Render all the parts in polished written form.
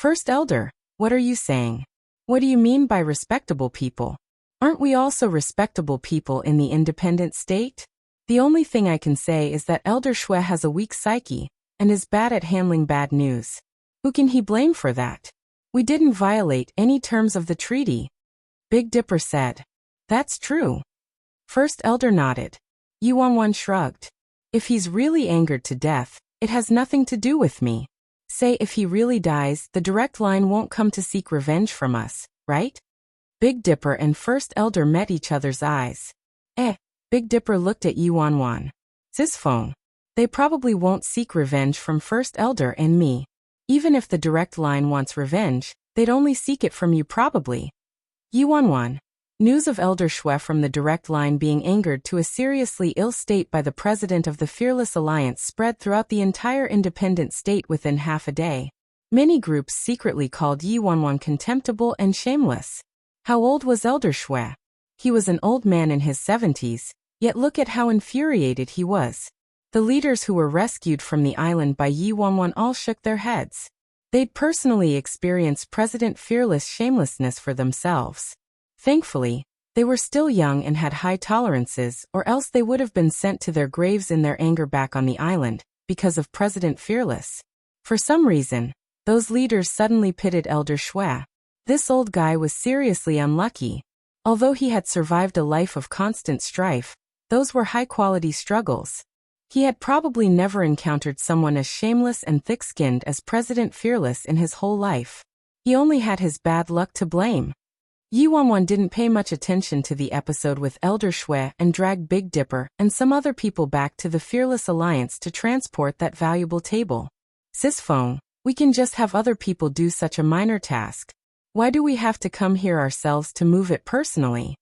First Elder, what are you saying? What do you mean by respectable people? Aren't we also respectable people in the independent state? The only thing I can say is that Elder Shui has a weak psyche and is bad at handling bad news. Who can he blame for that? We didn't violate any terms of the treaty. Big Dipper said. That's true. First Elder nodded. Yuanwan shrugged. If he's really angered to death, it has nothing to do with me. Say if he really dies, the direct line won't come to seek revenge from us, right? Big Dipper and First Elder met each other's eyes. Big Dipper looked at Yuanwan. Zisfeng. They probably won't seek revenge from First Elder and me. Even if the direct line wants revenge, they'd only seek it from you probably. Yuanwan. News of Elder Shui from the direct line being angered to a seriously ill state by the president of the Fearless Alliance spread throughout the entire independent state within half a day. Many groups secretly called Yuanwan contemptible and shameless. How old was Elder Shui? He was an old man in his 70s, yet look at how infuriated he was. The leaders who were rescued from the island by Yuanwan all shook their heads. They'd personally experienced President Fearless' shamelessness for themselves. Thankfully, they were still young and had high tolerances, or else they would have been sent to their graves in their anger back on the island, because of President Fearless. For some reason, those leaders suddenly pitted Elder Shui. This old guy was seriously unlucky. Although he had survived a life of constant strife, those were high-quality struggles. He had probably never encountered someone as shameless and thick-skinned as President Fearless in his whole life. He only had his bad luck to blame. Yuanwan didn't pay much attention to the episode with Elder Shui and dragged Big Dipper and some other people back to the Fearless Alliance to transport that valuable table. Zisfeng, we can just have other people do such a minor task. Why do we have to come here ourselves to move it personally?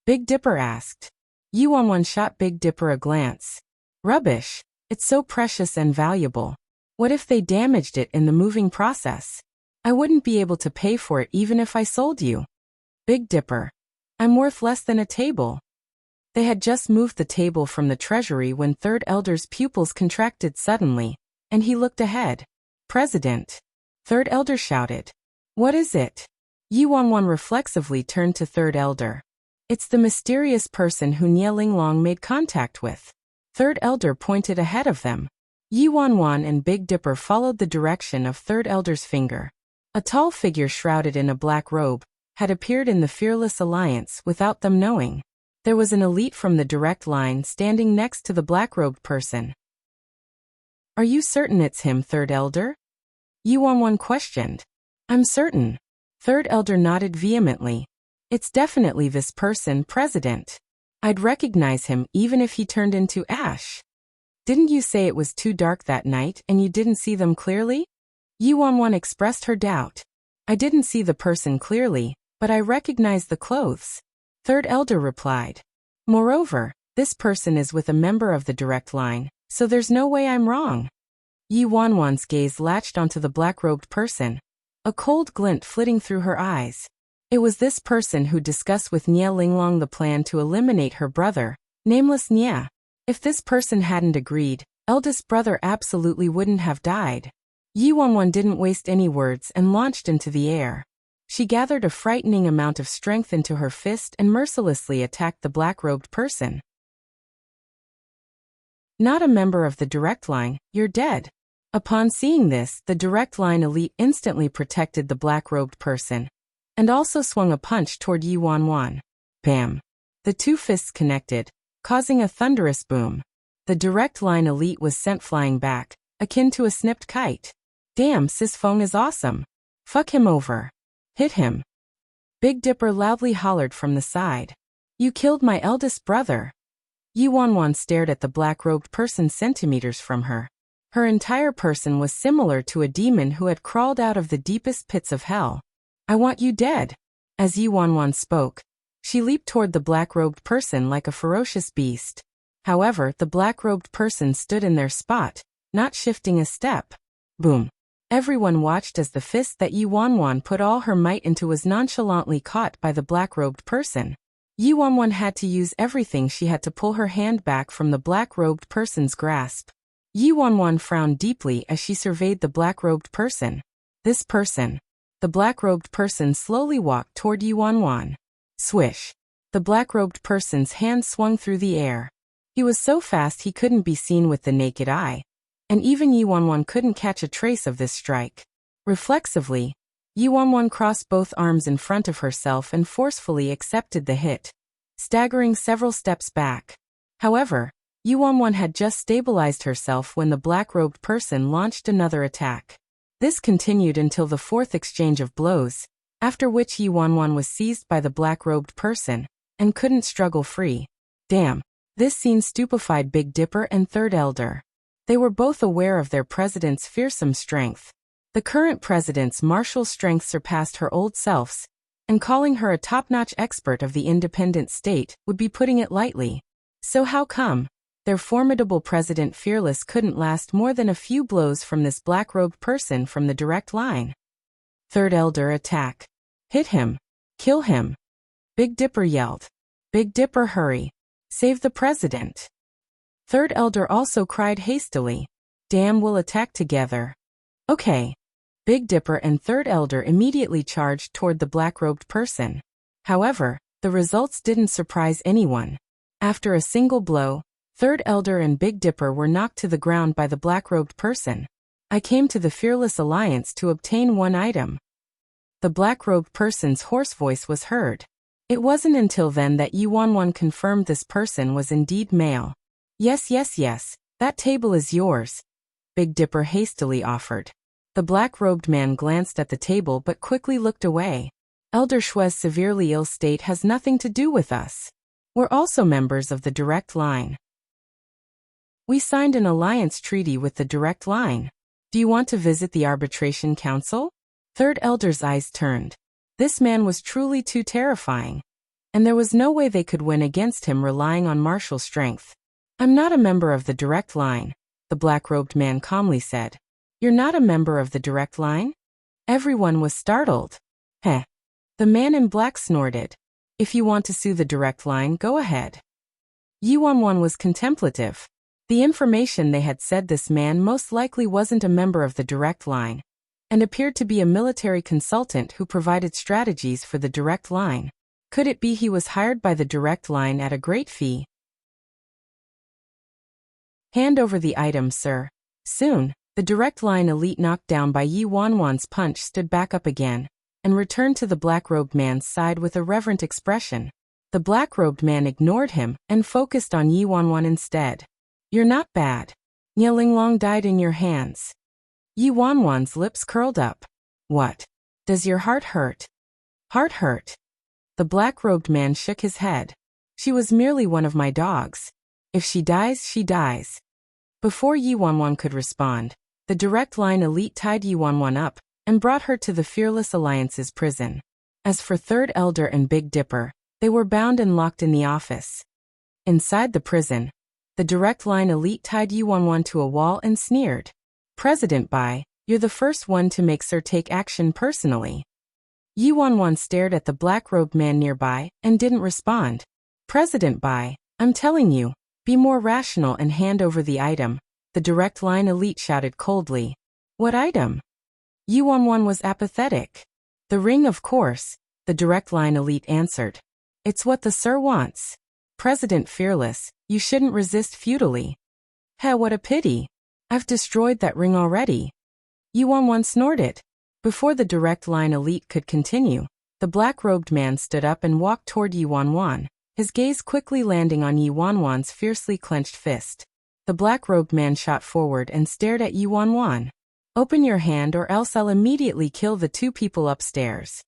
Big Dipper asked. Yuanwan shot Big Dipper a glance. Rubbish. It's so precious and valuable. What if they damaged it in the moving process? I wouldn't be able to pay for it even if I sold you. Big Dipper. I'm worth less than a table. They had just moved the table from the treasury when Third Elder's pupils contracted suddenly, and he looked ahead. President. Third Elder shouted. What is it? Yuanwan reflexively turned to Third Elder. It's the mysterious person who Nie Linglong made contact with. Third Elder pointed ahead of them. Yuanwan and Big Dipper followed the direction of Third Elder's finger. A tall figure shrouded in a black robe had appeared in the Fearless Alliance without them knowing. There was an elite from the direct line standing next to the black-robed person. Are you certain it's him, Third Elder? Yuanwan questioned. I'm certain. Third Elder nodded vehemently. It's definitely this person, President. I'd recognize him even if he turned into ash. Didn't you say it was too dark that night and you didn't see them clearly? Yuanwan expressed her doubt. I didn't see the person clearly, but I recognized the clothes. Third Elder replied. Moreover, this person is with a member of the direct line, so there's no way I'm wrong. Yuanwan's gaze latched onto the black-robed person. A cold glint flitting through her eyes. It was this person who discussed with Nie Linglong the plan to eliminate her brother, nameless Nie. If this person hadn't agreed, eldest brother absolutely wouldn't have died. Yuanwan didn't waste any words and launched into the air. She gathered a frightening amount of strength into her fist and mercilessly attacked the black-robed person. Not a member of the direct line, you're dead. Upon seeing this, the direct line elite instantly protected the black-robed person, and also swung a punch toward Yuanwan. Bam! The two fists connected, causing a thunderous boom. The direct line elite was sent flying back, akin to a snipped kite. Damn, Zisfeng is awesome. Fuck him over. Hit him. Big Dipper loudly hollered from the side. You killed my eldest brother. Yuanwan stared at the black-robed person centimeters from her. Her entire person was similar to a demon who had crawled out of the deepest pits of hell. I want you dead. As Yuanwan spoke, she leaped toward the black-robed person like a ferocious beast. However, the black-robed person stood in their spot, not shifting a step. Boom. Everyone watched as the fist that Yuanwan put all her might into was nonchalantly caught by the black-robed person. Yuanwan had to use everything she had to pull her hand back from the black-robed person's grasp. Yuanwan frowned deeply as she surveyed the black-robed person. This person. The black-robed person slowly walked toward Yuanwan. Swish. The black-robed person's hand swung through the air. He was so fast he couldn't be seen with the naked eye, and even Yuanwan couldn't catch a trace of this strike. Reflexively, Yuanwan crossed both arms in front of herself and forcefully accepted the hit, staggering several steps back. However, Yuanwan had just stabilized herself when the black-robed person launched another attack. This continued until the fourth exchange of blows, after which Yuanwan was seized by the black-robed person and couldn't struggle free. Damn, this scene stupefied Big Dipper and Third Elder. They were both aware of their president's fearsome strength. The current president's martial strength surpassed her old self's, and calling her a top-notch expert of the independent state would be putting it lightly. So how come their formidable president Fearless couldn't last more than a few blows from this black-robed person from the direct line? Third Elder, attack. Hit him. Kill him. Big Dipper yelled. Big Dipper, hurry. Save the president. Third Elder also cried hastily. Damn, we'll attack together. Okay. Big Dipper and Third Elder immediately charged toward the black-robed person. However, the results didn't surprise anyone. After a single blow, Third Elder and Big Dipper were knocked to the ground by the black-robed person. I came to the Fearless Alliance to obtain one item. The black-robed person's hoarse voice was heard. It wasn't until then that Yuanwan confirmed this person was indeed male. Yes, that table is yours, Big Dipper hastily offered. The black-robed man glanced at the table but quickly looked away. Elder Shue's severely ill state has nothing to do with us. We're also members of the Direct Line. We signed an alliance treaty with the Direct Line. Do you want to visit the Arbitration Council? Third Elder's eyes turned. This man was truly too terrifying, and there was no way they could win against him relying on martial strength. I'm not a member of the Direct Line, the black-robed man calmly said. You're not a member of the Direct Line? Everyone was startled. Heh. The man in black snorted. If you want to sue the Direct Line, go ahead. Yuanwan was contemplative. The information they had said this man most likely wasn't a member of the Direct Line, and appeared to be a military consultant who provided strategies for the Direct Line. Could it be he was hired by the Direct Line at a great fee? Hand over the item, sir. Soon, the Direct Line elite knocked down by Yuanwan's punch stood back up again, and returned to the black-robed man's side with a reverent expression. The black-robed man ignored him and focused on Yuanwan instead. You're not bad. Nialinglong died in your hands. Yuanwan's lips curled up. What? Does your heart hurt? Heart hurt? The black-robed man shook his head. She was merely one of my dogs. If she dies, she dies. Before Yuanwan could respond, the Direct Line elite tied Yuanwan up and brought her to the Fearless Alliance's prison. As for Third Elder and Big Dipper, they were bound and locked in the office. Inside the prison, the Direct Line elite tied Yuanwan to a wall and sneered. President Bai, you're the first one to make Sir take action personally. Yuanwan stared at the black-robed man nearby and didn't respond. President Bai, I'm telling you, be more rational and hand over the item, the Direct Line elite shouted coldly. What item? Yuanwan was apathetic. The ring, of course, the Direct Line elite answered. It's what the Sir wants. President Fearless, you shouldn't resist futilely. Heh, what a pity. I've destroyed that ring already. Yuanwan snorted. Before the Direct Line elite could continue, the black-robed man stood up and walked toward Yuanwan, his gaze quickly landing on Yuanwan's fiercely clenched fist. The black-robed man shot forward and stared at Yuanwan. Open your hand or else I'll immediately kill the two people upstairs.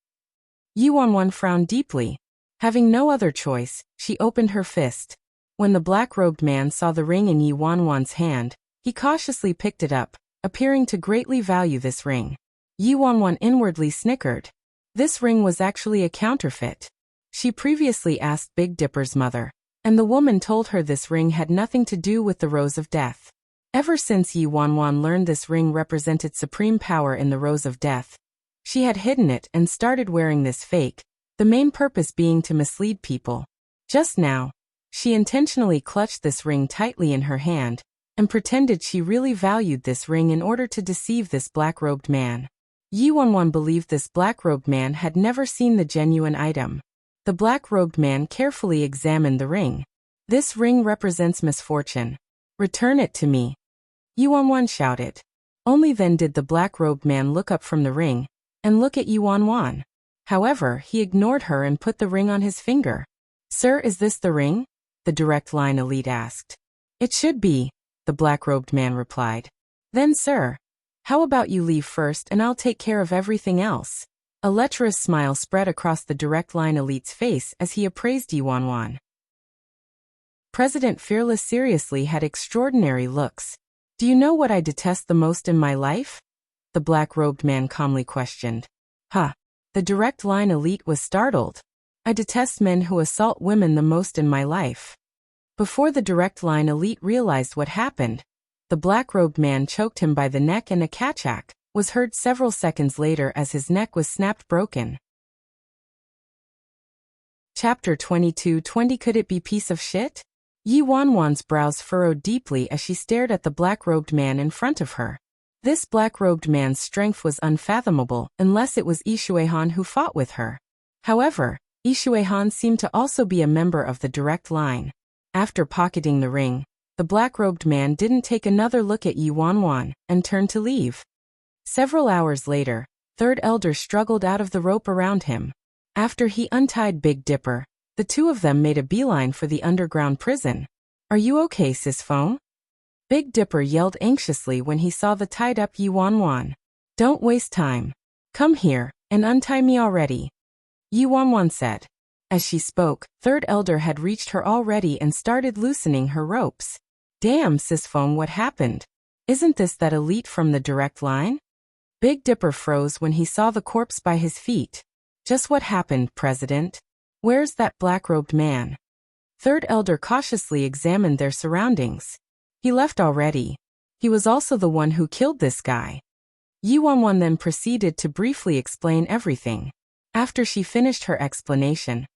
Yuanwan frowned deeply. Having no other choice, she opened her fist. When the black-robed man saw the ring in Yuanwan's hand, he cautiously picked it up, appearing to greatly value this ring. Yuanwan inwardly snickered. This ring was actually a counterfeit. She previously asked Big Dipper's mother, and the woman told her this ring had nothing to do with the Rose of Death. Ever since Yuanwan learned this ring represented supreme power in the Rose of Death, she had hidden it and started wearing this fake, the main purpose being to mislead people. Just now, she intentionally clutched this ring tightly in her hand, and pretended she really valued this ring in order to deceive this black-robed man. Yi Wanwan believed this black-robed man had never seen the genuine item. The black-robed man carefully examined the ring. This ring represents misfortune. Return it to me. Yi Wanwan shouted. Only then did the black-robed man look up from the ring and look at Yi Wanwan. However, he ignored her and put the ring on his finger. Sir, is this the ring? The direct line elite asked. It should be, the black-robed man replied. Then sir, how about you leave first and I'll take care of everything else? A lecherous smile spread across the direct line elite's face as he appraised Yi Wanwan. President Fearless seriously had extraordinary looks. Do you know what I detest the most in my life? The black-robed man calmly questioned. Huh. The direct line elite was startled. I detest men who assault women the most in my life. Before the direct line elite realized what happened, the black-robed man choked him by the neck and a kachak was heard several seconds later as his neck was snapped broken. Chapter 22:20 Could it be piece of shit? Yi Wanwan's brows furrowed deeply as she stared at the black-robed man in front of her. This black-robed man's strength was unfathomable unless it was Yi Shuihan who fought with her. However, Yi Shuihan seemed to also be a member of the direct line. After pocketing the ring, the black-robed man didn't take another look at Yi Wanwan and turned to leave. Several hours later, Third Elder struggled out of the rope around him. After he untied Big Dipper, the two of them made a beeline for the underground prison. Are you okay, Sisfone? Big Dipper yelled anxiously when he saw the tied-up Yi Wanwan. Don't waste time. Come here and untie me already, Yi Wanwan said. As she spoke, Third Elder had reached her already and started loosening her ropes. Damn, Sisfone, what happened? Isn't this that elite from the direct line? Big Dipper froze when he saw the corpse by his feet. Just what happened, President? Where's that black-robed man? Third Elder cautiously examined their surroundings. He left already. He was also the one who killed this guy. Yi Wanwan then proceeded to briefly explain everything. After she finished her explanation,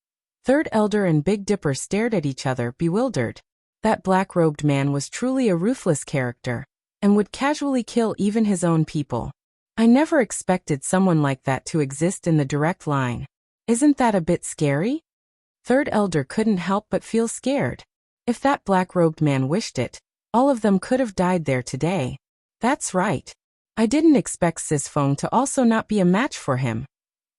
Third Elder and Big Dipper stared at each other, bewildered. That black-robed man was truly a ruthless character, and would casually kill even his own people. I never expected someone like that to exist in the direct line. Isn't that a bit scary? Third Elder couldn't help but feel scared. If that black-robed man wished it, all of them could have died there today. That's right. I didn't expect Sisfone to also not be a match for him.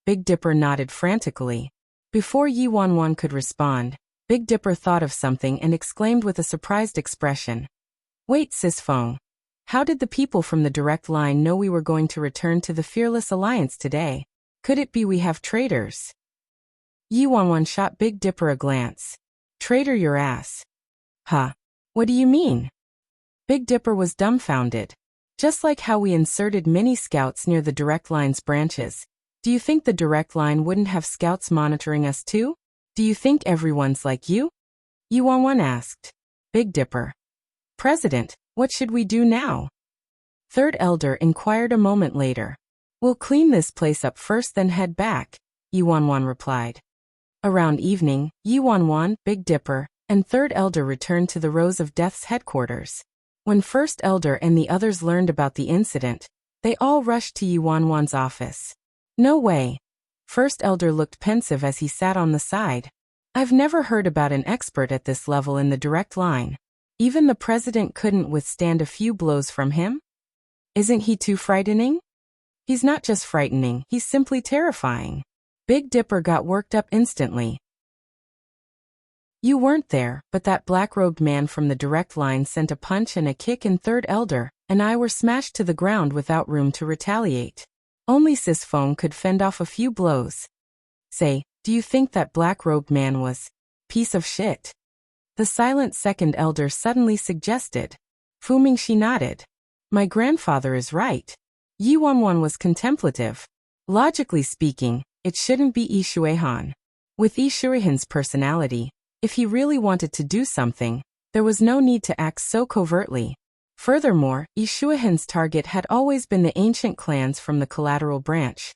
Big Dipper nodded frantically. Before Yi Wanwan could respond, Big Dipper thought of something and exclaimed with a surprised expression. Wait, Sisfone. How did the people from the direct line know we were going to return to the Fearless Alliance today? Could it be we have traitors? Yi Wanwan shot Big Dipper a glance. Traitor your ass. Huh? What do you mean? Big Dipper was dumbfounded. Just like how we inserted mini scouts near the direct line's branches. Do you think the direct line wouldn't have scouts monitoring us too? Do you think everyone's like you? Yi Wanwan asked. Big Dipper. President, what should we do now? Third Elder inquired a moment later. We'll clean this place up first then head back, Yi Wanwan replied. Around evening, Yi Wanwan, Big Dipper, and Third Elder returned to the Rose of Death's headquarters. When First Elder and the others learned about the incident, they all rushed to Yi Wanwan's office. No way. First Elder looked pensive as he sat on the side. I've never heard about an expert at this level in the direct line. Even the president couldn't withstand a few blows from him? Isn't he too frightening? He's not just frightening, he's simply terrifying. Big Dipper got worked up instantly. You weren't there, but that black-robed man from the direct line sent a punch and a kick and Third Elder and I were smashed to the ground without room to retaliate. Only Sisfone could fend off a few blows. Say, do you think that black-robed man was piece of shit? The silent Second Elder suddenly suggested. Fu Mingxi nodded. My grandfather is right. Yi Wanwan was contemplative. Logically speaking, it shouldn't be Yi Shuihan. With Yi Shuihan's personality, if he really wanted to do something, there was no need to act so covertly. Furthermore, Yi Shuihan's target had always been the ancient clans from the collateral branch.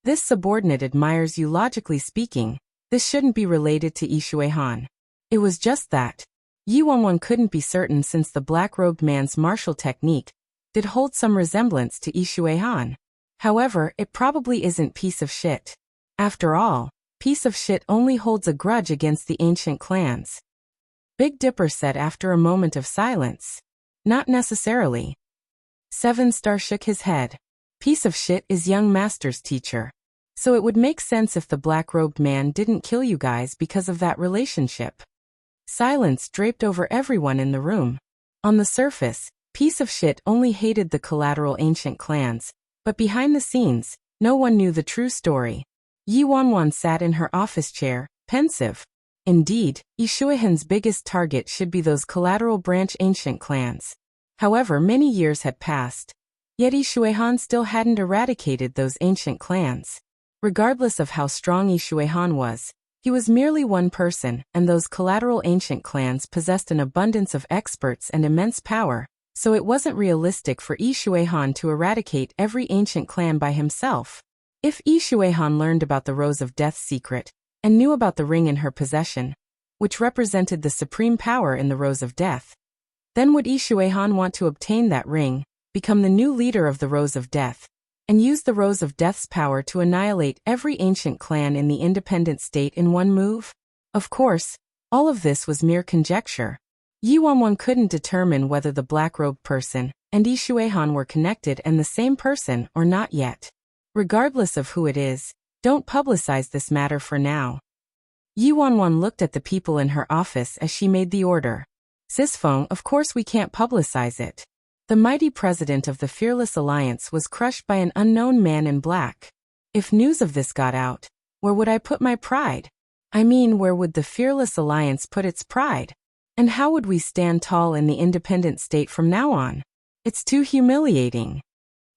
This subordinate admires you. Logically speaking, this shouldn't be related to Yi Shuihan. It was just that. Yi Wanwan couldn't be certain since the black-robed man's martial technique did hold some resemblance to Yi Shuihan. However, it probably isn't piece of shit. After all, piece of shit only holds a grudge against the ancient clans. Big Dipper said after a moment of silence. Not necessarily. Seven Star shook his head. Piece of shit is young master's teacher. So it would make sense if the black-robed man didn't kill you guys because of that relationship. Silence draped over everyone in the room. On the surface, piece of shit only hated the collateral ancient clans, but behind the scenes, no one knew the true story. Yi Wanwan sat in her office chair, pensive. Indeed, Yi Shuihan's biggest target should be those collateral branch ancient clans. However, many years had passed. Yet Yi Shuihan still hadn't eradicated those ancient clans. Regardless of how strong Yi Shuihan was, he was merely one person, and those collateral ancient clans possessed an abundance of experts and immense power, so it wasn't realistic for Yi Shuihan to eradicate every ancient clan by himself. If Yi Shuihan learned about the Rose of Death's secret, and knew about the ring in her possession, which represented the supreme power in the Rose of Death, then would Yi Shuihan want to obtain that ring, become the new leader of the Rose of Death, and use the Rose of Death's power to annihilate every ancient clan in the independent state in one move? Of course, all of this was mere conjecture. Yi Wanwan couldn't determine whether the black-robed person and Yi Shuihan were connected and the same person or not yet. Regardless of who it is, don't publicize this matter for now. Yi Wanwan looked at the people in her office as she made the order. Sisfeng, of course we can't publicize it. The mighty president of the Fearless Alliance was crushed by an unknown man in black. If news of this got out, where would I put my pride? I mean, where would the Fearless Alliance put its pride? And how would we stand tall in the independent state from now on? It's too humiliating.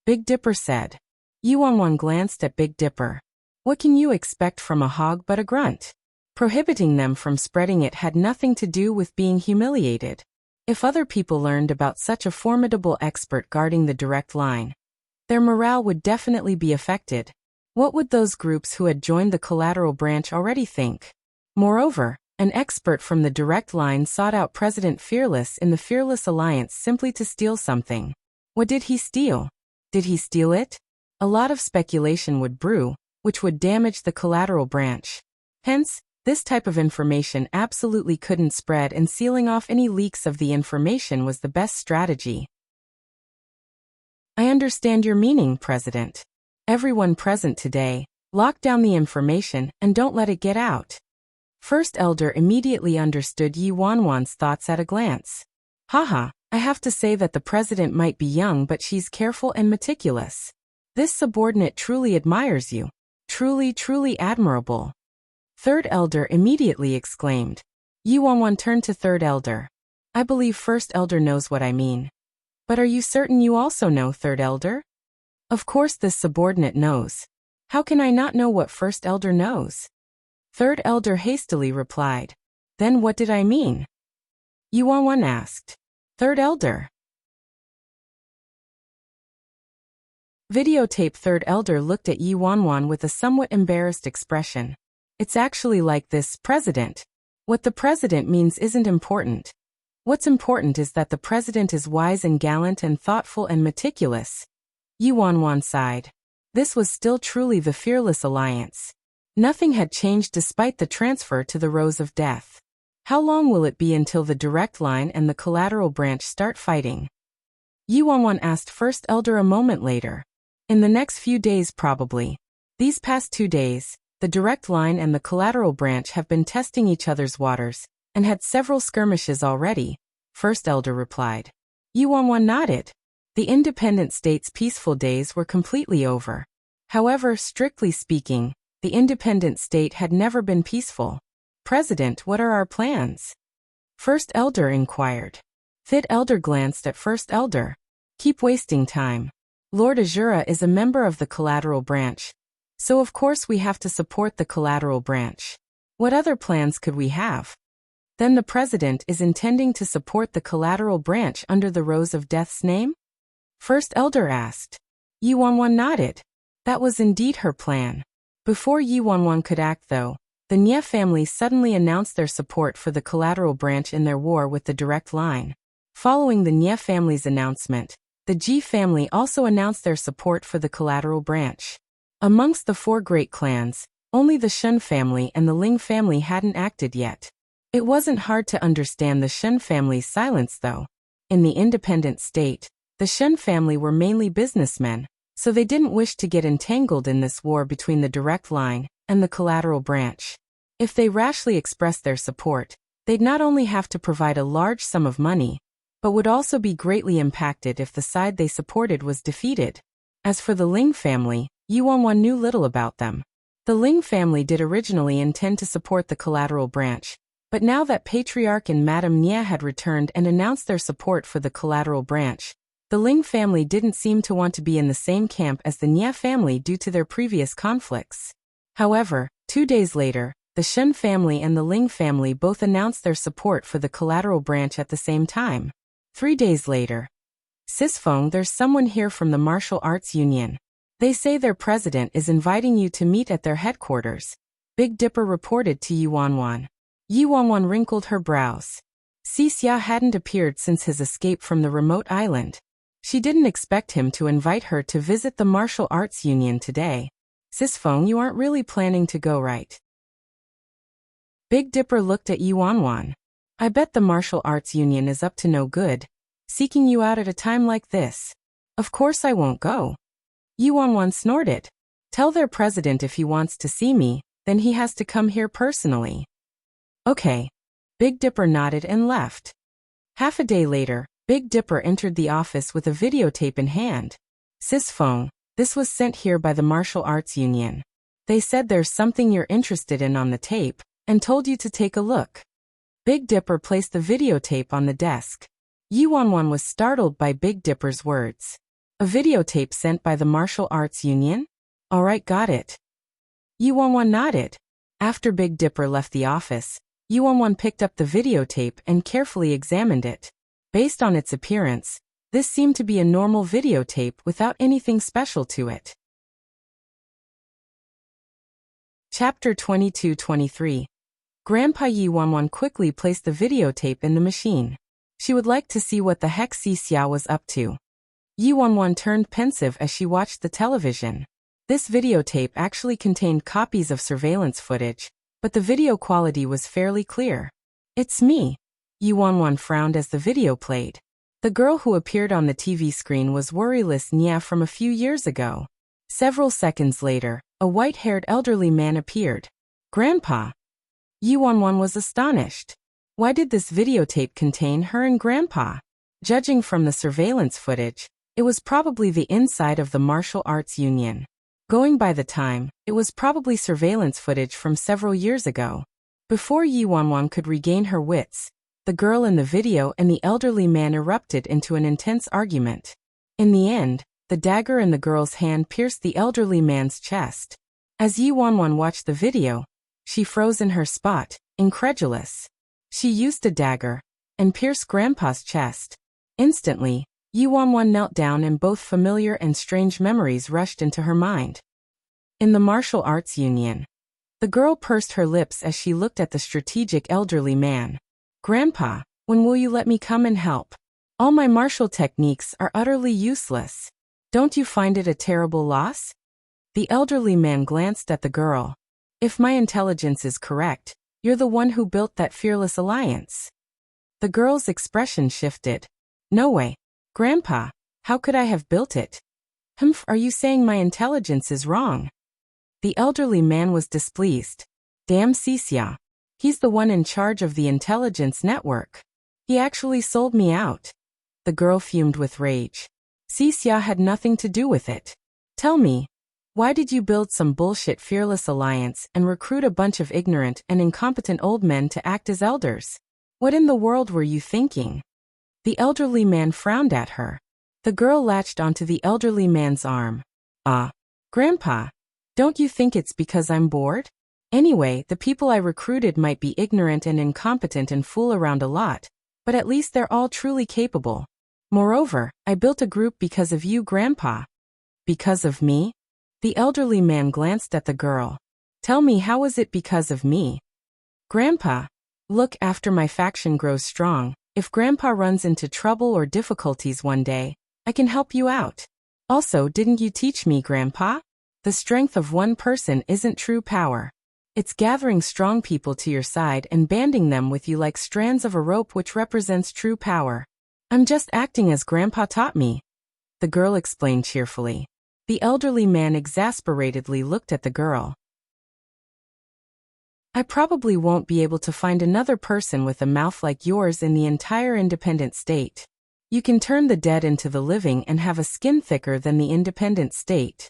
Big Dipper said. Yi Wanwan glanced at Big Dipper. What can you expect from a hog but a grunt? Prohibiting them from spreading it had nothing to do with being humiliated. If other people learned about such a formidable expert guarding the direct line, their morale would definitely be affected. What would those groups who had joined the collateral branch already think? Moreover, an expert from the direct line sought out President Fearless in the Fearless Alliance simply to steal something. What did he steal? Did he steal it? A lot of speculation would brew, which would damage the collateral branch. Hence, this type of information absolutely couldn't spread, and sealing off any leaks of the information was the best strategy. I understand your meaning, President. Everyone present today, lock down the information and don't let it get out. First Elder immediately understood Yi Wanwan's thoughts at a glance. Haha, I have to say that the President might be young, but she's careful and meticulous. This subordinate truly admires you. Truly, truly admirable. Third Elder immediately exclaimed. Yi Wanwan turned to Third Elder. I believe First Elder knows what I mean. But are you certain you also know, Third Elder? Of course this subordinate knows. How can I not know what First Elder knows? Third Elder hastily replied. Then what did I mean? Yi Wanwan asked. Third Elder. Videotape. Third Elder looked at Yi Wanwan with a somewhat embarrassed expression. It's actually like this, President. What the President means isn't important. What's important is that the President is wise and gallant and thoughtful and meticulous. Yi Wanwan sighed. This was still truly the Fearless Alliance. Nothing had changed despite the transfer to the Rose of Death. How long will it be until the direct line and the collateral branch start fighting? Yi Wanwan asked First Elder a moment later. In the next few days probably. These past 2 days, the direct line and the collateral branch have been testing each other's waters, and had several skirmishes already, First Elder replied. Yi Wanwan nodded. The independent state's peaceful days were completely over. However, strictly speaking, the independent state had never been peaceful. President, what are our plans? First Elder inquired. Fifth Elder glanced at First Elder. Keep wasting time. Lord Azura is a member of the collateral branch, so of course we have to support the collateral branch. What other plans could we have? Then the President is intending to support the collateral branch under the Rose of Death's name? First Elder asked. Yi Wanwan nodded. That was indeed her plan. Before Yi Wanwan could act though, the Nye family suddenly announced their support for the collateral branch in their war with the direct line. Following the Nye family's announcement, the Ji family also announced their support for the collateral branch. Amongst the 4 great clans, only the Shen family and the Ling family hadn't acted yet. It wasn't hard to understand the Shen family's silence though. In the independent state, the Shen family were mainly businessmen, so they didn't wish to get entangled in this war between the direct line and the collateral branch. If they rashly expressed their support, they'd not only have to provide a large sum of money, but would also be greatly impacted if the side they supported was defeated. As for the Ling family, Yuanwan knew little about them. The Ling family did originally intend to support the collateral branch, but now that Patriarch and Madame Nia had returned and announced their support for the collateral branch, the Ling family didn't seem to want to be in the same camp as the Nia family due to their previous conflicts. However, 2 days later, the Shen family and the Ling family both announced their support for the collateral branch at the same time. 3 days later. Sisfeng, there's someone here from the Martial Arts Union. They say their president is inviting you to meet at their headquarters. Big Dipper reported to Yuanwan. Yuanwan wrinkled her brows. Xia hadn't appeared since his escape from the remote island. She didn't expect him to invite her to visit the Martial Arts Union today. Sisfeng, you aren't really planning to go, right? Big Dipper looked at Yuanwan. I bet the Martial Arts Union is up to no good, seeking you out at a time like this. Of course I won't go. Yuanwan snorted. Tell their president if he wants to see me, then he has to come here personally. Okay. Big Dipper nodded and left. Half a day later, Big Dipper entered the office with a videotape in hand. Sisfeng, this was sent here by the Martial Arts Union. They said there's something you're interested in on the tape, and told you to take a look. Big Dipper placed the videotape on the desk. Yuanwan was startled by Big Dipper's words. A videotape sent by the Martial Arts Union? Alright, got it. Yuanwan nodded. After Big Dipper left the office, Yuanwan picked up the videotape and carefully examined it. Based on its appearance, this seemed to be a normal videotape without anything special to it. Chapter 22-23. Grandpa Yuanwan quickly placed the videotape in the machine. She would like to see what the heck Xia was up to. Yuanwan turned pensive as she watched the television. This videotape actually contained copies of surveillance footage, but the video quality was fairly clear. It's me. Yuanwan frowned as the video played. The girl who appeared on the TV screen was worryless Nia from a few years ago. Several seconds later, a white-haired elderly man appeared. Grandpa. Yuanwan was astonished. Why did this videotape contain her and Grandpa? Judging from the surveillance footage, it was probably the inside of the Martial Arts Union. Going by the time, it was probably surveillance footage from several years ago. Before Yuanwan could regain her wits, the girl in the video and the elderly man erupted into an intense argument. In the end, the dagger in the girl's hand pierced the elderly man's chest. As Yuanwan watched the video, she froze in her spot, incredulous. She used a dagger and pierced Grandpa's chest. Instantly, Yuanwan knelt down and both familiar and strange memories rushed into her mind. In the Martial Arts Union, the girl pursed her lips as she looked at the strategic elderly man. Grandpa, when will you let me come and help? All my martial techniques are utterly useless. Don't you find it a terrible loss? The elderly man glanced at the girl. If my intelligence is correct, you're the one who built that fearless alliance. The girl's expression shifted. No way. Grandpa, how could I have built it? Are you saying my intelligence is wrong? The elderly man was displeased. Damn Xia. He's the one in charge of the intelligence network. He actually sold me out. The girl fumed with rage. Xia had nothing to do with it. Tell me, why did you build some bullshit fearless alliance and recruit a bunch of ignorant and incompetent old men to act as elders? What in the world were you thinking? The elderly man frowned at her. The girl latched onto the elderly man's arm. Grandpa, don't you think it's because I'm bored? Anyway, the people I recruited might be ignorant and incompetent and fool around a lot, but at least they're all truly capable. Moreover, I built a group because of you, Grandpa. Because of me? The elderly man glanced at the girl. Tell me, how was it because of me? Grandpa, look, after my faction grows strong, if Grandpa runs into trouble or difficulties one day, I can help you out. Also, didn't you teach me, Grandpa? The strength of one person isn't true power. It's gathering strong people to your side and banding them with you like strands of a rope, which represents true power. I'm just acting as Grandpa taught me, the girl explained cheerfully. The elderly man exasperatedly looked at the girl. I probably won't be able to find another person with a mouth like yours in the entire independent state. You can turn the dead into the living and have a skin thicker than the independent state.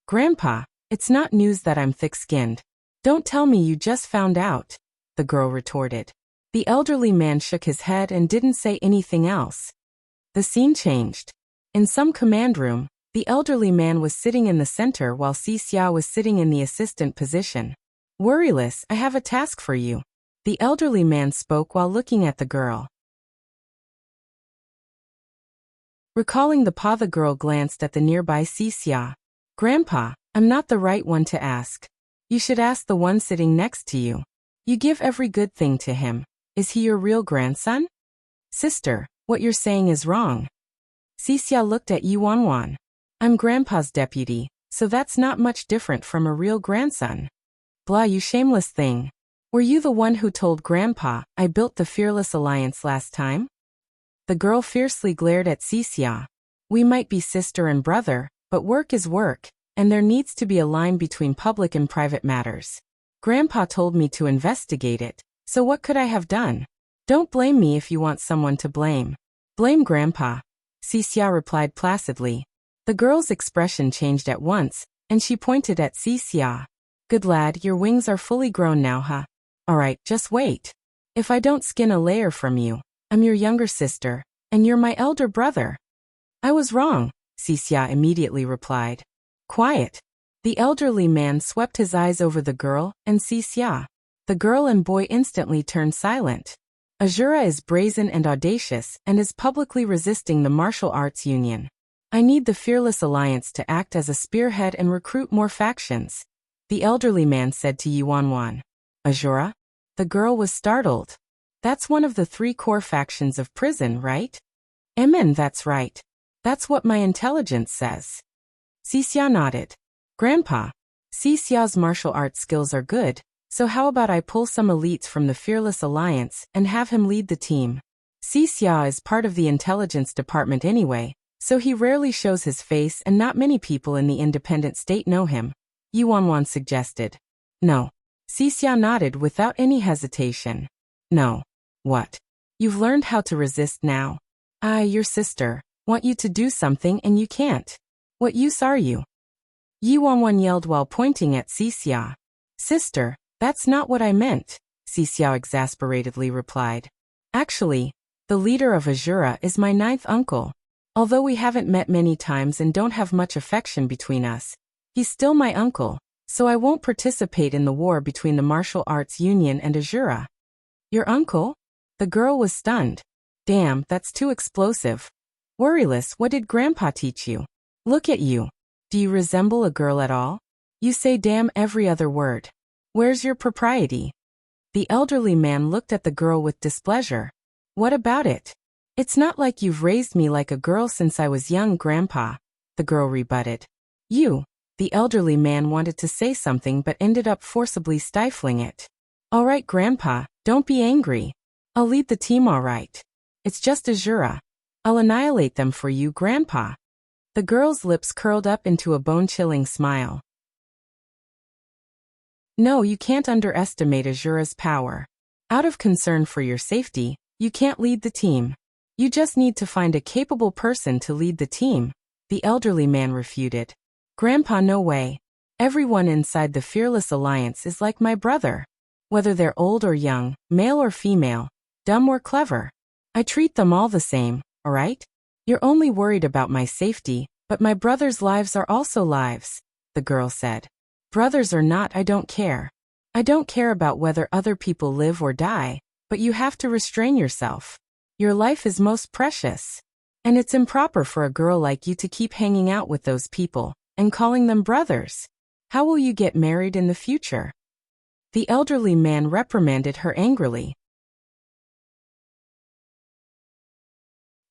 Grandpa, it's not news that I'm thick-skinned. Don't tell me you just found out, the girl retorted. The elderly man shook his head and didn't say anything else. The scene changed. In some command room, the elderly man was sitting in the center while Xia was sitting in the assistant position. Worryless, I have a task for you. The elderly man spoke while looking at the girl. Recalling the paw, the girl glanced at the nearby Xia. Grandpa, I'm not the right one to ask. You should ask the one sitting next to you. You give every good thing to him. Is he your real grandson? Sister, what you're saying is wrong. Xia looked at Yuanwan. I'm Grandpa's deputy, so that's not much different from a real grandson. Blah, you shameless thing. Were you the one who told Grandpa I built the Fearless Alliance last time? The girl fiercely glared at Xia. We might be sister and brother, but work is work, and there needs to be a line between public and private matters. Grandpa told me to investigate it, so what could I have done? Don't blame me if you want someone to blame. Blame Grandpa, Xia replied placidly. The girl's expression changed at once, and she pointed at Xia. Good lad, your wings are fully grown now, huh? Alright, just wait. If I don't skin a layer from you, I'm your younger sister, and you're my elder brother. I was wrong, Xia immediately replied. Quiet. The elderly man swept his eyes over the girl and Xia. The girl and boy instantly turned silent. Azura is brazen and audacious and is publicly resisting the martial arts union. I need the Fearless Alliance to act as a spearhead and recruit more factions, the elderly man said to Yuanwan. Azura? The girl was startled. That's one of the 3 core factions of prison, right? That's right. That's what my intelligence says. Xia nodded. Grandpa, Xia's martial arts skills are good, so how about I pull some elites from the Fearless Alliance and have him lead the team? Xia is part of the intelligence department anyway, so he rarely shows his face and not many people in the independent state know him, Yuanwan suggested. No. Xia nodded without any hesitation. No. What? You've learned how to resist now. Your sister, want you to do something and you can't. What use are you? Yuanwan yelled while pointing at Xia. Sister, that's not what I meant, Xia exasperatedly replied. Actually, the leader of Azura is my 9th uncle. Although we haven't met many times and don't have much affection between us, he's still my uncle, so I won't participate in the war between the Martial Arts Union and Azura. Your uncle? The girl was stunned. Damn, that's too explosive. Worryless, what did Grandpa teach you? Look at you. Do you resemble a girl at all? You say damn every other word. Where's your propriety? The elderly man looked at the girl with displeasure. What about it? It's not like you've raised me like a girl since I was young, Grandpa, the girl rebutted. The elderly man wanted to say something but ended up forcibly stifling it. All right, Grandpa, don't be angry. I'll lead the team, all right. It's just Azura. I'll annihilate them for you, Grandpa. The girl's lips curled up into a bone-chilling smile. No, you can't underestimate Azura's power. Out of concern for your safety, you can't lead the team. You just need to find a capable person to lead the team, the elderly man refuted. Grandpa, no way. Everyone inside the Fearless Alliance is like my brother. Whether they're old or young, male or female, dumb or clever. I treat them all the same, alright? You're only worried about my safety, but my brothers' lives are also lives, the girl said. Brothers or not, I don't care. I don't care about whether other people live or die, but you have to restrain yourself. Your life is most precious. And it's improper for a girl like you to keep hanging out with those people and calling them brothers. How will you get married in the future? The elderly man reprimanded her angrily.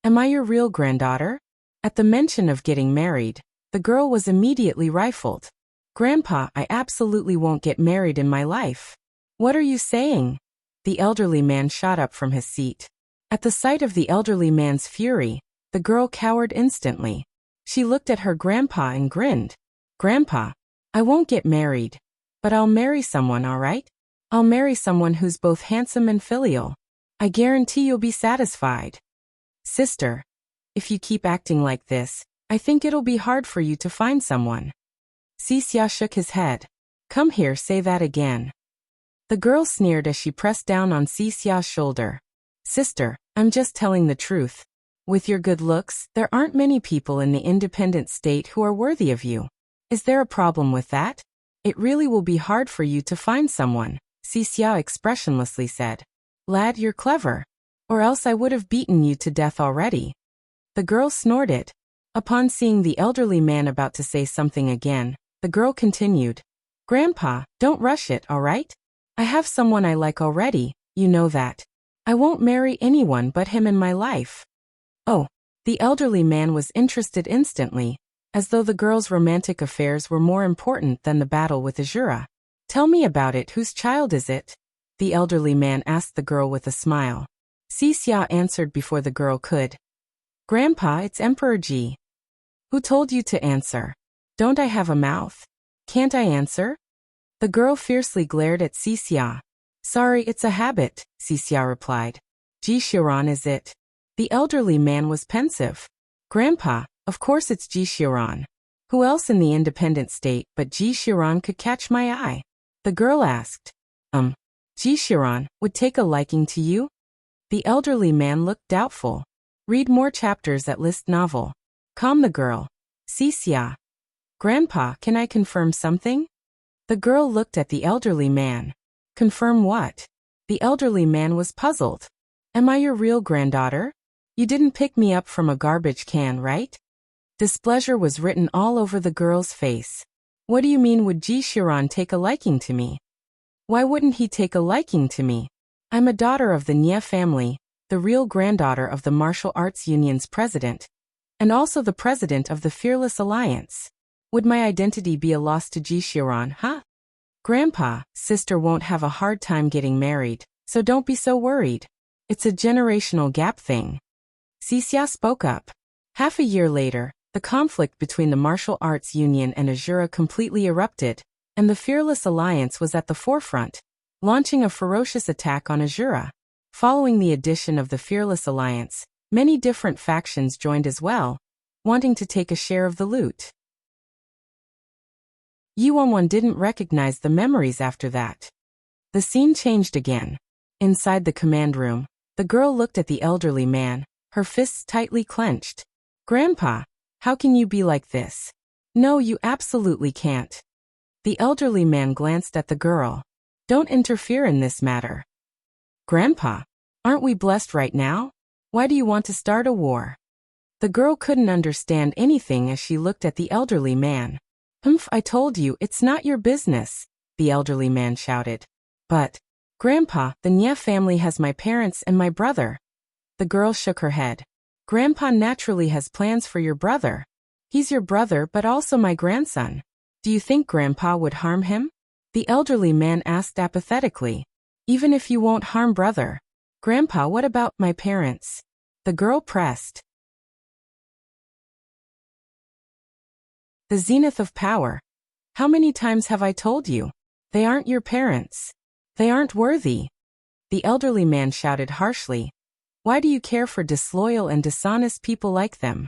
Am I your real granddaughter? At the mention of getting married, the girl was immediately rifled. Grandpa, I absolutely won't get married in my life. What are you saying? The elderly man shot up from his seat. At the sight of the elderly man's fury, the girl cowered instantly. She looked at her grandpa and grinned. Grandpa, I won't get married. But I'll marry someone, all right? I'll marry someone who's both handsome and filial. I guarantee you'll be satisfied. Sister, if you keep acting like this, I think it'll be hard for you to find someone. Xia shook his head. Come here, say that again. The girl sneered as she pressed down on Xia's shoulder. Sister, I'm just telling the truth. With your good looks, there aren't many people in the independent state who are worthy of you. Is there a problem with that? It really will be hard for you to find someone, Xia expressionlessly said. Lad, you're clever. Or else I would have beaten you to death already. The girl snorted. Upon seeing the elderly man about to say something again, the girl continued. Grandpa, don't rush it, all right? I have someone I like already, you know that. I won't marry anyone but him in my life. Oh, the elderly man was interested instantly, as though the girl's romantic affairs were more important than the battle with Azura. Tell me about it, whose child is it? The elderly man asked the girl with a smile. Xia answered before the girl could. Grandpa, it's Emperor Ji. Who told you to answer? Don't I have a mouth? Can't I answer? The girl fiercely glared at Xia. Sorry, it's a habit, Xia replied. Ji Xiran is it? The elderly man was pensive. Grandpa, of course it's Ji Xiran. Who else in the independent state but Ji Xiran could catch my eye? The girl asked. Ji Xiran would take a liking to you? The elderly man looked doubtful. Read more chapters at List Novel. Calm the girl. Xia. Grandpa, can I confirm something? The girl looked at the elderly man. Confirm what? The elderly man was puzzled. Am I your real granddaughter? You didn't pick me up from a garbage can, right? Displeasure was written all over the girl's face. What do you mean would Ji Xiran take a liking to me? Why wouldn't he take a liking to me? I'm a daughter of the Nie family, the real granddaughter of the Martial Arts Union's president, and also the president of the Fearless Alliance. Would my identity be a loss to Ji Xiran, huh? Grandpa, sister won't have a hard time getting married, so don't be so worried. It's a generational gap thing. Xia spoke up. Half a year later, the conflict between the Martial Arts Union and Azura completely erupted, and the Fearless Alliance was at the forefront, launching a ferocious attack on Azura. Following the addition of the Fearless Alliance, many different factions joined as well, wanting to take a share of the loot. Yuan didn't recognize the memories after that. The scene changed again. Inside the command room, the girl looked at the elderly man, her fists tightly clenched. Grandpa, how can you be like this? No, you absolutely can't. The elderly man glanced at the girl. Don't interfere in this matter. Grandpa, aren't we blessed right now? Why do you want to start a war? The girl couldn't understand anything as she looked at the elderly man. I told you, it's not your business, the elderly man shouted. But, Grandpa, the Nie family has my parents and my brother. The girl shook her head. Grandpa naturally has plans for your brother. He's your brother but also my grandson. Do you think Grandpa would harm him? The elderly man asked apathetically. Even if you won't harm brother. Grandpa, what about my parents? The girl pressed. The zenith of power. How many times have I told you? They aren't your parents. They aren't worthy. The elderly man shouted harshly. Why do you care for disloyal and dishonest people like them?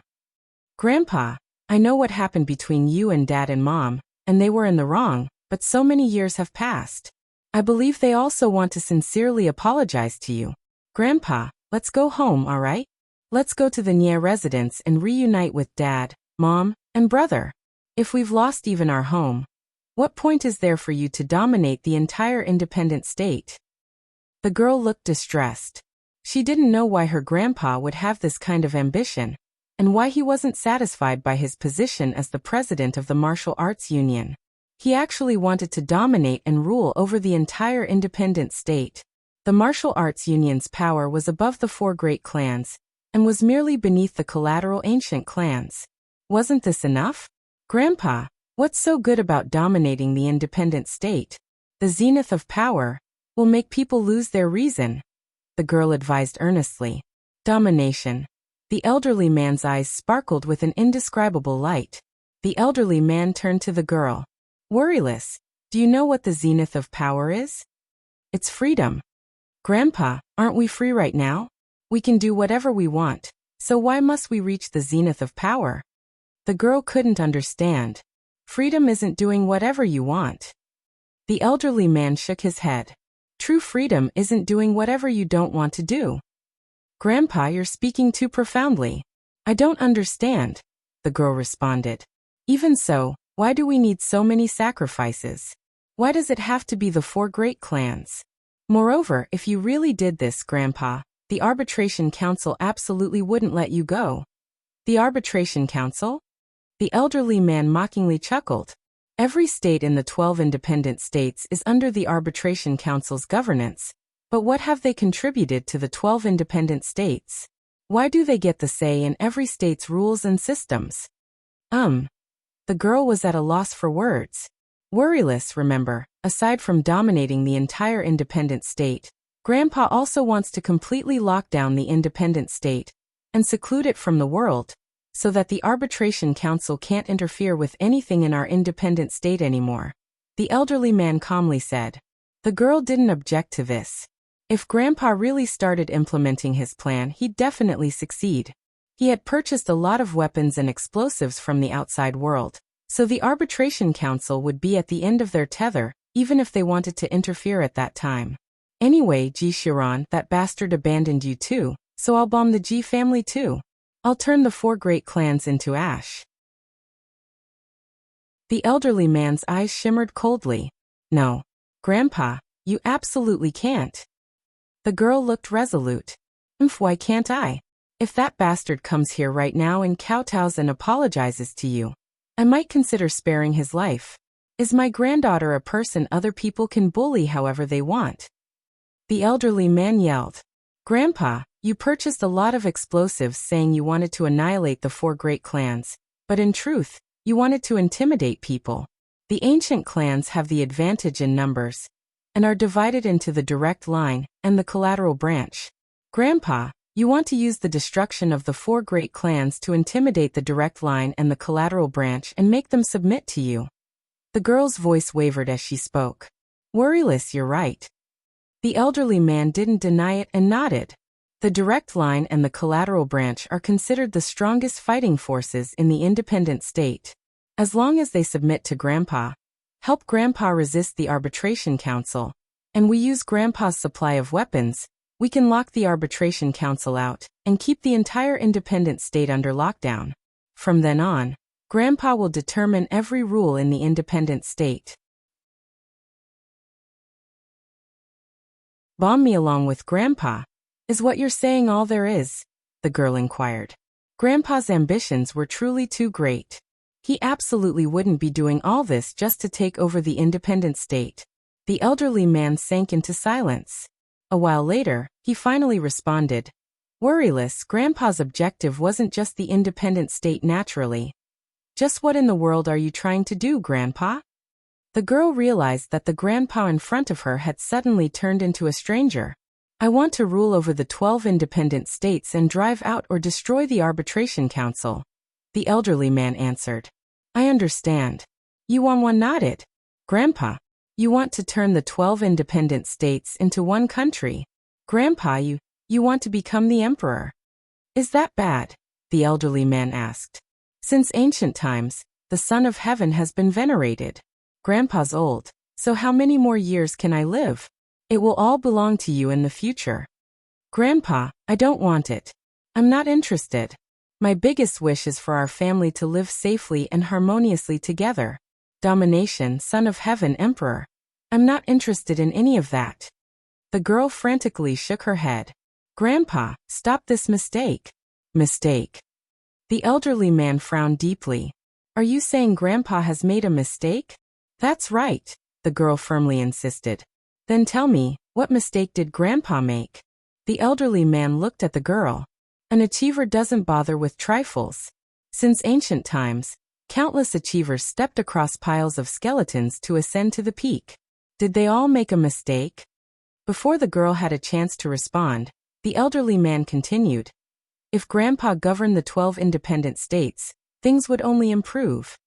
Grandpa, I know what happened between you and Dad and Mom, and they were in the wrong, but so many years have passed. I believe they also want to sincerely apologize to you. Grandpa, let's go home, all right? Let's go to the Nie residence and reunite with Dad, Mom, and brother. If we've lost even our home, what point is there for you to dominate the entire independent state? The girl looked distressed. She didn't know why her grandpa would have this kind of ambition, and why he wasn't satisfied by his position as the president of the Martial Arts Union. He actually wanted to dominate and rule over the entire independent state. The Martial Arts Union's power was above the four great clans, and was merely beneath the collateral ancient clans. Wasn't this enough? Grandpa, what's so good about dominating the independent state? The zenith of power will make people lose their reason, the girl advised earnestly. Domination. The elderly man's eyes sparkled with an indescribable light. The elderly man turned to the girl. Worryless, do you know what the zenith of power is? It's freedom. Grandpa, aren't we free right now? We can do whatever we want, so why must we reach the zenith of power? The girl couldn't understand. Freedom isn't doing whatever you want. The elderly man shook his head. True freedom isn't doing whatever you don't want to do. Grandpa, you're speaking too profoundly. I don't understand, the girl responded. Even so, why do we need so many sacrifices? Why does it have to be the 4 great clans? Moreover, if you really did this, Grandpa, the Arbitration Council absolutely wouldn't let you go. The Arbitration Council? The elderly man mockingly chuckled. Every state in the 12 independent states is under the Arbitration Council's governance. But what have they contributed to the 12 independent states? Why do they get the say in every state's rules and systems? The girl was at a loss for words. Worryless, remember, aside from dominating the entire independent state, Grandpa also wants to completely lock down the independent state and seclude it from the world, so that the Arbitration Council can't interfere with anything in our independent state anymore. The elderly man calmly said. The girl didn't object to this. If Grandpa really started implementing his plan, he'd definitely succeed. He had purchased a lot of weapons and explosives from the outside world, so the Arbitration Council would be at the end of their tether, even if they wanted to interfere at that time. Anyway, Ji Shiran, that bastard abandoned you too, so I'll bomb the Ji family too. I'll turn the 4 great clans into ash. The elderly man's eyes shimmered coldly. No, Grandpa, you absolutely can't. The girl looked resolute. Why can't I? If that bastard comes here right now and kowtows and apologizes to you, I might consider sparing his life. Is my granddaughter a person other people can bully however they want? The elderly man yelled. Grandpa, you purchased a lot of explosives saying you wanted to annihilate the 4 great clans, but in truth, you wanted to intimidate people. The ancient clans have the advantage in numbers, and are divided into the direct line and the collateral branch. Grandpa, you want to use the destruction of the 4 great clans to intimidate the direct line and the collateral branch and make them submit to you. The girl's voice wavered as she spoke. Worryless, you're right. The elderly man didn't deny it and nodded. The direct line and the collateral branch are considered the strongest fighting forces in the independent state. As long as they submit to Grandpa, help Grandpa resist the Arbitration Council, and we use Grandpa's supply of weapons, we can lock the Arbitration Council out and keep the entire independent state under lockdown. From then on, Grandpa will determine every rule in the independent state. Bomb me along with Grandpa. Is what you're saying all there is? The girl inquired. Grandpa's ambitions were truly too great. He absolutely wouldn't be doing all this just to take over the independent state. The elderly man sank into silence. A while later, he finally responded. Worryless, Grandpa's objective wasn't just the independent state naturally. Just what in the world are you trying to do, Grandpa? The girl realized that the grandpa in front of her had suddenly turned into a stranger. I want to rule over the 12 independent states and drive out or destroy the Arbitration Council. The elderly man answered. I understand. Yuanwan nodded. Grandpa, you want to turn the 12 independent states into one country. Grandpa, you want to become the emperor. Is that bad? The elderly man asked. Since ancient times, the Son of Heaven has been venerated. Grandpa's old, so how many more years can I live? It will all belong to you in the future. Grandpa, I don't want it. I'm not interested. My biggest wish is for our family to live safely and harmoniously together. Domination, Son of Heaven, Emperor. I'm not interested in any of that. The girl frantically shook her head. Grandpa, stop this mistake. Mistake. The elderly man frowned deeply. Are you saying Grandpa has made a mistake? That's right, the girl firmly insisted. Then tell me, what mistake did Grandpa make? The elderly man looked at the girl. An achiever doesn't bother with trifles. Since ancient times, countless achievers stepped across piles of skeletons to ascend to the peak. Did they all make a mistake? Before the girl had a chance to respond, the elderly man continued. If Grandpa governed the 12 independent states, things would only improve.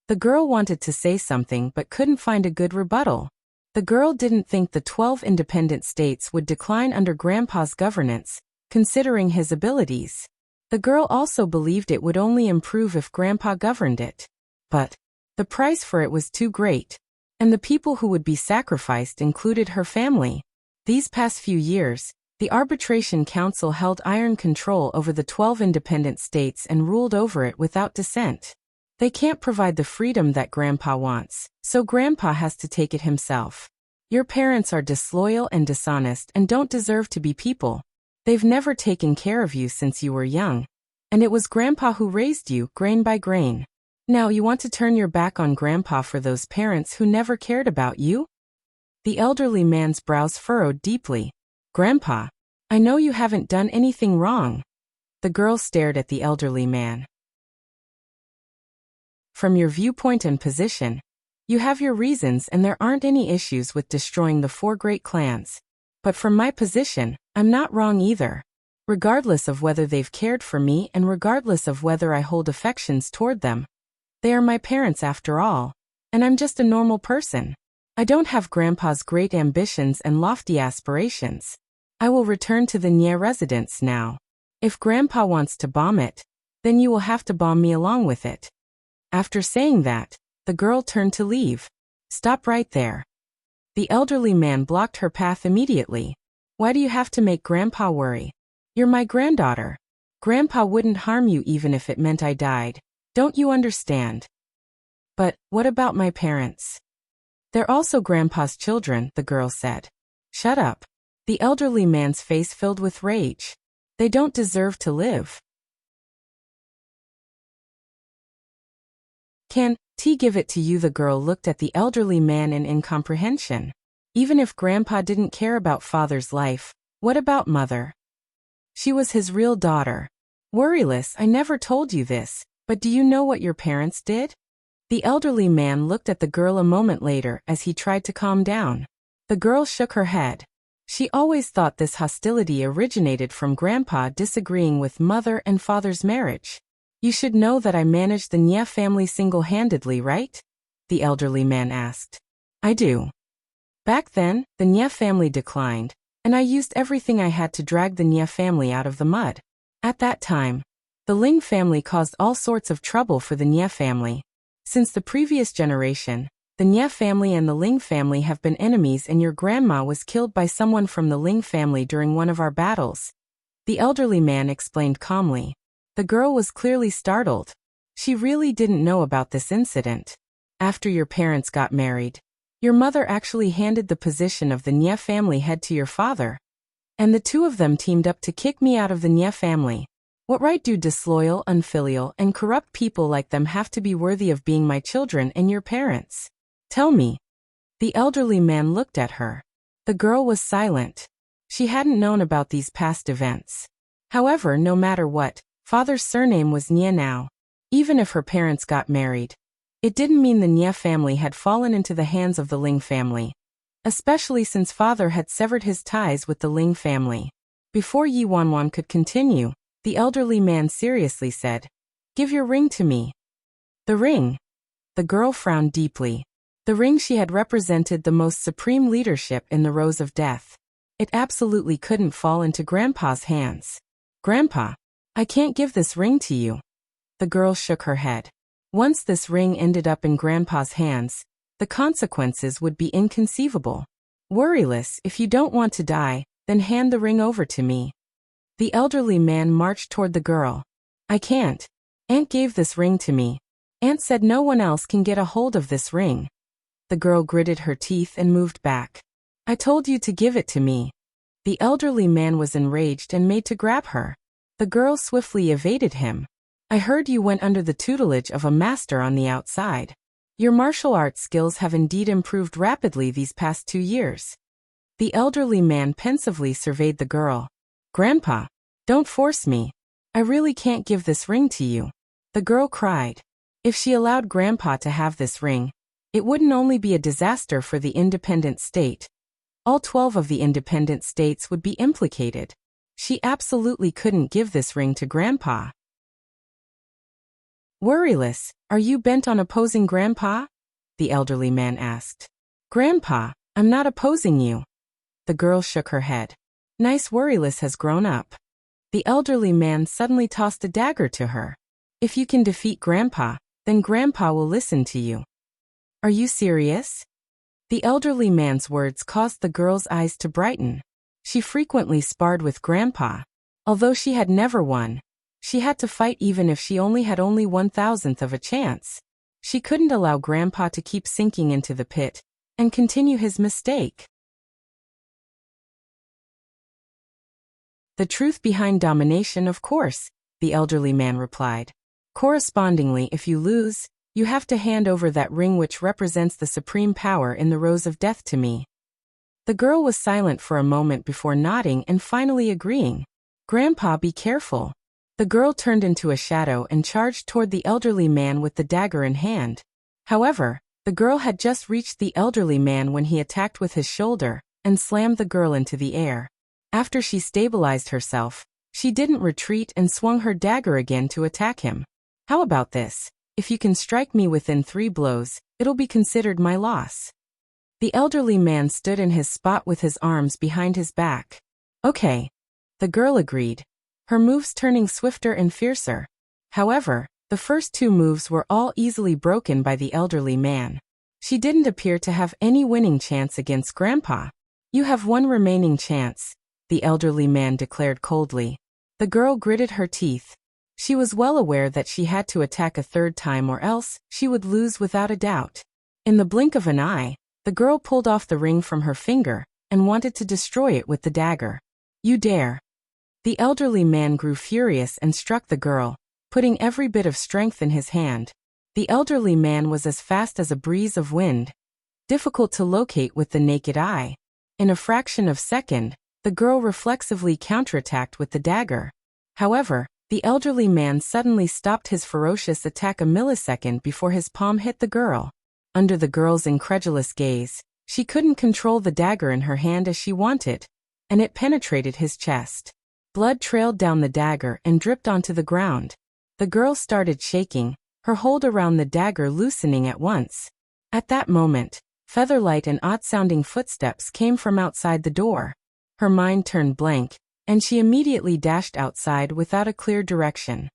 The girl wanted to say something but couldn't find a good rebuttal. The girl didn't think the 12 independent states would decline under Grandpa's governance, considering his abilities. The girl also believed it would only improve if Grandpa governed it. But the price for it was too great, and the people who would be sacrificed included her family. These past few years, the Arbitration Council held iron control over the 12 independent states and ruled over it without dissent. They can't provide the freedom that Grandpa wants, so Grandpa has to take it himself. Your parents are disloyal and dishonest and don't deserve to be people. They've never taken care of you since you were young. And it was Grandpa who raised you, grain by grain. Now you want to turn your back on Grandpa for those parents who never cared about you? The elderly man's brows furrowed deeply. Grandpa, I know you haven't done anything wrong. The girl stared at the elderly man. From your viewpoint and position, you have your reasons and there aren't any issues with destroying the 4 great clans. But from my position, I'm not wrong either. Regardless of whether they've cared for me and regardless of whether I hold affections toward them, they are my parents after all, and I'm just a normal person. I don't have Grandpa's great ambitions and lofty aspirations. I will return to the Nye residence now. If Grandpa wants to bomb it, then you will have to bomb me along with it. After saying that, the girl turned to leave. Stop right there. The elderly man blocked her path immediately. Why do you have to make Grandpa worry? You're my granddaughter. Grandpa wouldn't harm you even if it meant I died. Don't you understand? But what about my parents? They're also Grandpa's children, the girl said. Shut up. The elderly man's face filled with rage. They don't deserve to live. Can't give it to you? The girl looked at the elderly man in incomprehension. Even if Grandpa didn't care about Father's life, what about Mother? She was his real daughter. Worryless, I never told you this, but do you know what your parents did? The elderly man looked at the girl a moment later as he tried to calm down. The girl shook her head. She always thought this hostility originated from Grandpa disagreeing with Mother and Father's marriage. You should know that I managed the Nye family single-handedly, right? The elderly man asked. I do. Back then, the Nye family declined, and I used everything I had to drag the Nye family out of the mud. At that time, the Ling family caused all sorts of trouble for the Nye family. Since the previous generation, the Nye family and the Ling family have been enemies, and your grandma was killed by someone from the Ling family during one of our battles. The elderly man explained calmly. The girl was clearly startled. She really didn't know about this incident. After your parents got married, your mother actually handed the position of the Nye family head to your father. And the two of them teamed up to kick me out of the Nye family. What right do disloyal, unfilial, and corrupt people like them have to be worthy of being my children and your parents? Tell me. The elderly man looked at her. The girl was silent. She hadn't known about these past events. However, no matter what, Father's surname was Nye now. Even if her parents got married, it didn't mean the Nye family had fallen into the hands of the Ling family, especially since Father had severed his ties with the Ling family. Before Yi Wanwan could continue, the elderly man seriously said, "Give your ring to me." The ring? The girl frowned deeply. The ring she had represented the most supreme leadership in the Rose of Death. It absolutely couldn't fall into Grandpa's hands. Grandpa, I can't give this ring to you. The girl shook her head. Once this ring ended up in Grandpa's hands, the consequences would be inconceivable. Worryless, if you don't want to die, then hand the ring over to me. The elderly man marched toward the girl. I can't. Aunt gave this ring to me. Aunt said no one else can get a hold of this ring. The girl gritted her teeth and moved back. I told you to give it to me. The elderly man was enraged and made to grab her. The girl swiftly evaded him. I heard you went under the tutelage of a master on the outside. Your martial arts skills have indeed improved rapidly these past 2 years. The elderly man pensively surveyed the girl. Grandpa, Don't force me. I really can't give this ring to you. The girl cried. If she allowed Grandpa to have this ring, it wouldn't only be a disaster for the independent state. All 12 of the independent states would be implicated. She absolutely couldn't give this ring to Grandpa. Worryless, are you bent on opposing Grandpa? The elderly man asked. Grandpa, I'm not opposing you. The girl shook her head. Nice Worryless has grown up. The elderly man suddenly tossed a dagger to her. If you can defeat Grandpa, then Grandpa will listen to you. Are you serious? The elderly man's words caused the girl's eyes to brighten. She frequently sparred with Grandpa. Although she had never won, she had to fight even if she only had 1,000th of a chance. She couldn't allow Grandpa to keep sinking into the pit and continue his mistake. The truth behind domination, of course, the elderly man replied. Correspondingly, if you lose, you have to hand over that ring which represents the supreme power in the Rose of Death to me. The girl was silent for a moment before nodding and finally agreeing. Grandpa, be careful. The girl turned into a shadow and charged toward the elderly man with the dagger in hand. However, the girl had just reached the elderly man when he attacked with his shoulder and slammed the girl into the air. After she stabilized herself, she didn't retreat and swung her dagger again to attack him. How about this? If you can strike me within 3 blows, it'll be considered my loss. The elderly man stood in his spot with his arms behind his back. Okay. The girl agreed, her moves turning swifter and fiercer. However, the first 2 moves were all easily broken by the elderly man. She didn't appear to have any winning chance against Grandpa. You have 1 remaining chance, the elderly man declared coldly. The girl gritted her teeth. She was well aware that she had to attack a 3rd time or else she would lose without a doubt. In the blink of an eye, the girl pulled off the ring from her finger and wanted to destroy it with the dagger. You dare. The elderly man grew furious and struck the girl, putting every bit of strength in his hand. The elderly man was as fast as a breeze of wind, difficult to locate with the naked eye. In a fraction of a second, the girl reflexively counterattacked with the dagger. However, the elderly man suddenly stopped his ferocious attack a millisecond before his palm hit the girl. Under the girl's incredulous gaze, she couldn't control the dagger in her hand as she wanted, and it penetrated his chest. Blood trailed down the dagger and dripped onto the ground. The girl started shaking, her hold around the dagger loosening at once. At that moment, featherlight and odd-sounding footsteps came from outside the door. Her mind turned blank, and she immediately dashed outside without a clear direction.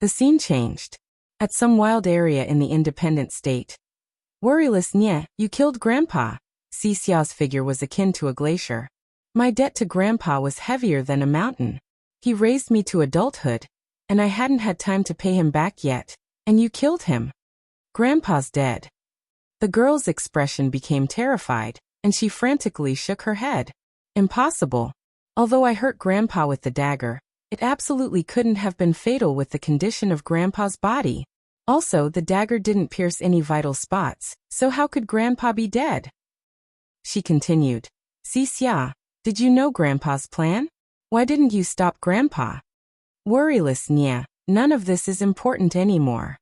The scene changed. At some wild area in the independent state. Worryless nye, you killed Grandpa. Xixia's figure was akin to a glacier. My debt to Grandpa was heavier than a mountain. He raised me to adulthood, and I hadn't had time to pay him back yet, and you killed him. Grandpa's dead. The girl's expression became terrified, and she frantically shook her head. Impossible. Although I hurt Grandpa with the dagger, it absolutely couldn't have been fatal with the condition of Grandpa's body. Also, the dagger didn't pierce any vital spots, so how could Grandpa be dead? She continued. Xixia, did you know Grandpa's plan? Why didn't you stop Grandpa? Worryless nye, none of this is important anymore.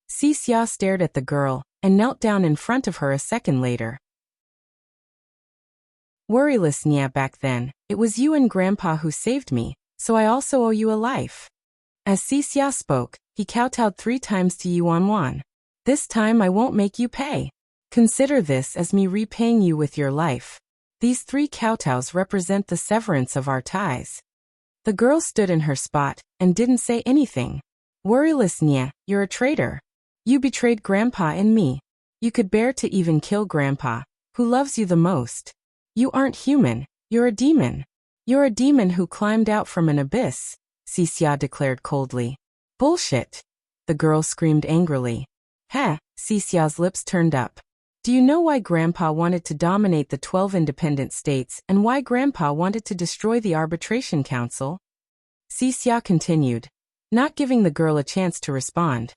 Xixia stared at the girl and knelt down in front of her a second later. Worryless nye, back then, it was you and Grandpa who saved me, so I also owe you a life. As Xixia spoke, he kowtowed 3 times to Yuan. This time I won't make you pay. Consider this as me repaying you with your life. These 3 kowtows represent the severance of our ties. The girl stood in her spot and didn't say anything. Worryless nye, you're a traitor. You betrayed Grandpa and me. You could bear to even kill Grandpa, who loves you the most. You aren't human, you're a demon. You're a demon who climbed out from an abyss, Xixia declared coldly. Bullshit. The girl screamed angrily. Heh, Xixia's lips turned up. Do you know why Grandpa wanted to dominate the 12 independent states and why Grandpa wanted to destroy the Arbitration Council? Xixia continued, not giving the girl a chance to respond.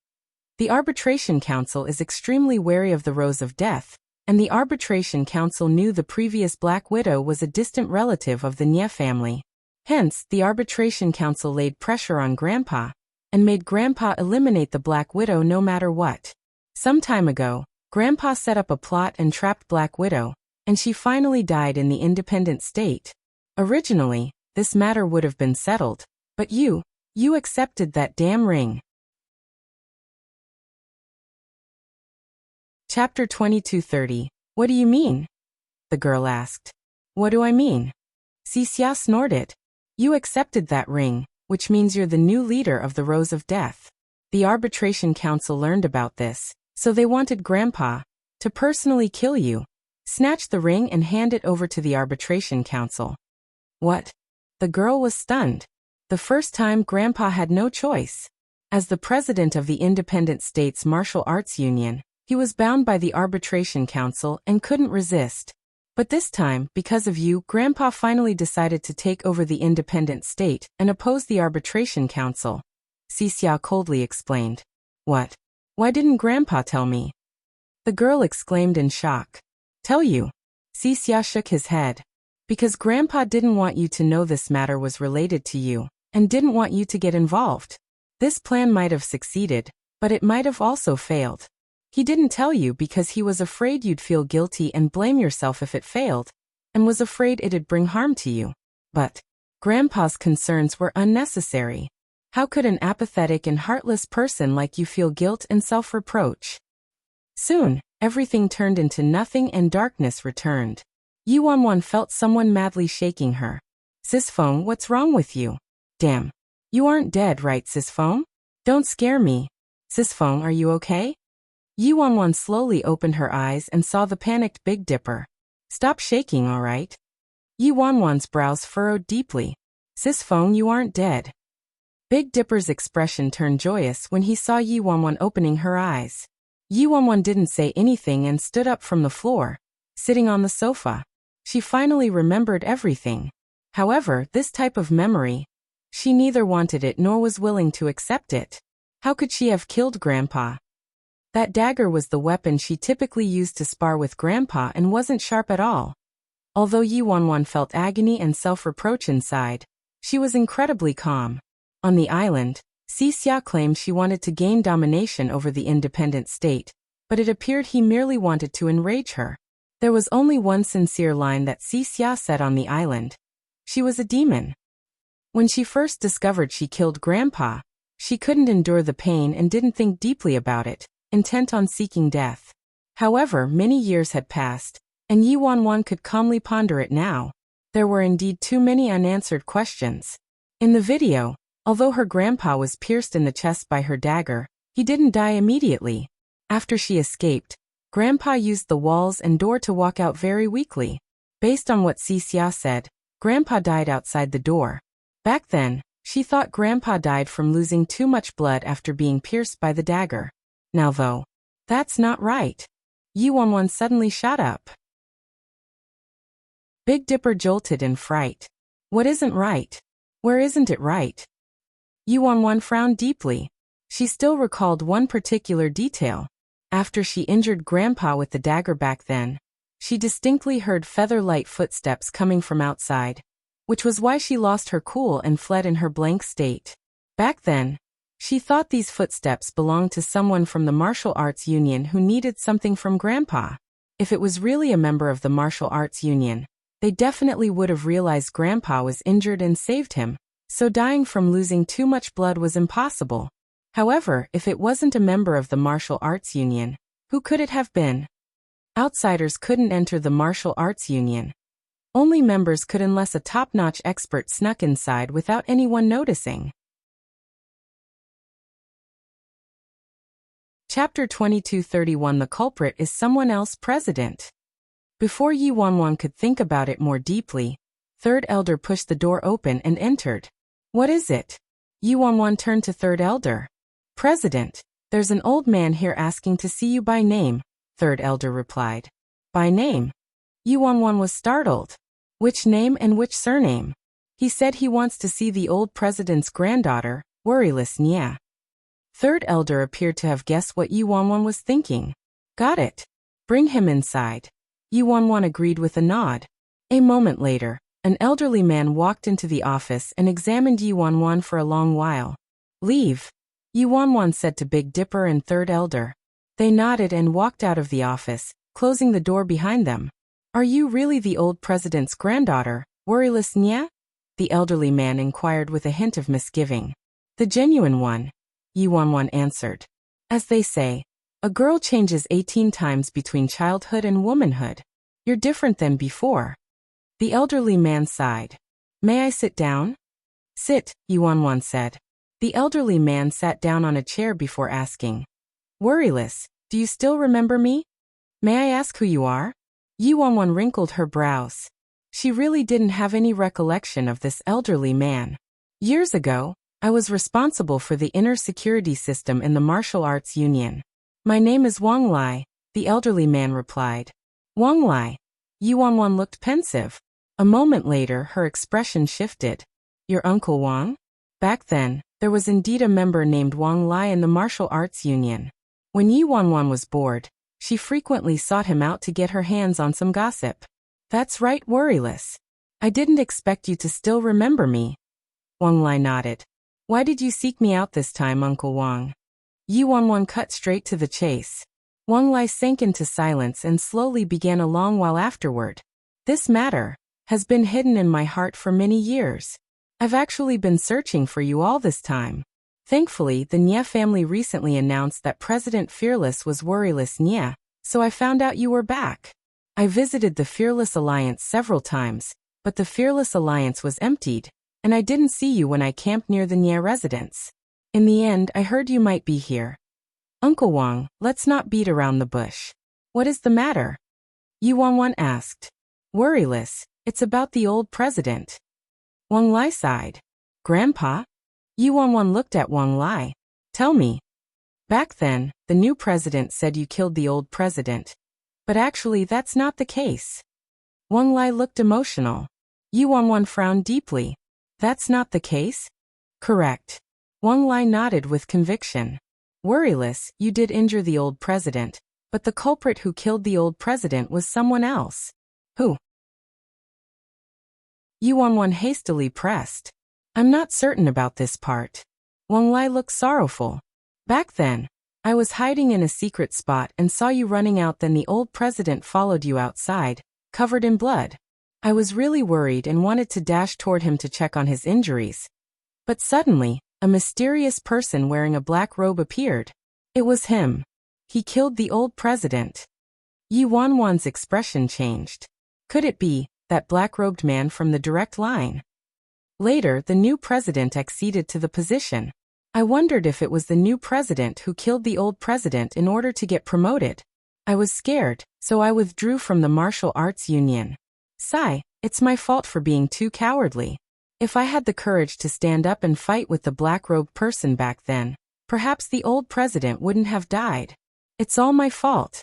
The Arbitration Council is extremely wary of the Rose of Death, and the Arbitration Council knew the previous Black Widow was a distant relative of the Nye family. Hence, the Arbitration Council laid pressure on Grandpa and made Grandpa eliminate the Black Widow no matter what. Some time ago, Grandpa set up a plot and trapped Black Widow, and she finally died in the independent state. Originally, this matter would have been settled, but you accepted that damn ring. Chapter 2230. What do you mean? The girl asked. What do I mean? Wuxia snorted. You accepted that ring, which means you're the new leader of the Rose of Death. The Arbitration Council learned about this, so they wanted Grandpa to personally kill you, snatch the ring and hand it over to the Arbitration Council. What? The girl was stunned. The first time Grandpa had no choice. As the president of the Independent States Martial Arts Union, he was bound by the Arbitration Council and couldn't resist. But this time, because of you, Grandpa finally decided to take over the independent state and oppose the Arbitration Council. Wuxia coldly explained. What? Why didn't Grandpa tell me? The girl exclaimed in shock. Tell you? Wuxia shook his head. Because Grandpa didn't want you to know this matter was related to you, and didn't want you to get involved. This plan might have succeeded, but it might have also failed. He didn't tell you because he was afraid you'd feel guilty and blame yourself if it failed, and was afraid it'd bring harm to you. But Grandpa's concerns were unnecessary. How could an apathetic and heartless person like you feel guilt and self-reproach? Soon, everything turned into nothing and darkness returned. Yu Wanwan felt someone madly shaking her. Sisfeng, what's wrong with you? Damn. You aren't dead, right, Sisfeng? Don't scare me. Sisfeng, are you okay? Yu Wanwan slowly opened her eyes and saw the panicked Big Dipper. Stop shaking, all right? Yu Wanwan's brows furrowed deeply. Sisfeng, you aren't dead. Big Dipper's expression turned joyous when he saw Yu Wanwan opening her eyes. Yu Wanwan didn't say anything and stood up from the floor, sitting on the sofa. She finally remembered everything. However, this type of memory, she neither wanted it nor was willing to accept it. How could she have killed Grandpa? That dagger was the weapon she typically used to spar with Grandpa and wasn't sharp at all. Although Yu Wanwan felt agony and self-reproach inside, she was incredibly calm. On the island, Wuxia claimed she wanted to gain domination over the independent state, but it appeared he merely wanted to enrage her. There was only one sincere line that Wuxia said on the island. She was a demon. When she first discovered she killed Grandpa, she couldn't endure the pain and didn't think deeply about it, intent on seeking death. However, many years had passed, and Yu Wanwan could calmly ponder it now. There were indeed too many unanswered questions. In the video, although her grandpa was pierced in the chest by her dagger, he didn't die immediately. After she escaped, Grandpa used the walls and door to walk out very weakly. Based on what Wuxia said, Grandpa died outside the door. Back then, she thought Grandpa died from losing too much blood after being pierced by the dagger. Now though, that's not right. Yu Wanwan suddenly shot up. Big Dipper jolted in fright. What isn't right? Where isn't it right? Yu Wanwan frowned deeply. She still recalled one particular detail. After she injured Grandpa with the dagger back then, she distinctly heard feather-light footsteps coming from outside, which was why she lost her cool and fled in her blank state. Back then, she thought these footsteps belonged to someone from the Martial Arts Union who needed something from Grandpa. If it was really a member of the Martial Arts Union, they definitely would have realized Grandpa was injured and saved him, so dying from losing too much blood was impossible. However, if it wasn't a member of the Martial Arts Union, who could it have been? Outsiders couldn't enter the Martial Arts Union. Only members could unless a top-notch expert snuck inside without anyone noticing. Chapter 2231. The culprit is someone else president. Before Yu Wanwan could think about it more deeply, Third Elder pushed the door open and entered. What is it? Yu Wanwan turned to Third Elder. President, there's an old man here asking to see you by name, Third Elder replied. By name? Yu Wanwan was startled. Which name and which surname? He said he wants to see the old president's granddaughter, Worryless Nya. Third Elder appeared to have guessed what Yu Wanwan was thinking. Got it. Bring him inside. Yu Wanwan agreed with a nod. A moment later, An elderly man walked into the office and examined Yi Wanwan for a long while. Leave, Yi Wanwan said to Big Dipper and Third Elder. They nodded and walked out of the office, closing the door behind them. Are you really the old president's granddaughter, Worryless Nya? The elderly man inquired with a hint of misgiving. The genuine one, Yi Wanwan answered. As they say, a girl changes 18 times between childhood and womanhood. You're different than before. The elderly man sighed. May I sit down? Sit, Yi Wanwan said. The elderly man sat down on a chair before asking. Worryless, do you still remember me? May I ask who you are? Yi Wanwan wrinkled her brows. She really didn't have any recollection of this elderly man. Years ago, I was responsible for the inner security system in the Martial Arts Union. My name is Wang Lai, the elderly man replied. Wang Lai. Yi Wanwan looked pensive. A moment later, her expression shifted. Your Uncle Wang? Back then, there was indeed a member named Wang Lai in the Martial Arts Union. When Yi Wanwan was bored, she frequently sought him out to get her hands on some gossip. That's right, Worryless. I didn't expect you to still remember me. Wang Lai nodded. Why did you seek me out this time, Uncle Wang? Yi Wanwan cut straight to the chase. Wang Lai sank into silence and slowly began a long while afterward. This matter has been hidden in my heart for many years. I've actually been searching for you all this time. Thankfully, the Nya family recently announced that President Fearless was Worryless Nya, so I found out you were back. I visited the Fearless Alliance several times, but the Fearless Alliance was emptied, and I didn't see you when I camped near the Nya residence. In the end, I heard you might be here. Uncle Wang, let's not beat around the bush. What is the matter? Yi Wanwan asked. Worryless, it's about the old president. Wang Lai sighed. Grandpa? Yi Wanwan looked at Wang Lai. Tell me. Back then, the new president said you killed the old president. But actually that's not the case. Wang Lai looked emotional. Yi Wanwan frowned deeply. That's not the case? Correct. Wang Lai nodded with conviction. Worryless, you did injure the old president, but the culprit who killed the old president was someone else. Who? Yi Wanwan hastily pressed. I'm not certain about this part. Wang Lai looked sorrowful. Back then, I was hiding in a secret spot and saw you running out, then the old president followed you outside, covered in blood. I was really worried and wanted to dash toward him to check on his injuries. But suddenly, a mysterious person wearing a black robe appeared. It was him. He killed the old president. Yi Wanwan's expression changed. Could it be that black-robed man from the direct line? Later, the new president acceded to the position. I wondered if it was the new president who killed the old president in order to get promoted. I was scared, so I withdrew from the Martial Arts Union. Sigh, it's my fault for being too cowardly. If I had the courage to stand up and fight with the black-robed person back then, perhaps the old president wouldn't have died. It's all my fault.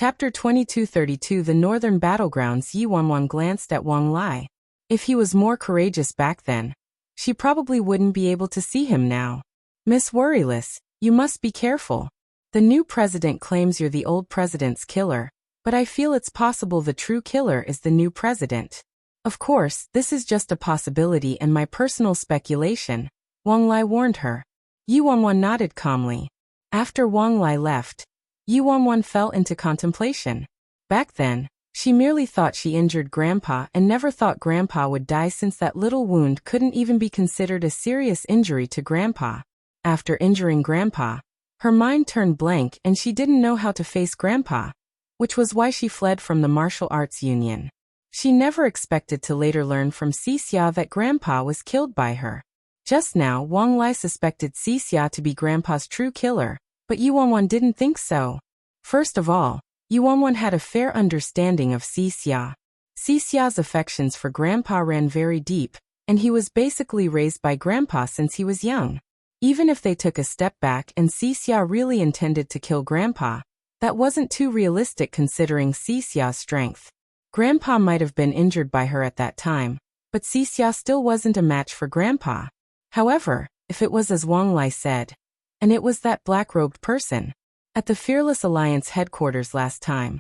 Chapter 2232 The Northern Battlegrounds. Yi Wanwan glanced at Wang Lai. If he was more courageous back then, she probably wouldn't be able to see him now. Miss Worryless, you must be careful. The new president claims you're the old president's killer, but I feel it's possible the true killer is the new president. Of course, this is just a possibility and my personal speculation, Wang Lai warned her. Yi Wanwan nodded calmly. After Wang Lai left, Yi Wanwan fell into contemplation. Back then, she merely thought she injured Grandpa and never thought Grandpa would die, since that little wound couldn't even be considered a serious injury to Grandpa. After injuring Grandpa, her mind turned blank and she didn't know how to face Grandpa, which was why she fled from the Martial Arts Union. She never expected to later learn from Xia that Grandpa was killed by her. Just now, Wang Lai suspected Xia to be Grandpa's true killer, but Yi Wanwan didn't think so. First of all, Yi Wanwan had a fair understanding of Xia. Xia's affections for Grandpa ran very deep, and he was basically raised by Grandpa since he was young. Even if they took a step back and Xia really intended to kill Grandpa, that wasn't too realistic considering Xia's strength. Grandpa might have been injured by her at that time, but Xia still wasn't a match for Grandpa. However, if it was as Wang Lai said, and it was that black-robed person at the Fearless Alliance headquarters last time,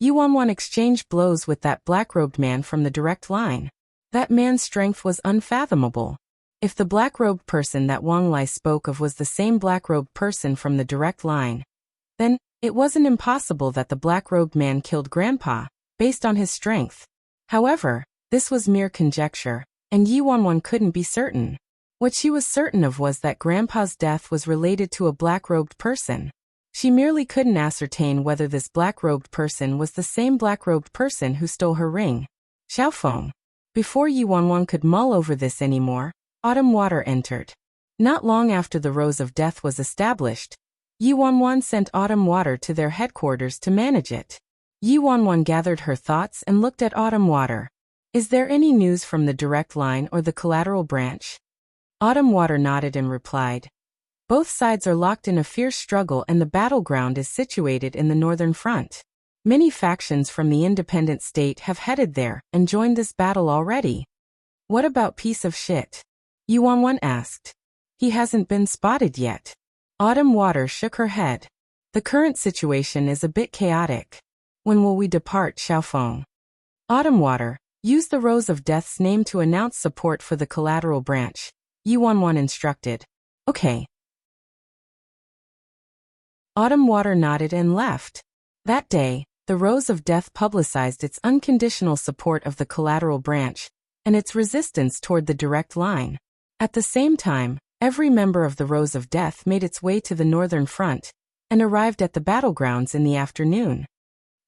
Yu Wanwan exchanged blows with that black-robed man from the direct line. That man's strength was unfathomable. If the black-robed person that Wang Lai spoke of was the same black-robed person from the direct line, then it wasn't impossible that the black-robed man killed Grandpa, based on his strength. However, this was mere conjecture, and Yu Wanwan couldn't be certain. What she was certain of was that Grandpa's death was related to a black-robed person. She merely couldn't ascertain whether this black-robed person was the same black-robed person who stole her ring. Xiaofeng. Before Yu Wanwan could mull over this anymore, Autumn Water entered. Not long after the Rose of Death was established, Yu Wanwan sent Autumn Water to their headquarters to manage it. Yu Wanwan gathered her thoughts and looked at Autumn Water. Is there any news from the direct line or the collateral branch? Autumn Water nodded and replied. Both sides are locked in a fierce struggle and the battleground is situated in the northern front. Many factions from the independent state have headed there and joined this battle already. What about piece of shit? Yu Wanwan asked. He hasn't been spotted yet. Autumn Water shook her head. The current situation is a bit chaotic. When will we depart, Xiaofeng? Autumn Water, use the Rose of Death's name to announce support for the collateral branch, Yu Wanwan instructed. Okay. Autumn Water nodded and left. That day, the Rose of Death publicized its unconditional support of the collateral branch and its resistance toward the direct line. At the same time, every member of the Rose of Death made its way to the northern front and arrived at the battlegrounds in the afternoon.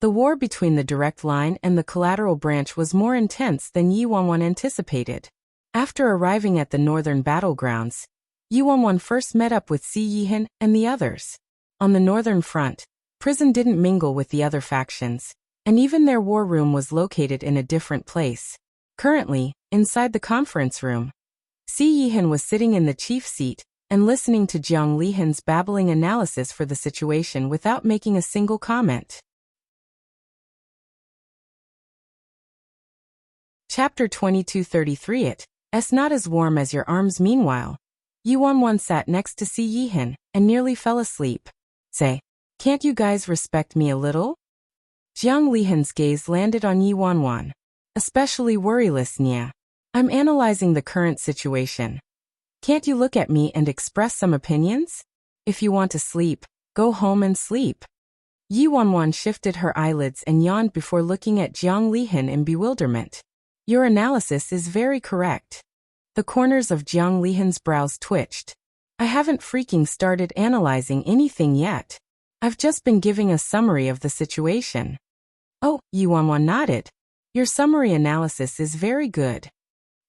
The war between the direct line and the collateral branch was more intense than Yu Wanwan anticipated. After arriving at the northern battlegrounds, Yu Wanwan first met up with Si Yihan and the others. On the northern front, prison didn't mingle with the other factions, and even their war room was located in a different place. Currently, inside the conference room, Si Yihan was sitting in the chief seat and listening to Jiang Lihan's babbling analysis for the situation without making a single comment. Chapter 2233. It's not as warm as your arms. Meanwhile, Yu Wanwan sat next to Si Yihan and nearly fell asleep. Say, can't you guys respect me a little? Jiang Lihan's gaze landed on Yu Wanwan. Especially worryless, Nya. I'm analyzing the current situation. Can't you look at me and express some opinions? If you want to sleep, go home and sleep. Yu Wanwan shifted her eyelids and yawned before looking at Jiang Lihan in bewilderment. Your analysis is very correct. The corners of Jiang Lihan's brows twitched. I haven't freaking started analyzing anything yet. I've just been giving a summary of the situation. Oh, Yu Wanwan nodded. Your summary analysis is very good.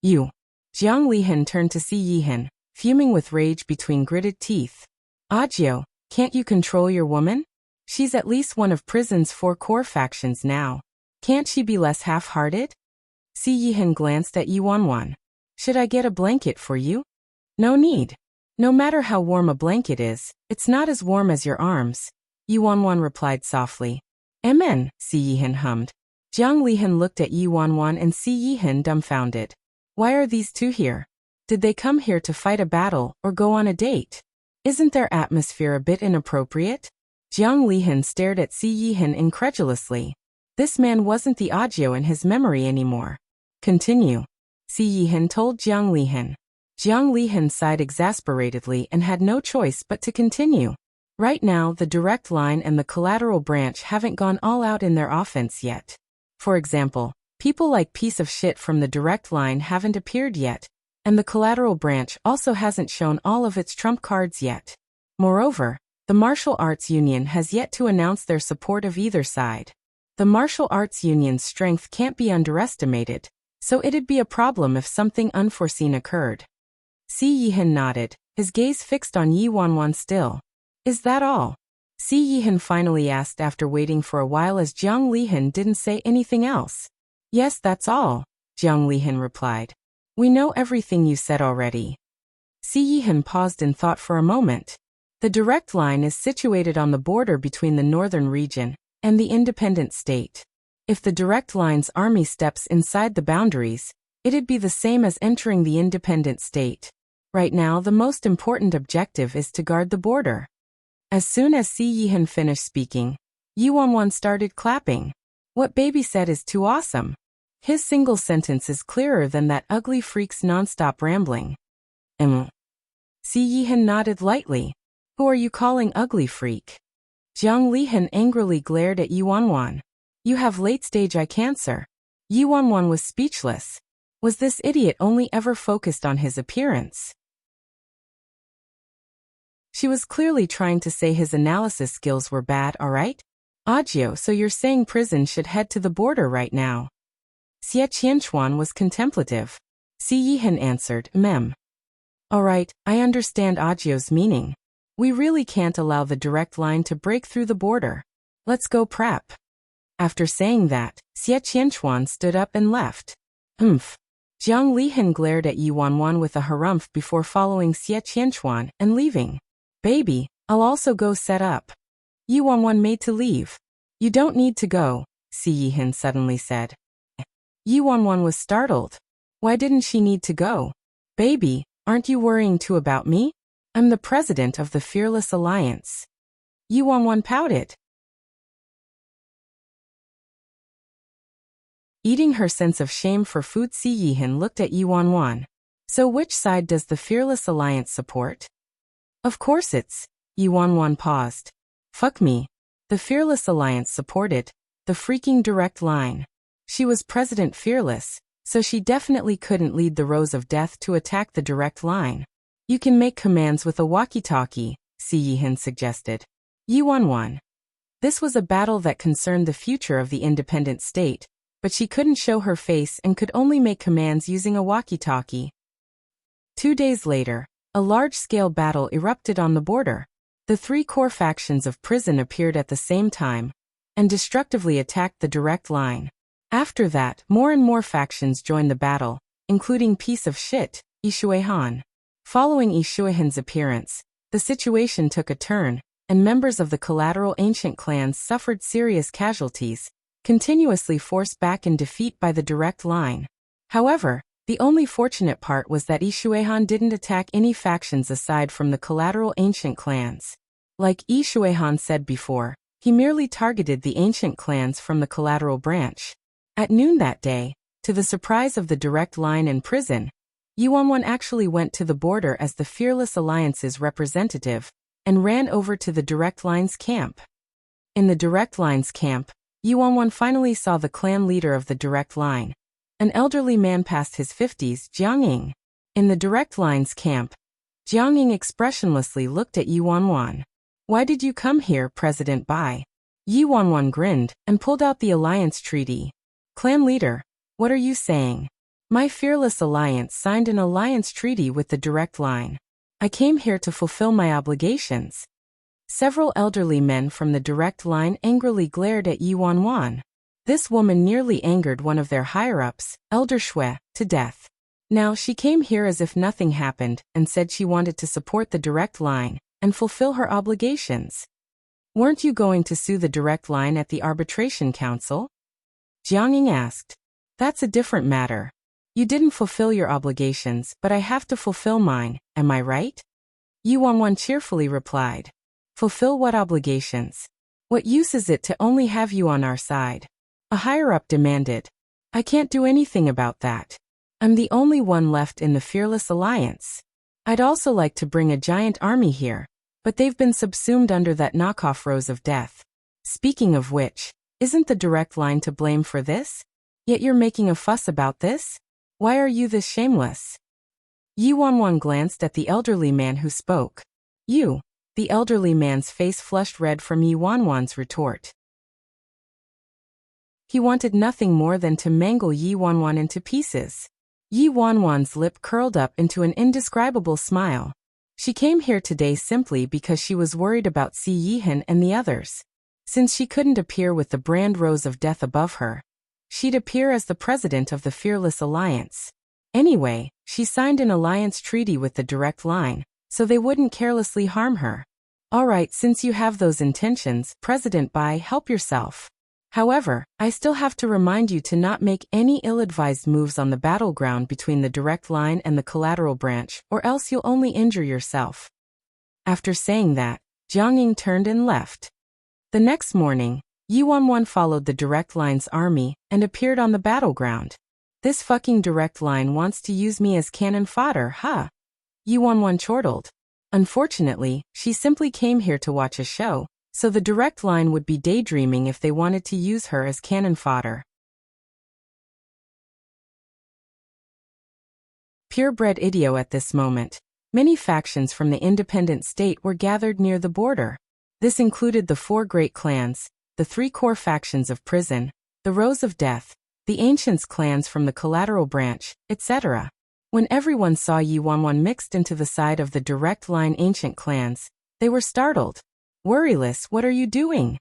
You. Jiang Lihan turned to Si Yihan, fuming with rage between gritted teeth. Ajio, can't you control your woman? She's at least one of prison's 4 core factions now. Can't she be less half-hearted? Si Yihan glanced at Yu Wanwan. Should I get a blanket for you? No need. No matter how warm a blanket is, it's not as warm as your arms, Yu Wanwan replied softly. Amen, Si Yihan hummed. Jiang Lihan looked at Yu Wanwan and Si Yihan dumbfounded. Why are these two here? Did they come here to fight a battle or go on a date? Isn't their atmosphere a bit inappropriate? Jiang Lihan stared at Si Yihan incredulously. This man wasn't the Ajio in his memory anymore. Continue. Si Yihan told Jiang Lihan. Jiang Lihan sighed exasperatedly and had no choice but to continue. Right now, the direct line and the collateral branch haven't gone all out in their offense yet. For example, people like piece of shit from the direct line haven't appeared yet, and the collateral branch also hasn't shown all of its trump cards yet. Moreover, the Martial Arts Union has yet to announce their support of either side. The Martial Arts Union's strength can't be underestimated, so it'd be a problem if something unforeseen occurred. Si Yihan nodded, his gaze fixed on Yu Wanwan still. Is that all? Si Yihan finally asked after waiting for a while as Jiang Lihan didn't say anything else. Yes, that's all, Jiang Lihan replied. We know everything you said already. Si Yihan paused in thought for a moment. The direct line is situated on the border between the northern region and the independent state. If the direct line's army steps inside the boundaries, it'd be the same as entering the independent state. Right now, the most important objective is to guard the border. As soon as Si Yihan finished speaking, Yu Wanwan started clapping. What baby said is too awesome. His single sentence is clearer than that ugly freak's nonstop rambling. Si Yihan nodded lightly. Who are you calling ugly freak? Jiang Lihan angrily glared at Yuanwan. You have late-stage eye cancer. Yuanwan was speechless. Was this idiot only ever focused on his appearance? She was clearly trying to say his analysis skills were bad, alright? Ajio, so you're saying prison should head to the border right now? Xie Qianchuan was contemplative. Si Yihan answered, Mem. Alright, I understand Ajio's meaning. We really can't allow the direct line to break through the border. Let's go prep. After saying that, Xie Qianchuan stood up and left. Jiang Lihan glared at Yuanwan with a harumph before following Xie Qianchuan and leaving. Baby, I'll also go set up. Yuanwan made to leave. You don't need to go, Si Yihan suddenly said. Yuanwan was startled. Why didn't she need to go? Baby, aren't you worrying too about me? I'm the president of the Fearless Alliance. Yuanwan pouted. Eating her sense of shame for food, Si Yihan looked at Yuanwan. So which side does the Fearless Alliance support? Of course it's. Yuanwan paused. Fuck me. The Fearless Alliance supported the freaking direct line. She was President Fearless, so she definitely couldn't lead the Rose of Death to attack the direct line. You can make commands with a walkie-talkie, Si Yihan suggested. Yuanwan. This was a battle that concerned the future of the independent state, but she couldn't show her face and could only make commands using a walkie-talkie. 2 days later, a large-scale battle erupted on the border. The 3 core factions of prison appeared at the same time and destructively attacked the direct line. After that, more and more factions joined the battle, including piece of shit, Yishuehan. Following Yishuehan's appearance, the situation took a turn, and members of the collateral ancient clans suffered serious casualties, continuously forced back in defeat by the direct line. However, the only fortunate part was that Yishuehan didn't attack any factions aside from the collateral ancient clans. Like Yishuehan said before, he merely targeted the ancient clans from the collateral branch. At noon that day, to the surprise of the direct line in prison, Yuanwan actually went to the border as the Fearless Alliance's representative and ran over to the direct line's camp. In the direct line's camp, Yuanwan finally saw the clan leader of the direct line, an elderly man past his 50s, Jiangying. In the direct line's camp, Jiangying expressionlessly looked at Yuanwan. Why did you come here, President Bai? Yuanwan grinned and pulled out the alliance treaty. Clan leader, what are you saying? My Fearless Alliance signed an alliance treaty with the direct line. I came here to fulfill my obligations. Several elderly men from the direct line angrily glared at Yuanwan. This woman nearly angered one of their higher-ups, Elder Shui, to death. Now she came here as if nothing happened and said she wanted to support the direct line and fulfill her obligations. Weren't you going to sue the direct line at the arbitration council? Jiangying asked. That's a different matter. You didn't fulfill your obligations, but I have to fulfill mine, am I right? Yuanwan cheerfully replied. Fulfill what obligations? What use is it to only have you on our side? A higher-up demanded. I can't do anything about that. I'm the only one left in the Fearless Alliance. I'd also like to bring a giant army here, but they've been subsumed under that knockoff Rose of Death. Speaking of which, isn't the direct line to blame for this? Yet you're making a fuss about this? Why are you this shameless? Yuanwan glanced at the elderly man who spoke. You. The elderly man's face flushed red from Yuanwan's retort. He wanted nothing more than to mangle Yuanwan into pieces. Yuanwan's lip curled up into an indescribable smile. She came here today simply because she was worried about Si Yihan and the others. Since she couldn't appear with the brand Rose of Death above her, she'd appear as the president of the Fearless Alliance. Anyway, she signed an alliance treaty with the direct line, so they wouldn't carelessly harm her. Alright, since you have those intentions, President Bai, help yourself. However, I still have to remind you to not make any ill-advised moves on the battleground between the direct line and the collateral branch, or else you'll only injure yourself. After saying that, Jiangying turned and left. The next morning, Yuan followed the Direct Line's army and appeared on the battleground. This fucking Direct Line wants to use me as cannon fodder, huh? Yuan chortled. Unfortunately, she simply came here to watch a show, so the Direct Line would be daydreaming if they wanted to use her as cannon fodder. Purebred idiot at this moment. Many factions from the independent state were gathered near the border. This included the 4 great clans, the 3 core factions of Prison, the Rose of Death, the Ancients clans from the Collateral Branch, etc. When everyone saw Yuan mixed into the side of the Direct Line Ancient clans, they were startled. "Worryless, what are you doing?"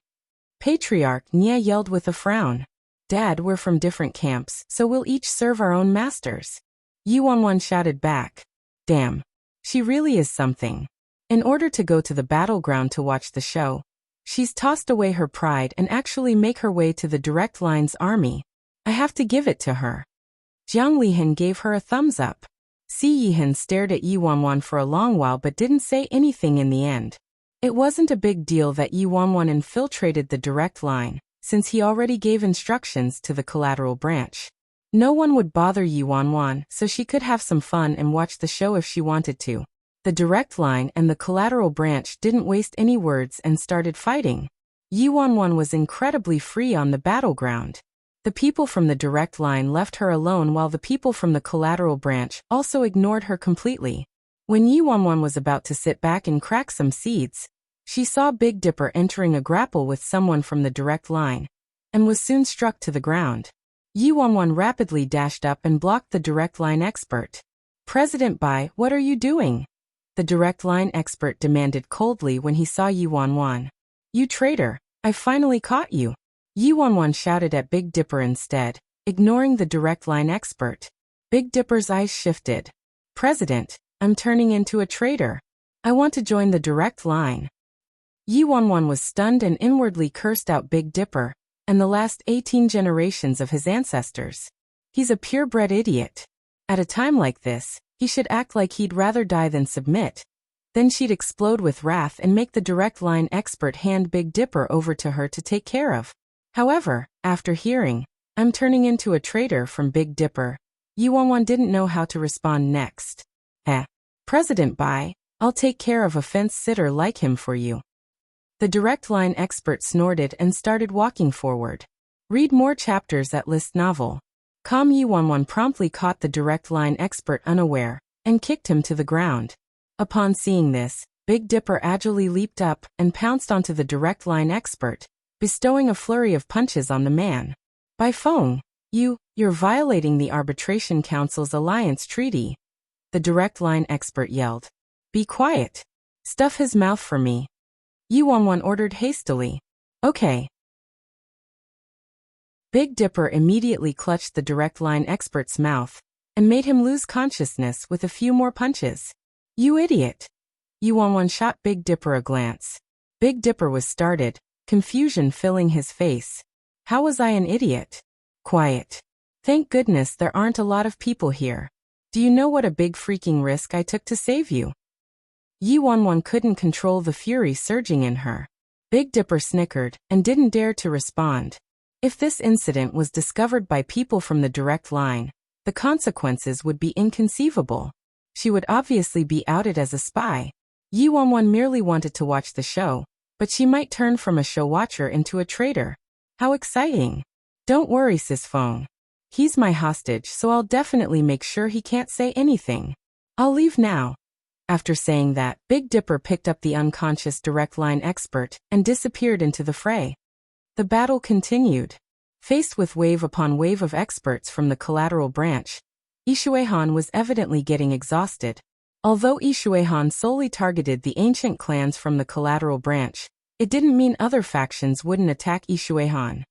Patriarch Nia yelled with a frown. "Dad, we're from different camps, so we'll each serve our own masters." Yuan shouted back. "Damn. She really is something." In order to go to the battleground to watch the show, she's tossed away her pride and actually make her way to the Direct Line's army. I have to give it to her. Jiang Lihan gave her a thumbs up. Si Yihan stared at Yuan for a long while but didn't say anything in the end. It wasn't a big deal that Yuan infiltrated the Direct Line, since he already gave instructions to the Collateral Branch. No one would bother Yuan, so she could have some fun and watch the show if she wanted to. The Direct Line and the Collateral Branch didn't waste any words and started fighting. Yuan was incredibly free on the battleground. The people from the Direct Line left her alone while the people from the Collateral Branch also ignored her completely. When Yuan was about to sit back and crack some seeds, she saw Big Dipper entering a grapple with someone from the Direct Line, and was soon struck to the ground. Yuan rapidly dashed up and blocked the Direct Line expert. "President Bai, what are you doing?" The Direct Line expert demanded coldly when he saw Yuan. "You traitor, I finally caught you." Yuan shouted at Big Dipper instead, ignoring the Direct Line expert. Big Dipper's eyes shifted. "President, I'm turning into a traitor. I want to join the Direct Line." Yuan was stunned and inwardly cursed out Big Dipper and the last 18 generations of his ancestors. He's a purebred idiot. At a time like this, he should act like he'd rather die than submit. Then she'd explode with wrath and make the Direct Line expert hand Big Dipper over to her to take care of. However, after hearing, "I'm turning into a traitor" from Big Dipper, Yuan didn't know how to respond next. President Bai, I'll take care of a fence-sitter like him for you." The Direct Line expert snorted and started walking forward. Read more chapters at List Novel. Yuan promptly caught the Direct Line expert unaware and kicked him to the ground. Upon seeing this, Big Dipper agilely leaped up and pounced onto the Direct Line expert, bestowing a flurry of punches on the man. "Bai Feng, you're violating the Arbitration Council's alliance treaty," the Direct Line expert yelled. "Be quiet. Stuff his mouth for me," Yuan ordered hastily. "Okay." Big Dipper immediately clutched the Direct Line expert's mouth and made him lose consciousness with a few more punches. "You idiot!" Yuan shot Big Dipper a glance. Big Dipper was startled, confusion filling his face. "How was I an idiot?" "Quiet. Thank goodness there aren't a lot of people here. Do you know what a big freaking risk I took to save you?" Yuan couldn't control the fury surging in her. Big Dipper snickered and didn't dare to respond. If this incident was discovered by people from the Direct Line, the consequences would be inconceivable. She would obviously be outed as a spy. Yuan merely wanted to watch the show, but she might turn from a show watcher into a traitor. How exciting! "Don't worry, Sis Feng. He's my hostage, so I'll definitely make sure he can't say anything. I'll leave now." After saying that, Big Dipper picked up the unconscious Direct Line expert and disappeared into the fray. The battle continued. Faced with wave upon wave of experts from the Collateral Branch, Ishuehan was evidently getting exhausted. Although Ishuehan solely targeted the ancient clans from the Collateral Branch, it didn't mean other factions wouldn't attack Ishuehan.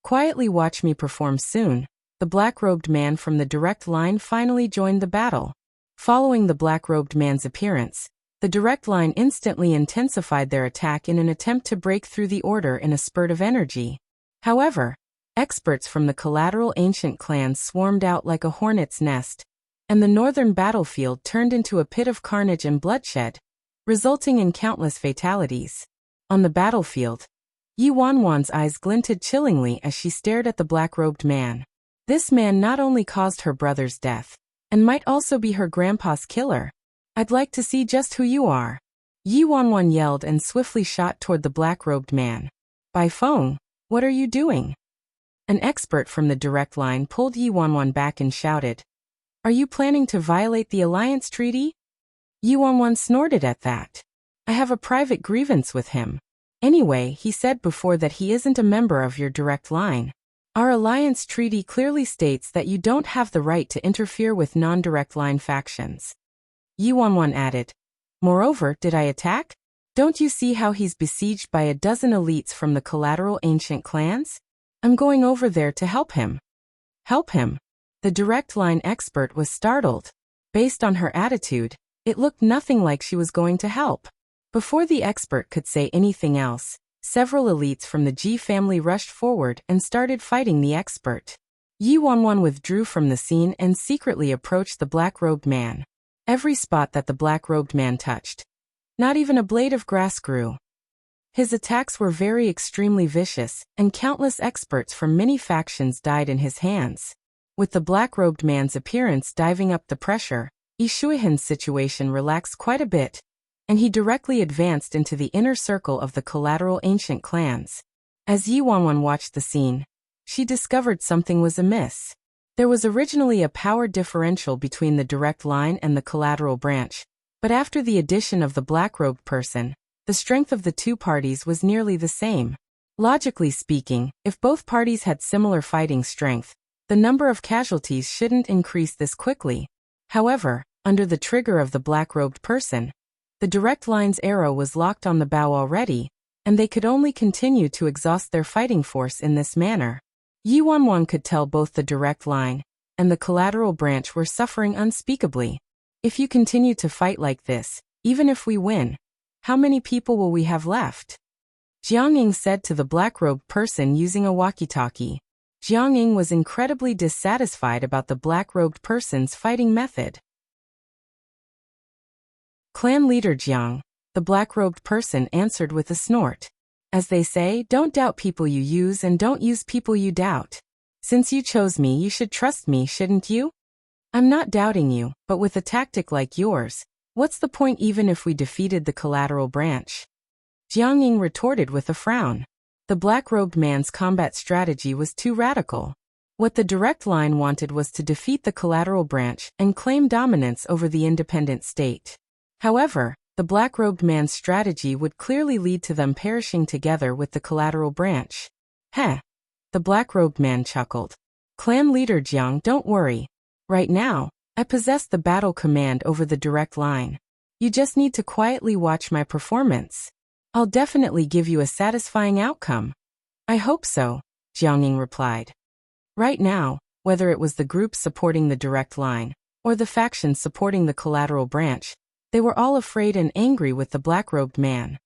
"Quietly watch me perform soon." The black-robed man from the Direct Line finally joined the battle. Following the black-robed man's appearance, the Direct Line instantly intensified their attack in an attempt to break through the order in a spurt of energy. However, experts from the collateral ancient clans swarmed out like a hornet's nest, and the northern battlefield turned into a pit of carnage and bloodshed. resulting in countless fatalities. On the battlefield, Yi Wanwan's eyes glinted chillingly as she stared at the black-robed man. This man not only caused her brother's death, and might also be her grandpa's killer. I'd like to see just who you are. Yi Wanwan yelled and swiftly shot toward the black-robed man. By phone, what are you doing? An expert from the direct line pulled Yi Wanwan back and shouted. Are you planning to violate the alliance treaty? Yi Wanwan snorted at that. I have a private grievance with him. Anyway, he said before that he isn't a member of your direct line. Our alliance treaty clearly states that you don't have the right to interfere with non-direct line factions. Yi Wanwan added. Moreover, did I attack? Don't you see how he's besieged by a dozen elites from the collateral ancient clans? I'm going over there to help him. Help him? The direct line expert was startled. Based on her attitude, it looked nothing like she was going to help. Before the expert could say anything else, several elites from the Ji family rushed forward and started fighting the expert. Yi Wanwan withdrew from the scene and secretly approached the black-robed man. Every spot that the black-robed man touched, not even a blade of grass grew. His attacks were very extremely vicious, and countless experts from many factions died in his hands. With the black-robed man's appearance diving up the pressure, Yi Shuihan's situation relaxed quite a bit, and he directly advanced into the inner circle of the collateral ancient clans. As Yi Wanwan watched the scene, she discovered something was amiss. There was originally a power differential between the direct line and the collateral branch, but after the addition of the black-robed person, the strength of the two parties was nearly the same. Logically speaking, if both parties had similar fighting strength, the number of casualties shouldn't increase this quickly. However, under the trigger of the black-robed person, the direct line's arrow was locked on the bow already, and they could only continue to exhaust their fighting force in this manner. Yi Wanwan could tell both the direct line and the collateral branch were suffering unspeakably. If you continue to fight like this, even if we win, how many people will we have left? Jiang Ying said to the black-robed person using a walkie-talkie. Jiang Ying was incredibly dissatisfied about the black-robed person's fighting method. Clan leader Jiang, the black-robed person answered with a snort. As they say, don't doubt people you use and don't use people you doubt. Since you chose me, you should trust me, shouldn't you? I'm not doubting you, but with a tactic like yours, what's the point even if we defeated the collateral branch? Jiang Ying retorted with a frown. The black-robed man's combat strategy was too radical. What the direct line wanted was to defeat the collateral branch and claim dominance over the independent state. However, the black-robed man's strategy would clearly lead to them perishing together with the collateral branch. Heh. The black-robed man chuckled. Clan leader Jiang, don't worry. Right now, I possess the battle command over the direct line. You just need to quietly watch my performance. I'll definitely give you a satisfying outcome. I hope so, Jiang Ying replied. Right now, whether it was the group supporting the direct line, or the faction supporting the collateral branch, they were all afraid and angry with the black-robed man.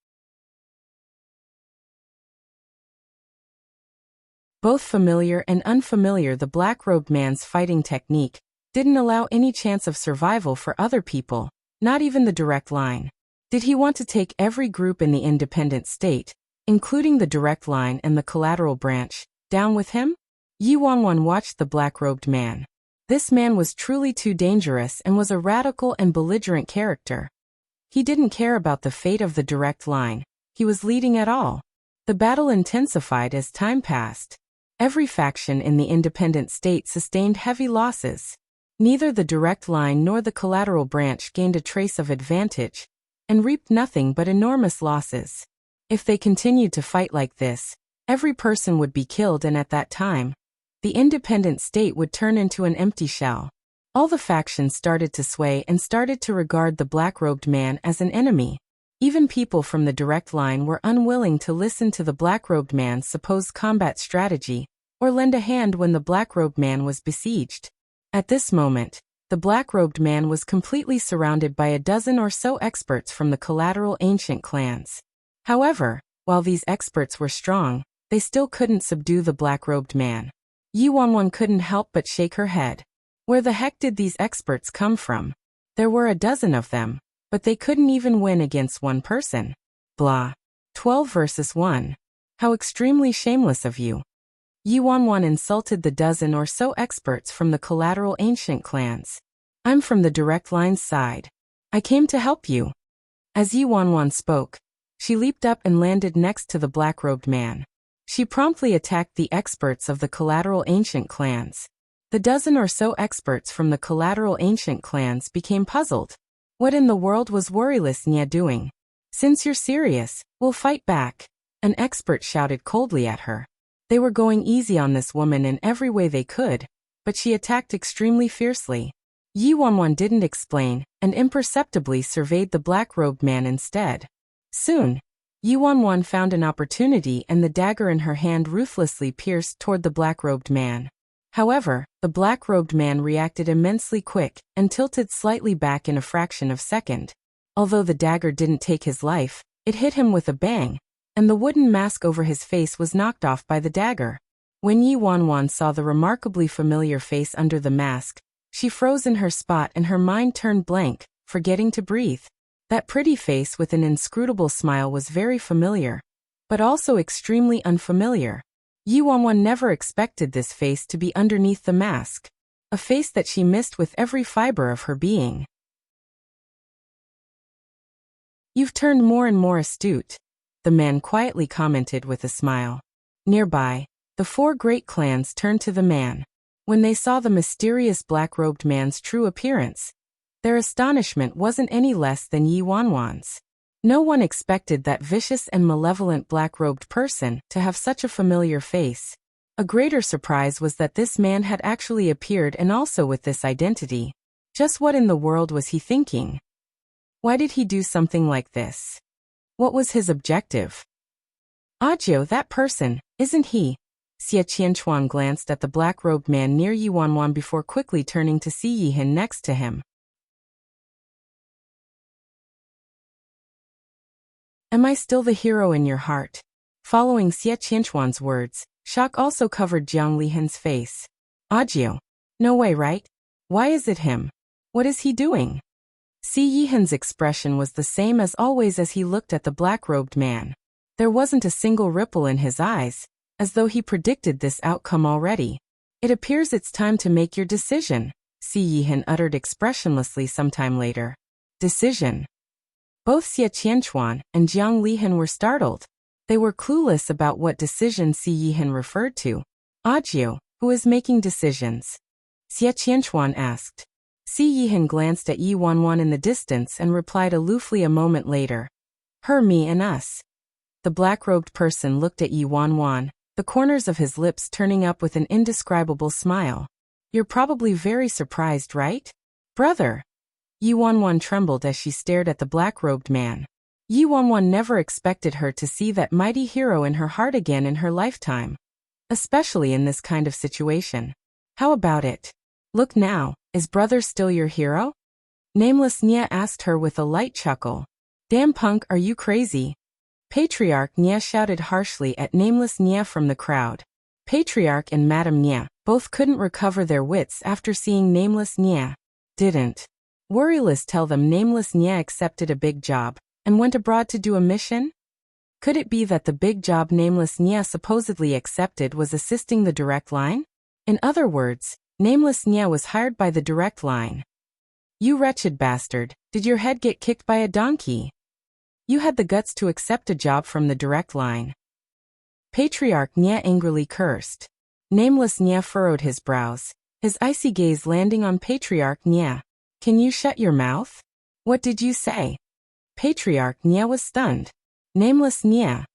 Both familiar and unfamiliar, the black-robed man's fighting technique didn't allow any chance of survival for other people, not even the direct line. Did he want to take every group in the independent state, including the direct line and the collateral branch, down with him? Yi Wanwan watched the black-robed man. This man was truly too dangerous and was a radical and belligerent character. He didn't care about the fate of the direct line he was leading at all. The battle intensified as time passed. Every faction in the independent state sustained heavy losses. Neither the direct line nor the collateral branch gained a trace of advantage, and reaped nothing but enormous losses. If they continued to fight like this, every person would be killed, and at that time, the independent state would turn into an empty shell. All the factions started to sway and started to regard the black-robed man as an enemy. Even people from the direct line were unwilling to listen to the black-robed man's supposed combat strategy, or lend a hand when the black-robed man was besieged. At this moment, the black-robed man was completely surrounded by a dozen or so experts from the collateral ancient clans. However, while these experts were strong, they still couldn't subdue the black-robed man. Yi Wanwan couldn't help but shake her head. Where the heck did these experts come from? There were a dozen of them. But they couldn't even win against one person. Blah. 12 versus 1. How extremely shameless of you. Yi Wanwan insulted the dozen or so experts from the collateral ancient clans. I'm from the direct line's side. I came to help you. As Yi Wanwan spoke, she leaped up and landed next to the black-robed man. She promptly attacked the experts of the collateral ancient clans. The dozen or so experts from the collateral ancient clans became puzzled. What in the world was Worryless Nya doing? Since you're serious, we'll fight back. An expert shouted coldly at her. They were going easy on this woman in every way they could, but she attacked extremely fiercely. Yi Wanwan didn't explain, and imperceptibly surveyed the black-robed man instead. Soon, Yi Wanwan found an opportunity and the dagger in her hand ruthlessly pierced toward the black-robed man. However, the black-robed man reacted immensely quick and tilted slightly back in a fraction of a second. Although the dagger didn't take his life, it hit him with a bang, and the wooden mask over his face was knocked off by the dagger. When Yi Wanwan saw the remarkably familiar face under the mask, she froze in her spot and her mind turned blank, forgetting to breathe. That pretty face with an inscrutable smile was very familiar, but also extremely unfamiliar. Yi Wanwan never expected this face to be underneath the mask. A face that she missed with every fiber of her being. You've turned more and more astute, the man quietly commented with a smile. Nearby, the four great clans turned to the man. When they saw the mysterious black-robed man's true appearance, their astonishment wasn't any less than Yi Wanwan's. No one expected that vicious and malevolent black-robed person to have such a familiar face. A greater surprise was that this man had actually appeared and also with this identity. Just what in the world was he thinking? Why did he do something like this? What was his objective? Ajio, that person, isn't he? Xie Qianchuan glanced at the black-robed man near Yi Wanwan before quickly turning to see Yihin next to him. Am I still the hero in your heart? Following Xie Qianchuan's words, shock also covered Jiang Lihan's face. Ajio. No way, right? Why is it him? What is he doing? Si Yihan's expression was the same as always as he looked at the black-robed man. There wasn't a single ripple in his eyes, as though he predicted this outcome already. It appears it's time to make your decision, Si Yihan uttered expressionlessly sometime later. Decision. Both Xie Qianchuan and Jiang Lihan were startled. They were clueless about what decision Si Yihan referred to. Ajio, who is making decisions? Xie Qianchuan asked. Si Yihan glanced at Yi Wanwan in the distance and replied aloofly a moment later. Her, me and us. The black-robed person looked at Yi Wanwan, the corners of his lips turning up with an indescribable smile. You're probably very surprised, right? Brother. Yi Wanwan trembled as she stared at the black-robed man. Yi Wanwan never expected her to see that mighty hero in her heart again in her lifetime. Especially in this kind of situation. How about it? Look now, is brother still your hero? Nameless Nya asked her with a light chuckle. Damn punk, are you crazy? Patriarch Nya shouted harshly at Nameless Nya from the crowd. Patriarch and Madame Nya both couldn't recover their wits after seeing Nameless Nya. Didn't Worryless tell them Nameless Nya accepted a big job and went abroad to do a mission? Could it be that the big job Nameless Nya supposedly accepted was assisting the direct line? In other words, Nameless Nya was hired by the direct line. You wretched bastard, did your head get kicked by a donkey? You had the guts to accept a job from the direct line. Patriarch Nya angrily cursed. Nameless Nya furrowed his brows, his icy gaze landing on Patriarch Nya. Can you shut your mouth? What did you say? Patriarch Nya was stunned. Nameless Nya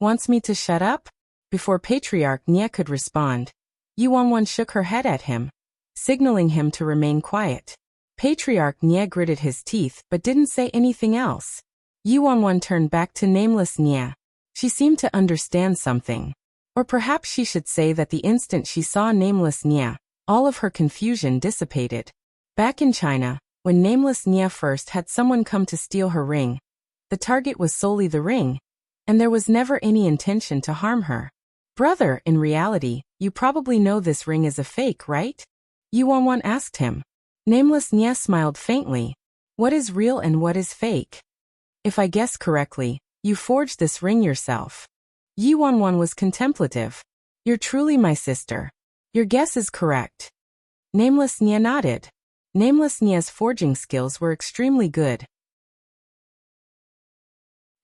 wants me to shut up? Before Patriarch Nya could respond, Yi Wanwan shook her head at him, signaling him to remain quiet. Patriarch Nya gritted his teeth but didn't say anything else. Yi Wanwan turned back to Nameless Nya. She seemed to understand something. Or perhaps she should say that the instant she saw Nameless Nya, all of her confusion dissipated. Back in China, when Nameless Nya first had someone come to steal her ring, the target was solely the ring, and there was never any intention to harm her. Brother, in reality, you probably know this ring is a fake, right? Yi Wanwan asked him. Nameless Nya smiled faintly. What is real and what is fake? If I guess correctly, you forged this ring yourself. Yi Wanwan was contemplative. You're truly my sister. Your guess is correct. Nameless Nia nodded. Nameless Nia's forging skills were extremely good.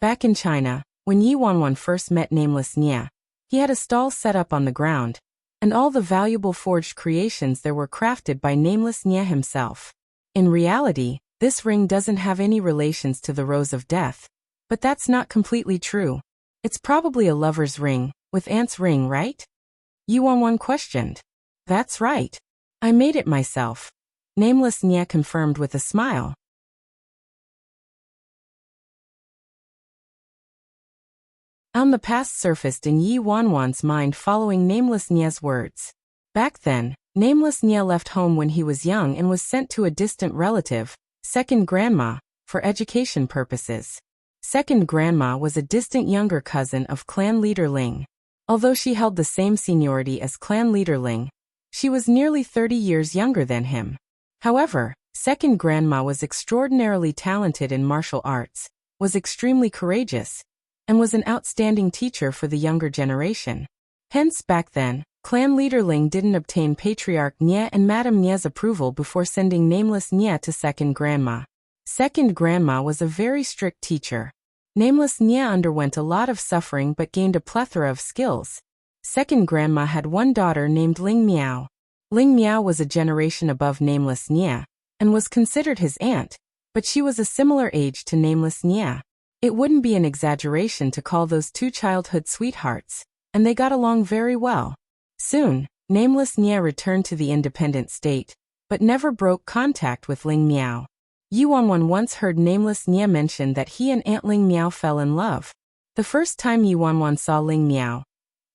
Back in China, when Yi Wanwan first met Nameless Nia, he had a stall set up on the ground, and all the valuable forged creations there were crafted by Nameless Nia himself. In reality, this ring doesn't have any relations to the Rose of Death, but that's not completely true. It's probably a lover's ring, with Ant's ring, right? Yi Wanwan questioned. That's right. I made it myself. Nameless Nia confirmed with a smile. The past surfaced in Yi Wanwan's mind following Nameless Nia's words. Back then, Nameless Nia left home when he was young and was sent to a distant relative, second grandma, for education purposes. Second grandma was a distant younger cousin of clan leader Ling. Although she held the same seniority as clan leader Ling, she was nearly 30 years younger than him. However, second grandma was extraordinarily talented in martial arts, was extremely courageous, and was an outstanding teacher for the younger generation. Hence, back then, clan leader Ling didn't obtain Patriarch Nia and Madame Nia's approval before sending Nameless Nia to second grandma. Second grandma was a very strict teacher. Nameless Nia underwent a lot of suffering but gained a plethora of skills. Second grandma had one daughter named Ling Miao. Ling Miao was a generation above Nameless Nia, and was considered his aunt, but she was a similar age to Nameless Nia. It wouldn't be an exaggeration to call those two childhood sweethearts, and they got along very well. Soon, Nameless Nia returned to the independent state, but never broke contact with Ling Miao. Yi Wanwan once heard Nameless Nia mention that he and Aunt Ling Miao fell in love. The first time Yi Wanwan saw Ling Miao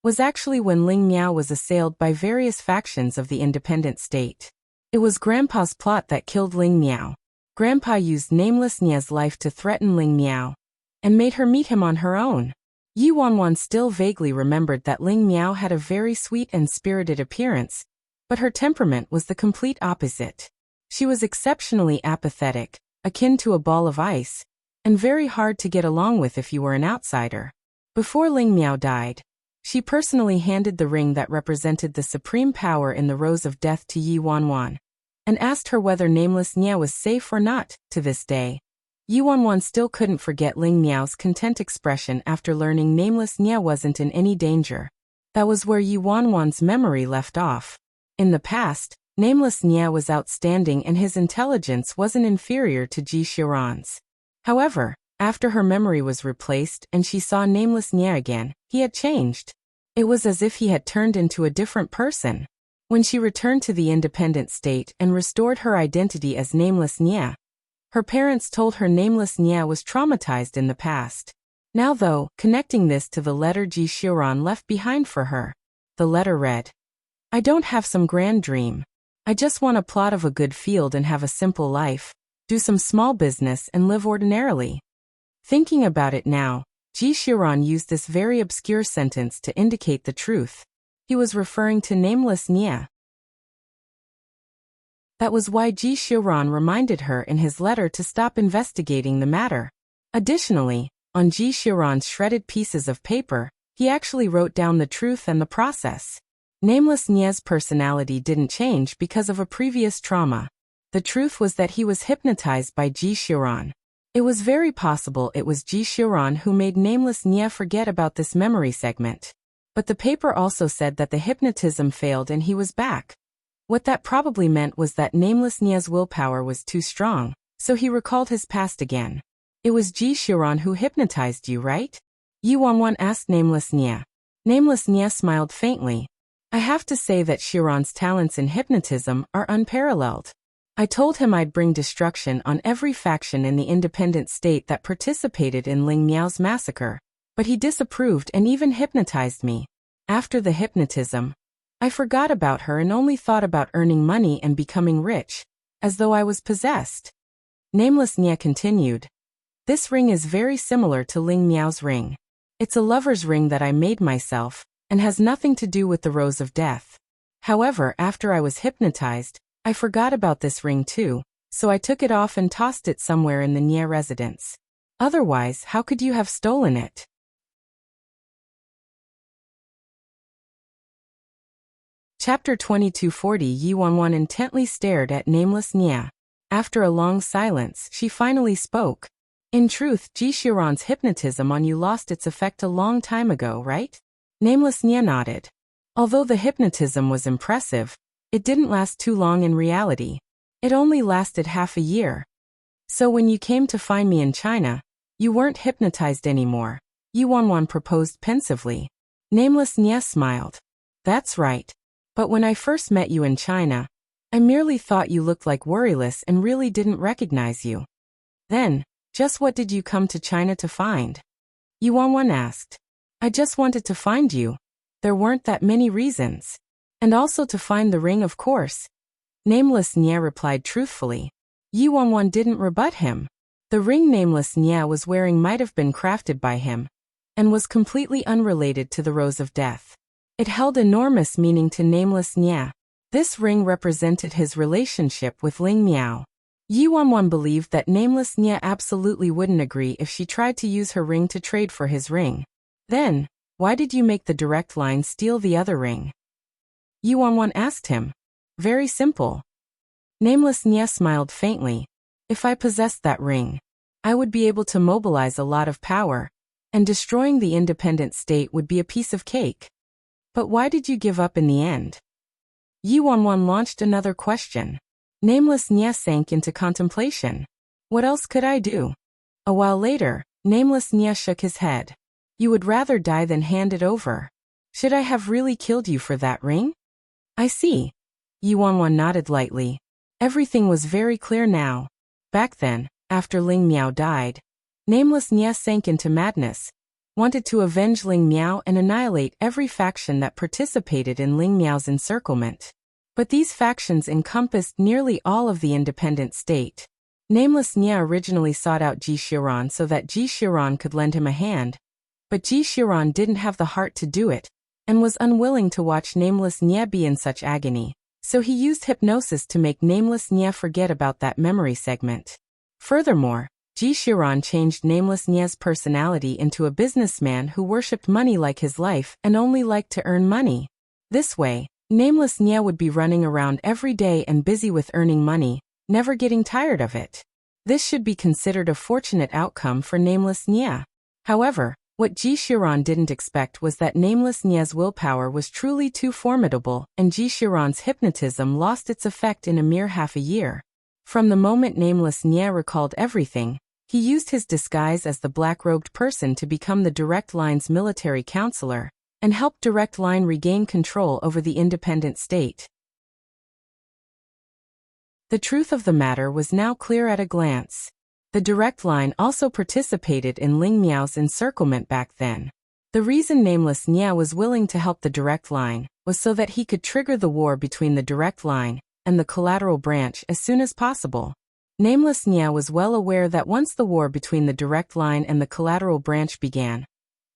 was actually when Ling Miao was assailed by various factions of the independent state. It was Grandpa's plot that killed Ling Miao. Grandpa used Nameless Nia's life to threaten Ling Miao, and made her meet him on her own. Yi Wanwan still vaguely remembered that Ling Miao had a very sweet and spirited appearance, but her temperament was the complete opposite. She was exceptionally apathetic, akin to a ball of ice, and very hard to get along with if you were an outsider. Before Ling Miao died, she personally handed the ring that represented the supreme power in the Rose of Death to Yi Wanwan, and asked her whether Nameless Nia was safe or not. To this day, Yi Wanwan still couldn't forget Ling Miao's content expression after learning Nameless Nia wasn't in any danger. That was where Yi Wanwan's memory left off. In the past, Nameless Nia was outstanding and his intelligence wasn't inferior to Ji Xiran's. However, after her memory was replaced and she saw Nameless Nia again, he had changed. It was as if he had turned into a different person. When she returned to the independent state and restored her identity as Nameless Nia, her parents told her Nameless Nia was traumatized in the past. Now though, connecting this to the letter Ji Xiran left behind for her. The letter read, I don't have some grand dream. I just want a plot of a good field and have a simple life, do some small business and live ordinarily. Thinking about it now, Ji Xiran used this very obscure sentence to indicate the truth. He was referring to Nameless Nia. That was why Ji Xiran reminded her in his letter to stop investigating the matter. Additionally, on Ji Xiran's shredded pieces of paper, he actually wrote down the truth and the process. Nameless Nia's personality didn't change because of a previous trauma. The truth was that he was hypnotized by Ji Xiran. It was very possible it was Ji Xiran who made Nameless Nia forget about this memory segment. But the paper also said that the hypnotism failed and he was back. What that probably meant was that Nameless Nia's willpower was too strong, so he recalled his past again. It was Ji Xiran who hypnotized you, right? Yi Wanwan asked Nameless Nia. Nameless Nia smiled faintly. I have to say that Xiran's talents in hypnotism are unparalleled. I told him I'd bring destruction on every faction in the independent state that participated in Ling Miao's massacre, but he disapproved and even hypnotized me. After the hypnotism, I forgot about her and only thought about earning money and becoming rich, as though I was possessed. Nameless Nia continued. This ring is very similar to Ling Miao's ring. It's a lover's ring that I made myself, and has nothing to do with the Rose of Death. However, after I was hypnotized, I forgot about this ring too, so I took it off and tossed it somewhere in the Nye residence. Otherwise, how could you have stolen it? Chapter 2240. Yi Wanwan intently stared at nameless Nye. After a long silence, she finally spoke. In truth, Ji Xiran's hypnotism on you lost its effect a long time ago, right? Nameless Nye nodded. Although the hypnotism was impressive, it didn't last too long in reality. It only lasted half a year. So when you came to find me in China, you weren't hypnotized anymore, Yi Wanwan proposed pensively. Nameless Nye smiled. That's right. But when I first met you in China, I merely thought you looked like Worryless and really didn't recognize you. Then, just what did you come to China to find? Yi Wanwan asked. I just wanted to find you. There weren't that many reasons. And also to find the ring, of course. Nameless Nye replied truthfully. Yi Wanwan didn't rebut him. The ring Nameless Nye was wearing might have been crafted by him, and was completely unrelated to the Rose of Death. It held enormous meaning to Nameless Nye. This ring represented his relationship with Ling Miao. Yi Wanwan believed that Nameless Nye absolutely wouldn't agree if she tried to use her ring to trade for his ring. Then, why did you make the direct line steal the other ring? Yi Wanwan asked him. Very simple. Nameless Nye smiled faintly. If I possessed that ring, I would be able to mobilize a lot of power, and destroying the independent state would be a piece of cake. But why did you give up in the end? Yi Wanwan launched another question. Nameless Nye sank into contemplation. What else could I do? A while later, Nameless Nye shook his head. You would rather die than hand it over. Should I have really killed you for that ring? I see. Yi Wanwan nodded lightly. Everything was very clear now. Back then, after Ling Miao died, Nameless Nye sank into madness, wanted to avenge Ling Miao and annihilate every faction that participated in Ling Miao's encirclement. But these factions encompassed nearly all of the independent state. Nameless Nye originally sought out Ji Xiran so that Ji Xiran could lend him a hand, but Ji Xiran didn't have the heart to do it, and was unwilling to watch Nameless Nye be in such agony, so he used hypnosis to make Nameless Nye forget about that memory segment. Furthermore, Ji Xiran changed Nameless Nye's personality into a businessman who worshipped money like his life and only liked to earn money. This way, Nameless Nye would be running around every day and busy with earning money, never getting tired of it. This should be considered a fortunate outcome for Nameless Nye. However, what Ji Xiran didn't expect was that Nameless Nye's willpower was truly too formidable, and Ji Xiran's hypnotism lost its effect in a mere half a year. From the moment Nameless Nye recalled everything, he used his disguise as the black-robed person to become the Direct Line's military counselor, and helped Direct Line regain control over the independent state. The truth of the matter was now clear at a glance. The Direct Line also participated in Ling Miao's encirclement back then. The reason Nameless Nye was willing to help the Direct Line was so that he could trigger the war between the Direct Line and the collateral branch as soon as possible. Nameless Nye was well aware that once the war between the Direct Line and the collateral branch began,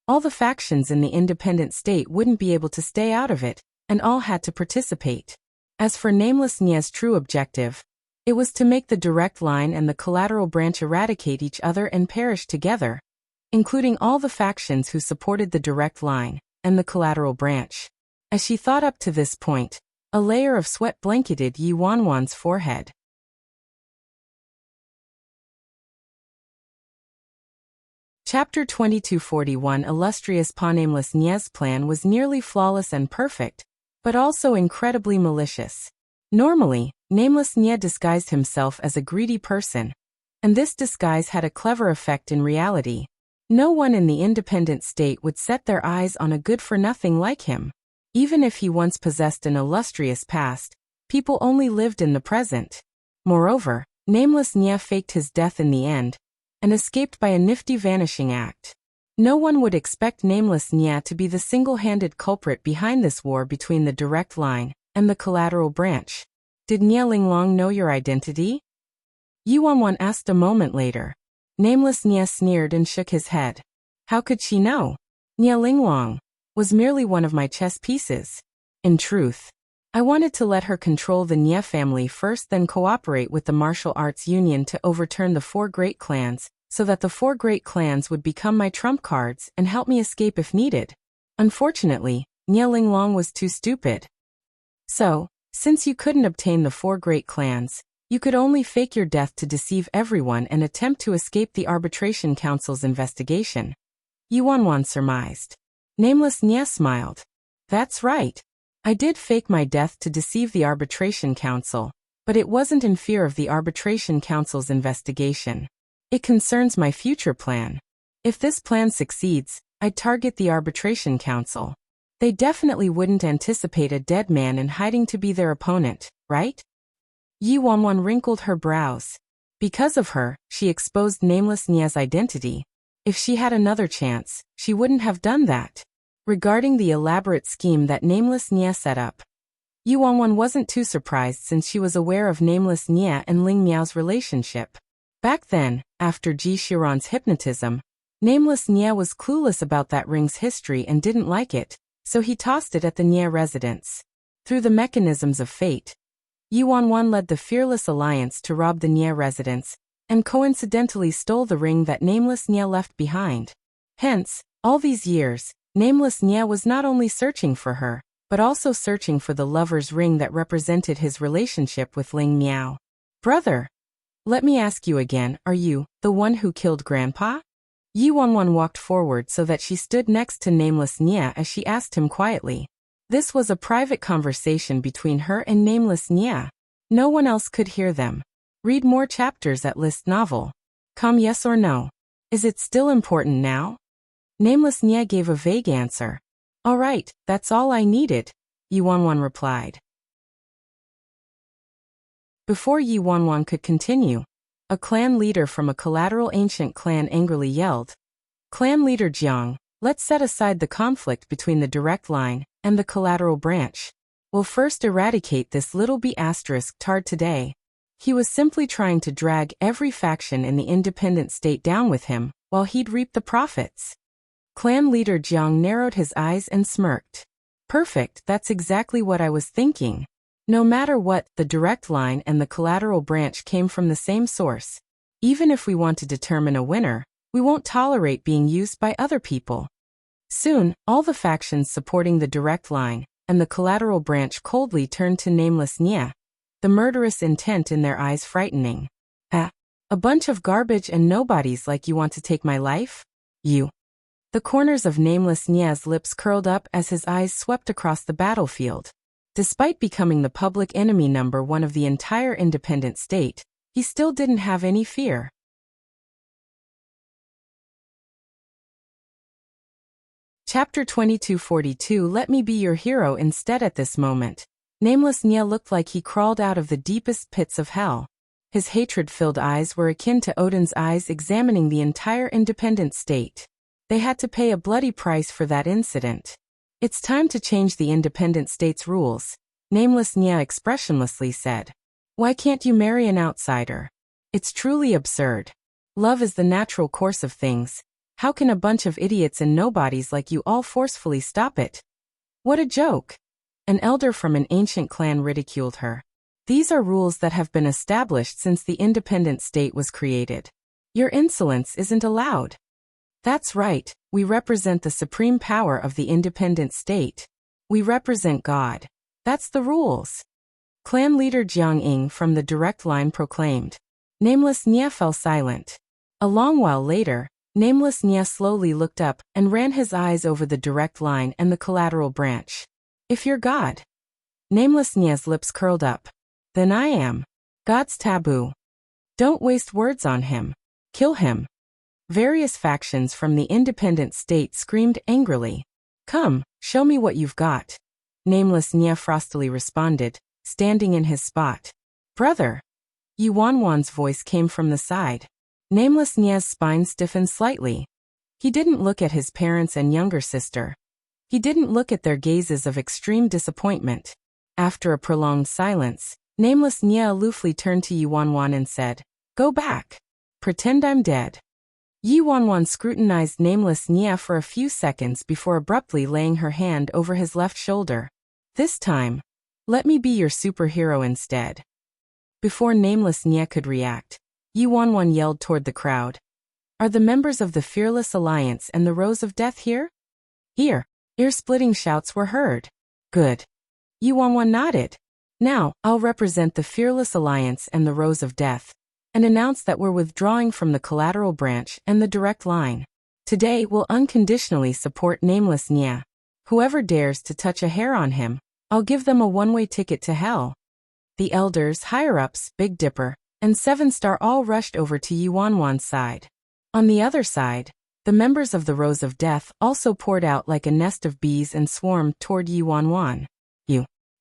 all the factions in the independent state wouldn't be able to stay out of it, and all had to participate. As for Nameless Nye's true objective, it was to make the Direct Line and the collateral branch eradicate each other and perish together, including all the factions who supported the Direct Line and the collateral branch. As she thought up to this point, a layer of sweat blanketed Yi Wanwan's forehead. Chapter 2241. Illustrious Pa. Nameless Nye's plan was nearly flawless and perfect, but also incredibly malicious. Normally, Nameless Nye disguised himself as a greedy person, and this disguise had a clever effect in reality. No one in the independent state would set their eyes on a good-for-nothing like him. Even if he once possessed an illustrious past, people only lived in the present. Moreover, Nameless Nye faked his death in the end, and escaped by a nifty vanishing act. No one would expect Nameless Nye to be the single-handed culprit behind this war between the Direct Line and the collateral branch. Did Nye Linglong know your identity? Yi Wanwan asked a moment later. Nameless Nye sneered and shook his head. How could she know? Nye Linglong was merely one of my chess pieces. In truth, I wanted to let her control the Nye family first, then cooperate with the martial arts union to overturn the 4 great clans, so that the 4 great clans would become my trump cards and help me escape if needed. Unfortunately, Nye Linglong was too stupid. So, since you couldn't obtain the 4 great clans, you could only fake your death to deceive everyone and attempt to escape the Arbitration Council's investigation. Yuanwan surmised. Nameless Nye smiled. That's right. I did fake my death to deceive the Arbitration Council, but it wasn't in fear of the Arbitration Council's investigation. It concerns my future plan. If this plan succeeds, I'd target the Arbitration Council. They definitely wouldn't anticipate a dead man in hiding to be their opponent, right? Yi Wanwan wrinkled her brows. Because of her, she exposed Nameless Nye's identity. If she had another chance, she wouldn't have done that. Regarding the elaborate scheme that Nameless Nye set up, Yi Wanwan wasn't too surprised since she was aware of Nameless Nye and Ling Miao's relationship. Back then, after Ji Xiran's hypnotism, Nameless Nye was clueless about that ring's history and didn't like it, so he tossed it at the Nye residence. Through the mechanisms of fate, Yi Wanwan led the Fearless Alliance to rob the Nye residence, and coincidentally stole the ring that Nameless Nye left behind. Hence, all these years, Nameless Nye was not only searching for her, but also searching for the lover's ring that represented his relationship with Ling Miao. Brother, let me ask you again, are you the one who killed Grandpa? Yi Wanwan walked forward so that she stood next to Nameless Nye as she asked him quietly. This was a private conversation between her and Nameless Nye. No one else could hear them. Read more chapters at List Novel. Come, yes or no. Is it still important now? Nameless Nye gave a vague answer. All right, that's all I needed, Yi Wanwan replied. Before Yi Wanwan could continue, a clan leader from a collateral ancient clan angrily yelled, Clan leader Jiang, let's set aside the conflict between the direct line and the collateral branch. We'll first eradicate this little b** tard today. He was simply trying to drag every faction in the independent state down with him, while he'd reap the profits. Clan leader Jiang narrowed his eyes and smirked. Perfect, that's exactly what I was thinking. No matter what, the direct line and the collateral branch came from the same source. Even if we want to determine a winner, we won't tolerate being used by other people. Soon, all the factions supporting the direct line and the collateral branch coldly turned to Nameless Nye, the murderous intent in their eyes frightening. A bunch of garbage and nobodies like you want to take my life? You. The corners of Nameless Nye's lips curled up as his eyes swept across the battlefield. Despite becoming the public enemy number 1 of the entire independent state, he still didn't have any fear. Chapter 2242. Let me be your hero instead. At this moment, Nameless Nye looked like he crawled out of the deepest pits of hell. His hatred-filled eyes were akin to Odin's eyes examining the entire independent state. They had to pay a bloody price for that incident. It's time to change the independent state's rules, Nameless Nye expressionlessly said. Why can't you marry an outsider? It's truly absurd. Love is the natural course of things. How can a bunch of idiots and nobodies like you all forcefully stop it? What a joke! An elder from an ancient clan ridiculed her. These are rules that have been established since the independent state was created. Your insolence isn't allowed. That's right, we represent the supreme power of the independent state. We represent God. That's the rules. Clan leader Jiang Ying from the direct line proclaimed. Nameless Nye fell silent. A long while later, Nameless Nye slowly looked up and ran his eyes over the direct line and the collateral branch. If you're God. Nameless Nye's lips curled up. Then I am. God's taboo. Don't waste words on him. Kill him. Various factions from the independent state screamed angrily. Come, show me what you've got. Nameless Nye frostily responded, standing in his spot. Brother. Yi Wanwan's voice came from the side. Nameless Nye's spine stiffened slightly. He didn't look at his parents and younger sister. He didn't look at their gazes of extreme disappointment. After a prolonged silence, Nameless Nye aloofly turned to Yi Wanwan and said, Go back. Pretend I'm dead. Yi Wanwan scrutinized Nameless Nye for a few seconds before abruptly laying her hand over his left shoulder. This time, Let me be your superhero instead. Before nameless Nye could react, Yi Wanwan yelled toward the crowd. Are the members of the Fearless Alliance and the Rose of Death here? Here. Ear-splitting shouts were heard. Good. Yi Wanwan nodded. Now, I'll represent the Fearless Alliance and the Rose of Death, and announce that we're withdrawing from the collateral branch and the direct line. Today, we'll unconditionally support nameless Nye. Whoever dares to touch a hair on him, I'll give them a one-way ticket to hell. The elders, higher-ups, Big Dipper, and Seven Star all rushed over to Yi Wanwan's side. On the other side, the members of the Rose of Death also poured out like a nest of bees and swarmed toward Yi Wanwan.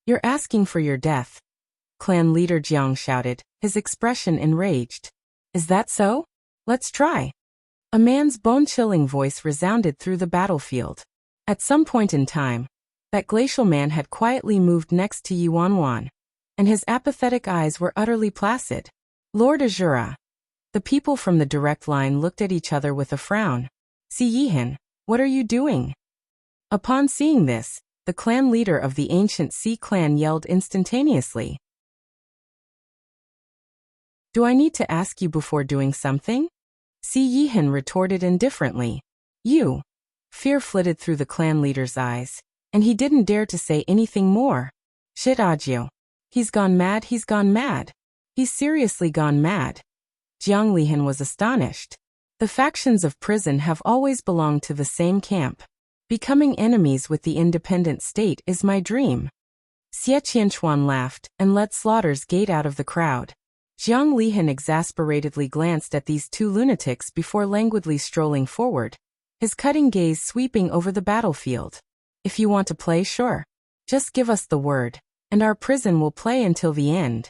You're asking for your death. Clan leader Jiang shouted, his expression enraged. Is that so? Let's try. A man's bone-chilling voice resounded through the battlefield. At some point in time, that glacial man had quietly moved next to Yi Wanwan, and his apathetic eyes were utterly placid. Lord Azura. The people from the direct line looked at each other with a frown. Si Yihan, what are you doing? Upon seeing this, the clan leader of the ancient Sea clan yelled instantaneously. Do I need to ask you before doing something? Si Yihan retorted indifferently. You. Fear flitted through the clan leader's eyes, and he didn't dare to say anything more. Shit Ajio. He's gone mad, he's gone mad. He's seriously gone mad. Jiang Lihan was astonished. The factions of prison have always belonged to the same camp. Becoming enemies with the independent state is my dream. Xie Qianchuan laughed and led Slaughter's gate out of the crowd. Jiang Lihan exasperatedly glanced at these two lunatics before languidly strolling forward, his cutting gaze sweeping over the battlefield. If you want to play, sure. Just give us the word, and our prison will play until the end.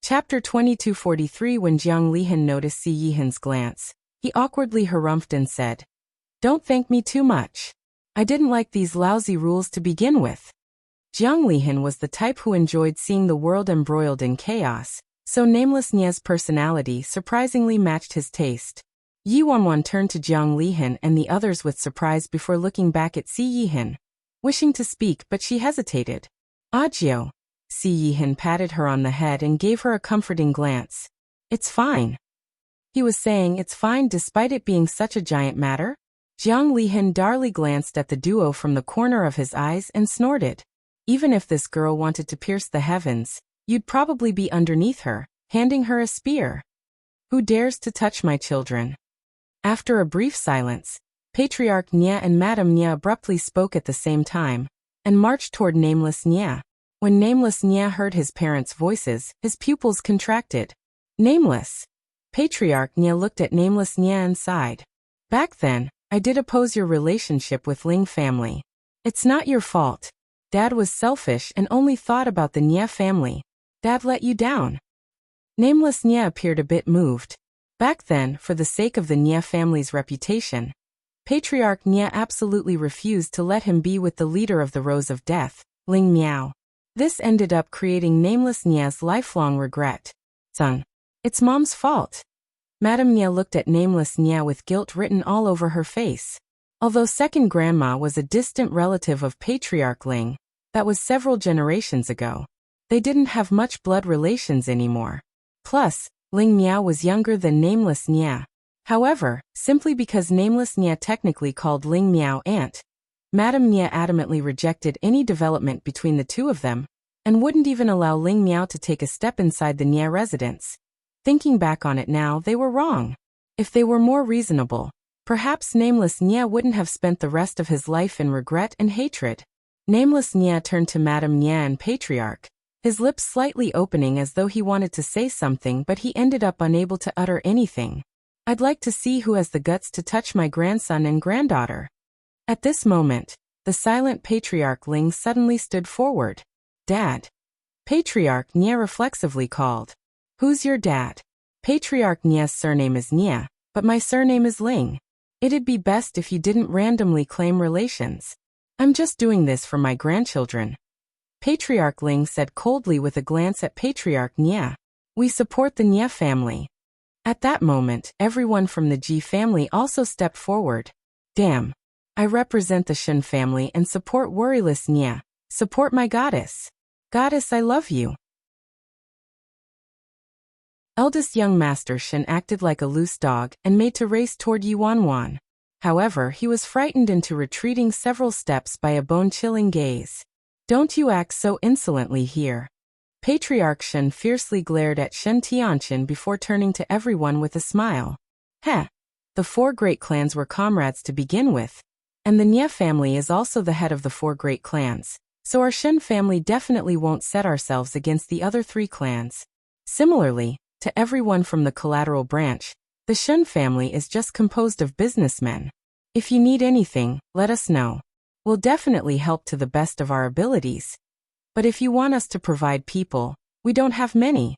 Chapter 2243. When Jiang Lihan noticed Si Yihan's glance, he awkwardly harumphed and said, Don't thank me too much. I didn't like these lousy rules to begin with. Jiang Lihan was the type who enjoyed seeing the world embroiled in chaos, so nameless Nye's personality surprisingly matched his taste. Yi Wanwan turned to Jiang Lihan and the others with surprise before looking back at Si Yihan, wishing to speak but she hesitated. Ajio. Si Yihan patted her on the head and gave her a comforting glance. It's fine. He was saying it's fine despite it being such a giant matter. Jiang Lihan darkly glanced at the duo from the corner of his eyes and snorted. Even if this girl wanted to pierce the heavens, you'd probably be underneath her, handing her a spear. Who dares to touch my children? After a brief silence, Patriarch Nye and Madame Nye abruptly spoke at the same time, and marched toward nameless Nye. When nameless Nye heard his parents' voices, his pupils contracted. Nameless. Patriarch Nye looked at nameless Nye and sighed. Back then, I did oppose your relationship with Ling family. It's not your fault. Dad was selfish and only thought about the Nye family. Dad let you down. Nameless Nye appeared a bit moved. Back then, for the sake of the Nye family's reputation, Patriarch Nye absolutely refused to let him be with the leader of the Rose of Death, Ling Miao. This ended up creating nameless Nye's lifelong regret. Son. It's Mom's fault. Madame Nye looked at nameless Nye with guilt written all over her face. Although second grandma was a distant relative of Patriarch Ling, that was several generations ago. They didn't have much blood relations anymore. Plus, Ling Miao was younger than nameless Nye. However, simply because nameless Nye technically called Ling Miao aunt, Madame Nye adamantly rejected any development between the two of them, and wouldn't even allow Ling Miao to take a step inside the Nye residence. Thinking back on it now, they were wrong. If they were more reasonable, perhaps nameless Nye wouldn't have spent the rest of his life in regret and hatred. Nameless Nye turned to Madame Nye and Patriarch, his lips slightly opening as though he wanted to say something but he ended up unable to utter anything. I'd like to see who has the guts to touch my grandson and granddaughter. At this moment, the silent Patriarch Ling suddenly stood forward. Dad. Patriarch Nye reflexively called. Who's your dad? Patriarch Nye's surname is Nye, but my surname is Ling. It'd be best if you didn't randomly claim relations. I'm just doing this for my grandchildren. Patriarch Ling said coldly with a glance at Patriarch Nye. We support the Nye family. At that moment, everyone from the Ji family also stepped forward. Damn. I represent the Shen family and support worryless Nya. Support my goddess. Goddess, I love you. Eldest young master Shen acted like a loose dog and made to race toward Yuanwan. However, he was frightened into retreating several steps by a bone-chilling gaze. Don't you act so insolently here. Patriarch Shen fiercely glared at Shen Tianqian before turning to everyone with a smile. Heh. The 4 great clans were comrades to begin with, and the Nye family is also the head of the 4 great clans, so our Shen family definitely won't set ourselves against the other 3 clans. Similarly, to everyone from the collateral branch, the Shen family is just composed of businessmen. If you need anything, let us know. We'll definitely help to the best of our abilities. But if you want us to provide people, we don't have many.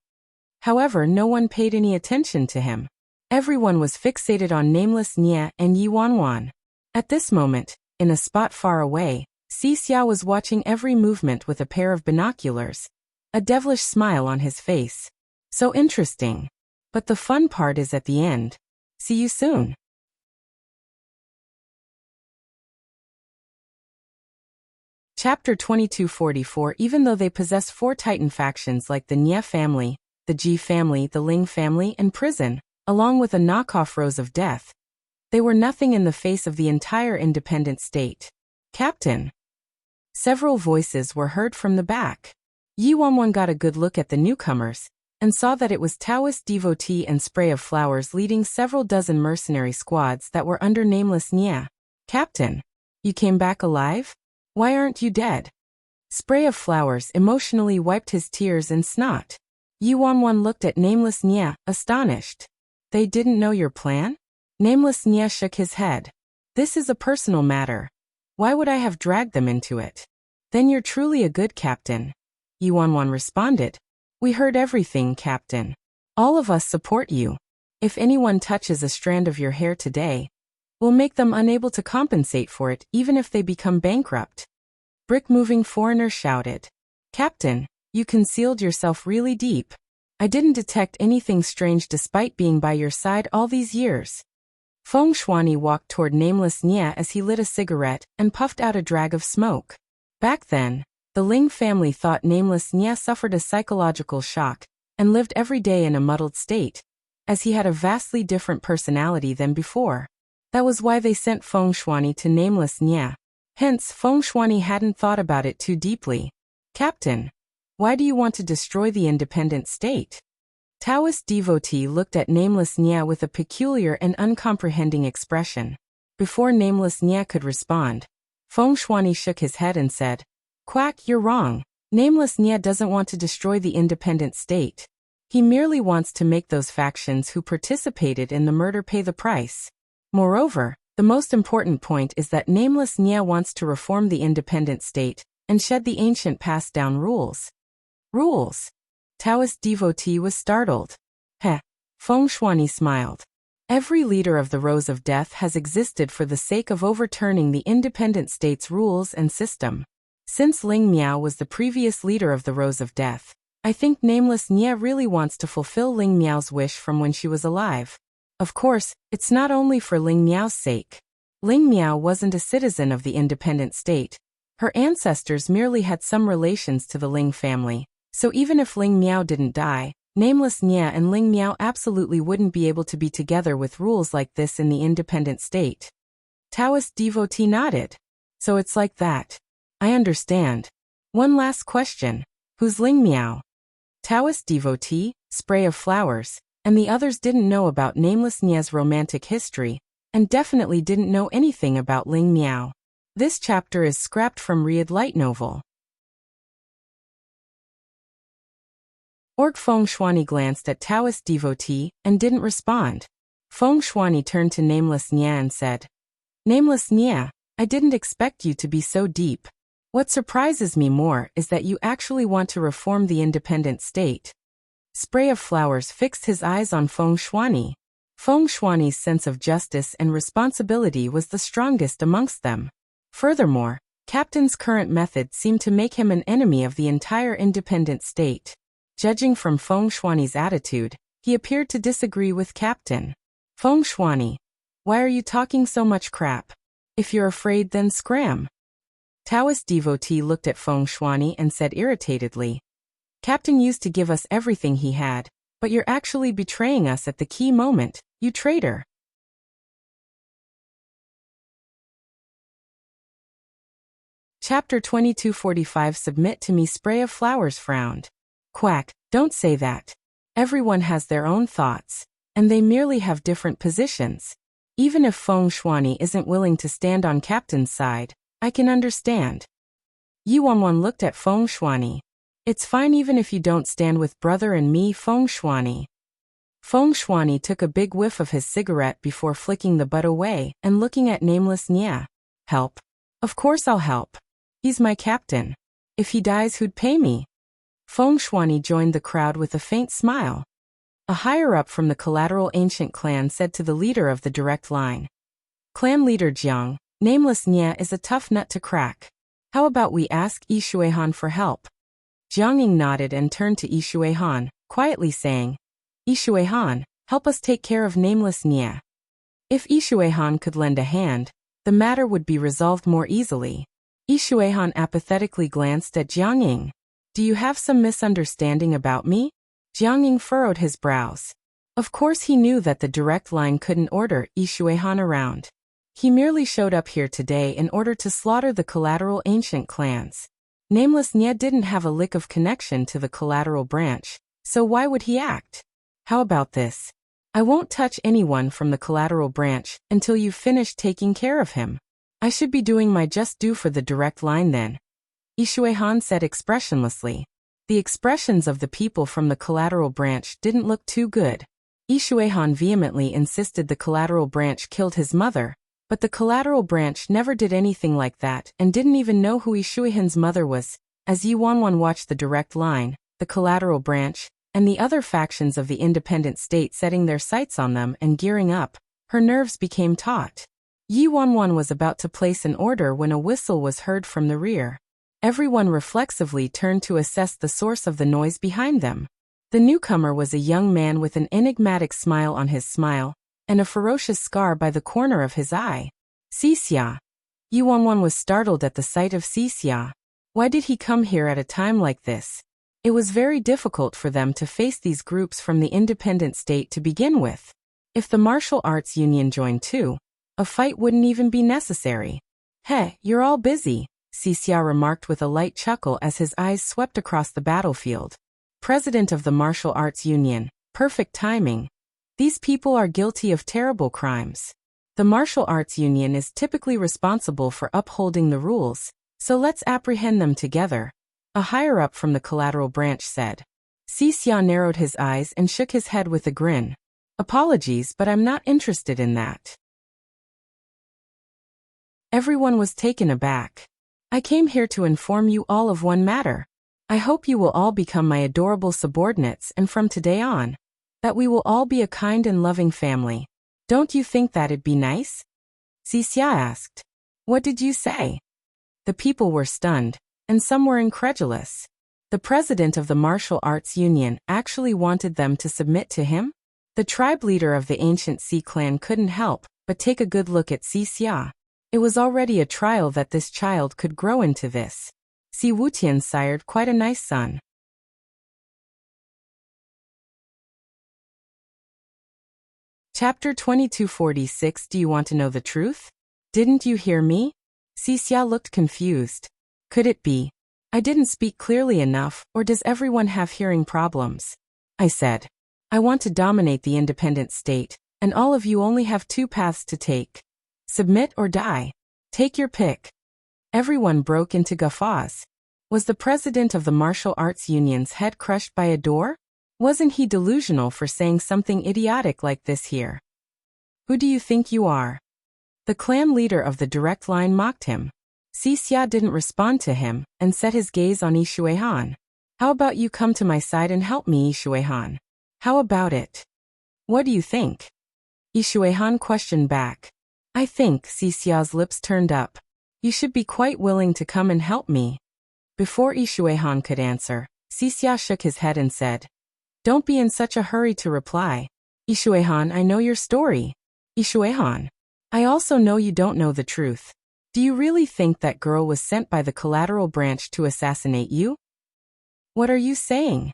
However, no one paid any attention to him. Everyone was fixated on nameless Nye and Yi Wanwan. At this moment, in a spot far away, Si Xiao was watching every movement with a pair of binoculars, a devilish smile on his face. So interesting. But the fun part is at the end. See you soon. Chapter 2244. Even though they possess 4 Titan factions like the Nye family, the Ji family, the Ling family, and prison, along with a knockoff Rose of Death, they were nothing in the face of the entire independent state. Captain. Several voices were heard from the back. Yi Wanwan got a good look at the newcomers, and saw that it was Taoist devotee and Spray of Flowers leading several dozen mercenary squads that were under nameless Nye. Captain. You came back alive? Why aren't you dead? Spray of Flowers emotionally wiped his tears and snot. Yi Wanwan looked at nameless Nye, astonished. They didn't know your plan? Nameless Nye shook his head. This is a personal matter. Why would I have dragged them into it? Then you're truly a good captain. Yi Wanwan responded. We heard everything, Captain. All of us support you. If anyone touches a strand of your hair today, we'll make them unable to compensate for it even if they become bankrupt. Brick-moving foreigner shouted. Captain, you concealed yourself really deep. I didn't detect anything strange despite being by your side all these years. Feng Shuani walked toward nameless Nye as he lit a cigarette and puffed out a drag of smoke. Back then, the Ling family thought nameless Nye suffered a psychological shock and lived every day in a muddled state, as he had a vastly different personality than before. That was why they sent Feng Shuani to nameless Nye. Hence, Feng Shuani hadn't thought about it too deeply. Captain, why do you want to destroy the independent state? Taoist devotee looked at nameless Nye with a peculiar and uncomprehending expression. Before nameless Nye could respond, Feng Shuani shook his head and said, Quack, you're wrong. Nameless Nye doesn't want to destroy the independent state. He merely wants to make those factions who participated in the murder pay the price. Moreover, the most important point is that nameless Nye wants to reform the independent state and shed the ancient passed-down rules. Rules? Taoist devotee was startled. Heh. Feng Shuani smiled. Every leader of the Rose of Death has existed for the sake of overturning the independent state's rules and system. Since Ling Miao was the previous leader of the Rose of Death, I think nameless Nye really wants to fulfill Ling Miao's wish from when she was alive. Of course, it's not only for Ling Miao's sake. Ling Miao wasn't a citizen of the independent state. Her ancestors merely had some relations to the Ling family, so even if Ling Miao didn't die, nameless Nye and Ling Miao absolutely wouldn't be able to be together with rules like this in the independent state. Taoist devotee nodded. So it's like that. I understand. One last question. Who's Ling Miao? Taoist devotee, Spray of Flowers, and the others didn't know about nameless Nye's romantic history, and definitely didn't know anything about Ling Miao. This chapter is scrapped from Riyadh Light Novel. Feng Shuani glanced at Taoist devotee and didn't respond. Feng Shuani turned to nameless Nye and said, Nameless Nye, I didn't expect you to be so deep. What surprises me more is that you actually want to reform the independent state. Spray of Flowers fixed his eyes on Feng Shuani. Feng Shuani's sense of justice and responsibility was the strongest amongst them. Furthermore, Captain's current method seemed to make him an enemy of the entire independent state. Judging from Feng Shuani's attitude, he appeared to disagree with Captain. Feng Shuani, why are you talking so much crap? If you're afraid, then scram. Taoist devotee looked at Feng Shuani and said irritatedly, Captain used to give us everything he had, but you're actually betraying us at the key moment, you traitor. Chapter 2245 Submit to me. Spray of Flowers frowned. Quack, don't say that. Everyone has their own thoughts, and they merely have different positions. Even if Feng Shuani isn't willing to stand on Captain's side, I can understand. Yuanwan looked at Feng Shuani. It's fine even if you don't stand with brother and me, Feng Shuani. Feng Shuani took a big whiff of his cigarette before flicking the butt away and looking at nameless Nia. Help? Of course I'll help. He's my captain. If he dies, who'd pay me? Feng Shuani joined the crowd with a faint smile. A higher-up from the collateral ancient clan said to the leader of the direct line. Clan leader Jiang, nameless Nia is a tough nut to crack. How about we ask Yi Shuihan for help? Jiang Ying nodded and turned to Yi Shuihan, quietly saying, Yi Shuihan, help us take care of nameless Nia. If Yi Shuihan could lend a hand, the matter would be resolved more easily. Yi Shuihan apathetically glanced at Jiang Ying. Do you have some misunderstanding about me? Jiang Ying furrowed his brows. Of course he knew that the direct line couldn't order Yi Shuihan around. He merely showed up here today in order to slaughter the collateral ancient clans. Nameless Nia didn't have a lick of connection to the collateral branch, so why would he act? How about this? I won't touch anyone from the collateral branch until you've finished taking care of him. I should be doing my just due for the direct line then. Yi Shuihan said expressionlessly. The expressions of the people from the collateral branch didn't look too good. Yi Shuihan vehemently insisted the collateral branch killed his mother, but the collateral branch never did anything like that and didn't even know who Yi Shuihan's mother was. As Yi Wanwan watched the direct line, the collateral branch, and the other factions of the independent state setting their sights on them and gearing up, her nerves became taut. Yi Wanwan was about to place an order when a whistle was heard from the rear. Everyone reflexively turned to assess the source of the noise behind them. The newcomer was a young man with an enigmatic smile on his smile, and a ferocious scar by the corner of his eye. Xixia. Yi Wanwan was startled at the sight of Xixia. Why did he come here at a time like this? It was very difficult for them to face these groups from the independent state to begin with. If the martial arts union joined too, a fight wouldn't even be necessary. Heh, you're all busy, Xixia remarked with a light chuckle as his eyes swept across the battlefield. President of the martial arts union, perfect timing. These people are guilty of terrible crimes. The martial arts union is typically responsible for upholding the rules, so let's apprehend them together, a higher-up from the collateral branch said. Xixia narrowed his eyes and shook his head with a grin. Apologies, but I'm not interested in that. Everyone was taken aback. I came here to inform you all of one matter. I hope you will all become my adorable subordinates and from today on, that we will all be a kind and loving family. Don't you think that'd be nice? Xixia asked. What did you say? The people were stunned, and some were incredulous. The president of the martial arts union actually wanted them to submit to him? The tribe leader of the ancient Sea clan couldn't help but take a good look at Xixia. It was already a trial that this child could grow into this. Si Wutian sired quite a nice son. Chapter 2246 Do you want to know the truth? Didn't you hear me? Xixia looked confused. Could it be? I didn't speak clearly enough, or does everyone have hearing problems? I said. I want to dominate the independent state, and all of you only have two paths to take. Submit or die. Take your pick. Everyone broke into guffaws. Was the president of the martial arts union's head crushed by a door? Wasn't he delusional for saying something idiotic like this here? Who do you think you are? The clan leader of the direct line mocked him. Xixia didn't respond to him and set his gaze on Yi Shuihan. How about you come to my side and help me, Yi Shuihan? How about it? What do you think? Yi Shuihan questioned back. I think, Xixia's lips turned up. You should be quite willing to come and help me. Before Yi Shuihan could answer, Xixia shook his head and said, Don't be in such a hurry to reply. Yi Shuihan, I know your story. Yi Shuihan. I also know you don't know the truth. Do you really think that girl was sent by the collateral branch to assassinate you? What are you saying?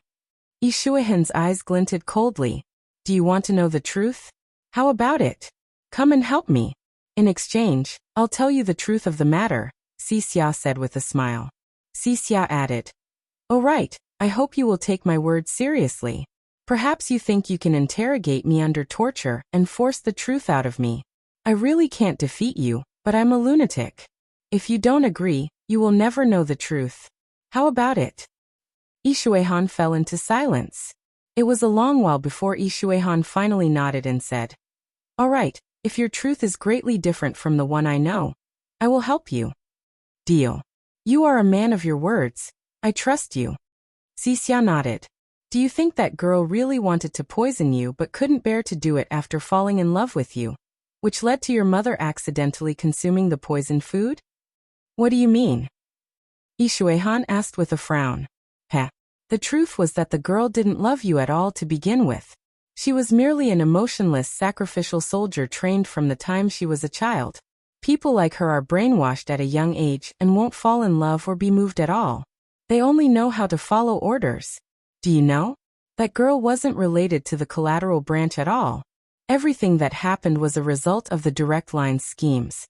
Ishuihan's eyes glinted coldly. Do you want to know the truth? How about it? Come and help me. In exchange, I'll tell you the truth of the matter, Xia said with a smile. Xia added, "Oh right, I hope you will take my words seriously. Perhaps you think you can interrogate me under torture and force the truth out of me. I really can't defeat you, but I'm a lunatic. If you don't agree, you will never know the truth. How about it?" Ishuihan fell into silence. It was a long while before Ishuihan finally nodded and said, "All right, if your truth is greatly different from the one I know, I will help you." "Deal. You are a man of your words. I trust you." Xia nodded. "Do you think that girl really wanted to poison you but couldn't bear to do it after falling in love with you, which led to your mother accidentally consuming the poisoned food?" "What do you mean?" Ishuihan asked with a frown. The truth was that the girl didn't love you at all to begin with. She was merely an emotionless sacrificial soldier trained from the time she was a child. People like her are brainwashed at a young age and won't fall in love or be moved at all. They only know how to follow orders. Do you know? That girl wasn't related to the collateral branch at all. Everything that happened was a result of the direct line's schemes.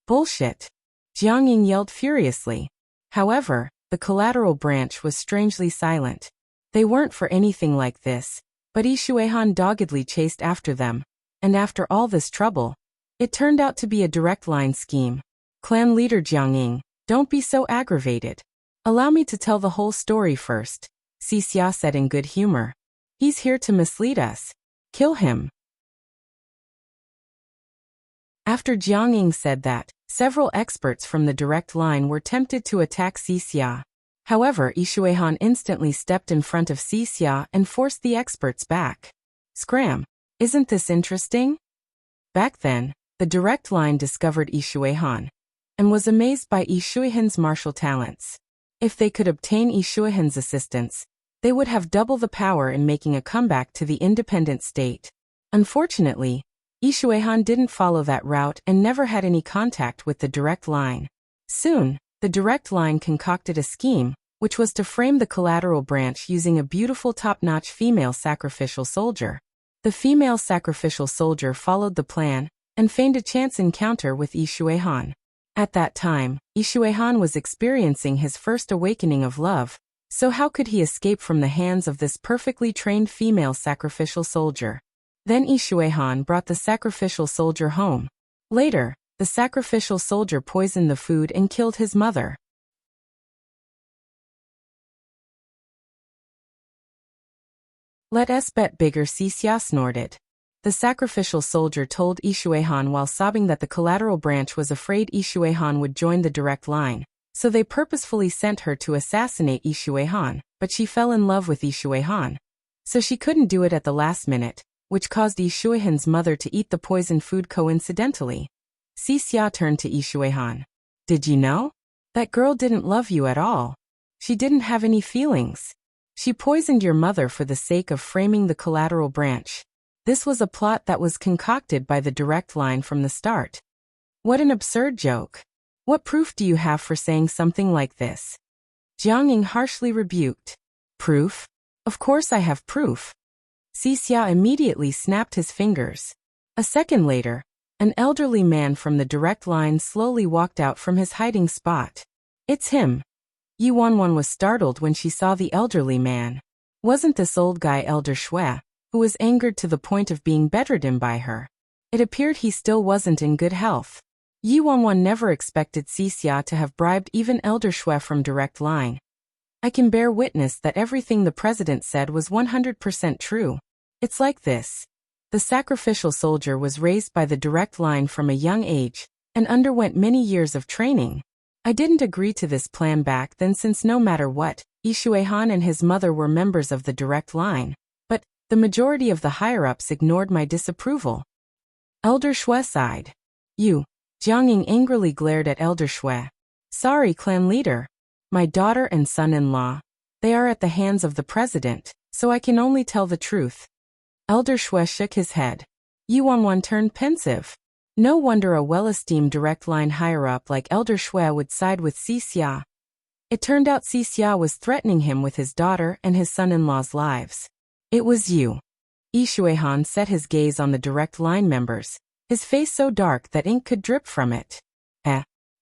Bullshit. Jiang Ying yelled furiously. However, the collateral branch was strangely silent. They weren't for anything like this, but Ishuihan doggedly chased after them, and after all this trouble, it turned out to be a direct line scheme. Clan leader Jiang Ying, don't be so aggravated. Allow me to tell the whole story first, Xia said in good humor. He's here to mislead us. Kill him. After Jiang Ying said that, several experts from the direct line were tempted to attack Xia. However, Ishuihan instantly stepped in front of Xia and forced the experts back. Scram! Isn't this interesting? Back then, the direct line discovered Ishuihan and was amazed by Ishuihan's martial talents. If they could obtain Ishuihan's assistance, they would have double the power in making a comeback to the independent state. Unfortunately, Ishuihan didn't follow that route and never had any contact with the direct line. Soon, the direct line concocted a scheme, which was to frame the collateral branch using a beautiful top-notch female sacrificial soldier. The female sacrificial soldier followed the plan and feigned a chance encounter with Ishuihan. At that time, Ishuihan was experiencing his first awakening of love, so how could he escape from the hands of this perfectly trained female sacrificial soldier? Then Ishuihan brought the sacrificial soldier home. Later, the sacrificial soldier poisoned the food and killed his mother. Let us bet bigger, Xia snorted. The sacrificial soldier told Ishuihan while sobbing that the collateral branch was afraid Ishuihan would join the direct line, so they purposefully sent her to assassinate Ishuihan, but she fell in love with Ishuihan. So she couldn't do it at the last minute, which caused Ishuihan's mother to eat the poisoned food coincidentally. Xia turned to Ishuihan. Did you know? That girl didn't love you at all. She didn't have any feelings. She poisoned your mother for the sake of framing the collateral branch. This was a plot that was concocted by the direct line from the start. What an absurd joke. What proof do you have for saying something like this? Jiang Ying harshly rebuked. Proof? Of course I have proof. Xia immediately snapped his fingers. A second later, an elderly man from the direct line slowly walked out from his hiding spot. It's him. Yi Wanwan was startled when she saw the elderly man. Wasn't this old guy Elder Shui, who was angered to the point of being bedridden by her? It appeared he still wasn't in good health. Yi Wanwan never expected Xia to have bribed even Elder Shui from direct line. I can bear witness that everything the president said was 100% true. It's like this. The sacrificial soldier was raised by the direct line from a young age and underwent many years of training. I didn't agree to this plan back then since no matter what, Ishuihan and his mother were members of the direct line, but the majority of the higher-ups ignored my disapproval. Elder Shui sighed. You. Jiang Ying angrily glared at Elder Shui. Sorry, clan leader. My daughter and son-in-law. They are at the hands of the president, so I can only tell the truth. Elder Shui shook his head. Yi Wanwan turned pensive. No wonder a well-esteemed direct line higher-up like Elder Shui would side with Xia. It turned out Xia was threatening him with his daughter and his son-in-law's lives. It was you. Yishuihan set his gaze on the direct line members, his face so dark that ink could drip from it.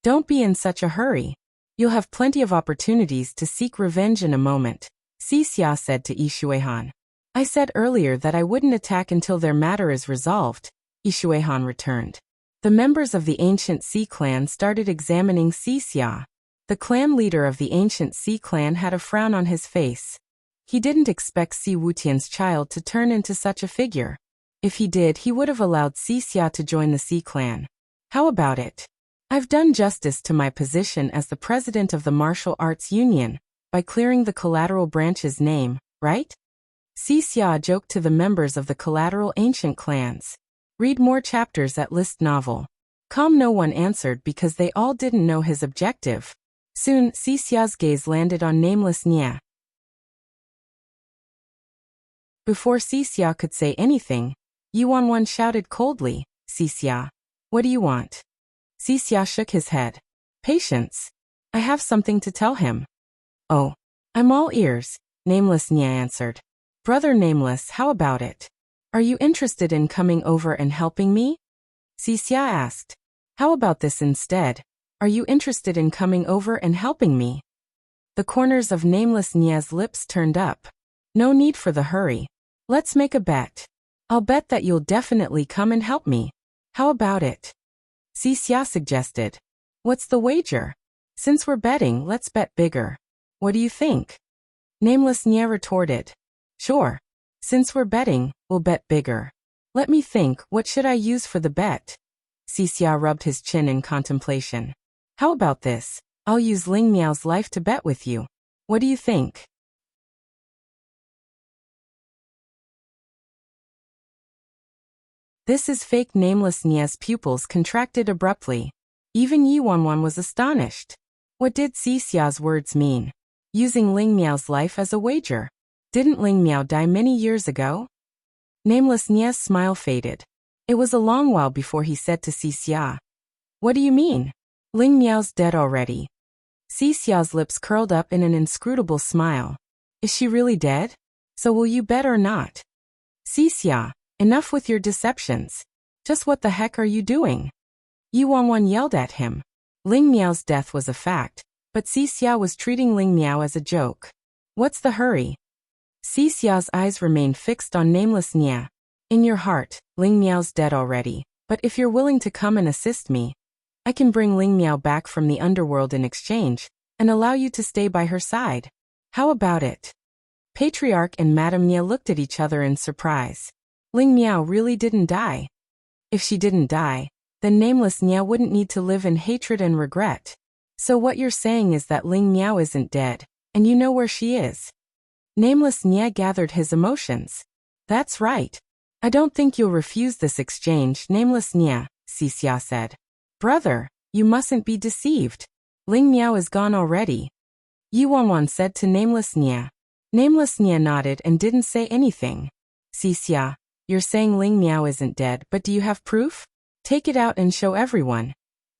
Don't be in such a hurry. You'll have plenty of opportunities to seek revenge in a moment, Xia said to Yishuihan. I said earlier that I wouldn't attack until their matter is resolved, Yishuihan returned. The members of the ancient Sea clan started examining Xia. The clan leader of the ancient Sea clan had a frown on his face. He didn't expect Si Wutian's child to turn into such a figure. If he did, he would have allowed Xia to join the Sea clan. How about it? I've done justice to my position as the president of the Martial Arts Union by clearing the collateral branch's name, right? Xia joked to the members of the collateral ancient clans. Read more chapters at List Novel. No one answered because they all didn't know his objective. Soon, Xia's gaze landed on nameless Nia. Before Xia could say anything, Yuanwan shouted coldly, Xia, what do you want? Xia shook his head. Patience. I have something to tell him. Oh, I'm all ears, nameless Nia answered. Brother Nameless, how about it? Are you interested in coming over and helping me? Xia asked. How about this instead? Are you interested in coming over and helping me? The corners of nameless Nia's lips turned up. No need for the hurry. Let's make a bet. I'll bet that you'll definitely come and help me. How about it? Xia suggested. What's the wager? Since we're betting, let's bet bigger. What do you think? Nameless Nia retorted. Sure. Since we're betting, we'll bet bigger. Let me think, what should I use for the bet? Xia rubbed his chin in contemplation. How about this? I'll use Ling Miao's life to bet with you. What do you think? This is fake. Nameless Nia's pupils contracted abruptly. Even Yuanwan was astonished. What did Xia's words mean? Using Ling Miao's life as a wager. Didn't Ling Miao die many years ago? Nameless Nia's smile faded. It was a long while before he said to Xia. What do you mean? Ling Miao's dead already. Xia's lips curled up in an inscrutable smile. Is she really dead? So will you bet or not? Xia. Enough with your deceptions. Just what the heck are you doing? Yuanwan yelled at him. Ling Miao's death was a fact, but Xia was treating Ling Miao as a joke. What's the hurry? Xia's eyes remained fixed on nameless Nia. In your heart, Ling Miao's dead already, but if you're willing to come and assist me, I can bring Ling Miao back from the underworld in exchange, and allow you to stay by her side. How about it? Patriarch and Madame Nia looked at each other in surprise. Ling Miao really didn't die. If she didn't die, then nameless Nia wouldn't need to live in hatred and regret. So what you're saying is that Ling Miao isn't dead, and you know where she is. Nameless Nia gathered his emotions. That's right. I don't think you'll refuse this exchange, nameless Nia, Xia said. Brother, you mustn't be deceived. Ling Miao is gone already. Yuanwan said to nameless Nia. Nameless Nia nodded and didn't say anything. Xia, you're saying Ling Miao isn't dead, but do you have proof? Take it out and show everyone.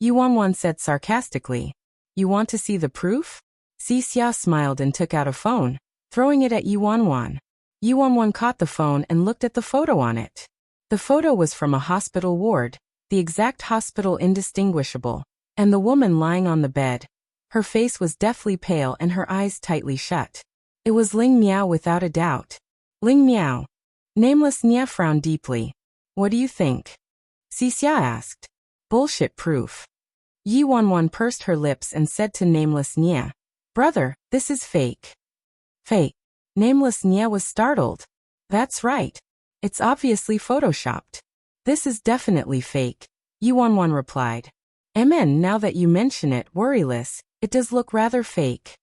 Yuanwan said sarcastically. You want to see the proof? Xia smiled and took out a phone, throwing it at Yuanwan. Yuanwan caught the phone and looked at the photo on it. The photo was from a hospital ward, the exact hospital indistinguishable, and the woman lying on the bed. Her face was deathly pale and her eyes tightly shut. It was Ling Miao without a doubt. Ling Miao. Nameless Nia frowned deeply. What do you think? Xia asked. Bullshit proof. Yuanwan pursed her lips and said to nameless Nia. Brother, this is fake. Fake. Nameless Nia was startled. That's right. It's obviously photoshopped. This is definitely fake, Yuanwan replied. Now that you mention it, worryless, it does look rather fake.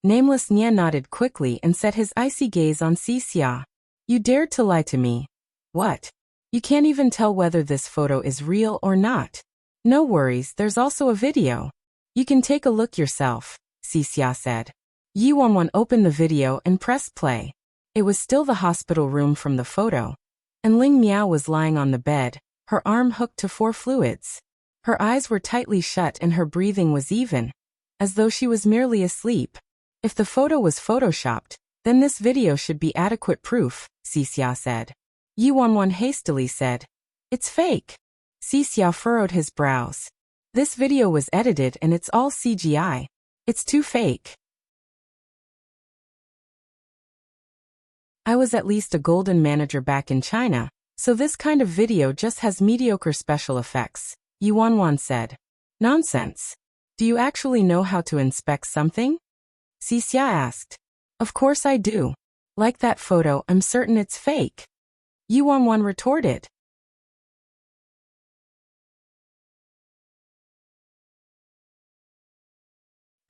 Nameless Nia nodded quickly and set his icy gaze on Xia. You dared to lie to me. What? You can't even tell whether this photo is real or not. No worries, there's also a video. You can take a look yourself, Xia said. Yuanwan opened the video and pressed play. It was still the hospital room from the photo. And Ling Miao was lying on the bed, her arm hooked to 4 fluids. Her eyes were tightly shut and her breathing was even, as though she was merely asleep. If the photo was photoshopped, then this video should be adequate proof, Xia said. Yi Wanwan hastily said, "It's fake." Xia furrowed his brows. "This video was edited and it's all CGI. It's too fake." "I was at least a golden manager back in China, so this kind of video just has mediocre special effects," Yi Wanwan said. "Nonsense. Do you actually know how to inspect something?" Xia asked. "Of course I do. Like that photo, I'm certain it's fake," Yi Wanwan retorted.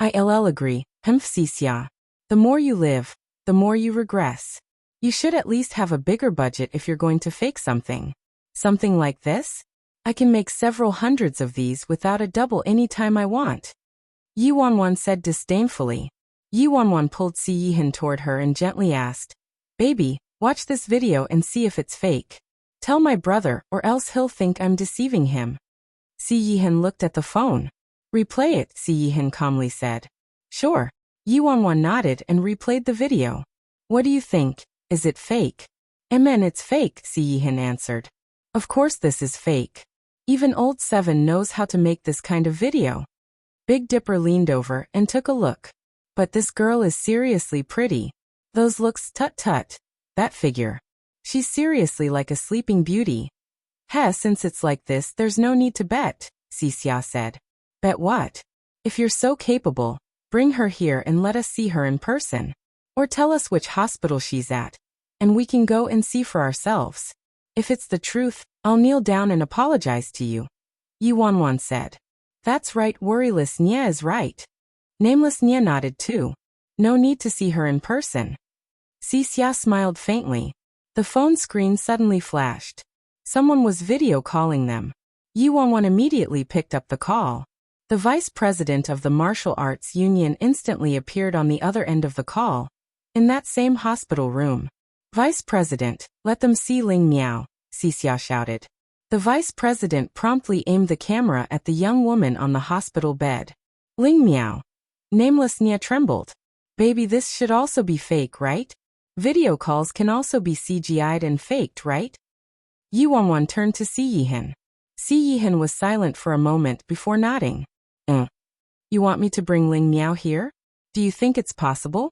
"I'll agree, Xia. The more you live, the more you regress. You should at least have a bigger budget if you're going to fake something. Something like this? I can make several hundreds of these without a double any time I want," Yi Wanwan said disdainfully. Yi Wanwan pulled Si Yihan toward her and gently asked, "Baby, watch this video and see if it's fake. Tell my brother or else he'll think I'm deceiving him." Si Yihan looked at the phone. "Replay it," Si Yihan calmly said. "Sure." Yi Wanwan nodded and replayed the video. "What do you think? Is it fake?" "Amen, it's fake," Si Yihan answered. "Of course this is fake. Even old Seven knows how to make this kind of video." Big Dipper leaned over and took a look. "But this girl is seriously pretty. Those looks, tut-tut. That figure. She's seriously like a sleeping beauty." Since it's like this, there's no need to bet," Xia said. "Bet what? If you're so capable, bring her here and let us see her in person. Or tell us which hospital she's at, and we can go and see for ourselves. If it's the truth, I'll kneel down and apologize to you," Yi Wanwan said. "That's right, Worryless Nya is right." Nameless Nya nodded too. "No need to see her in person." Xia smiled faintly. The phone screen suddenly flashed. Someone was video calling them. Yi Wanwan immediately picked up the call. The vice president of the Martial Arts Union instantly appeared on the other end of the call, in that same hospital room. "Vice President, let them see Ling Miao," Xia shouted. The vice president promptly aimed the camera at the young woman on the hospital bed. "Ling Miao." Nameless Nya trembled. "Baby, this should also be fake, right? Video calls can also be CGI'd and faked, right?" Yi Wanwan turned to Si Yihan. Si Yihan was silent for a moment before nodding. You want me to bring Ling Miao here? Do you think it's possible?"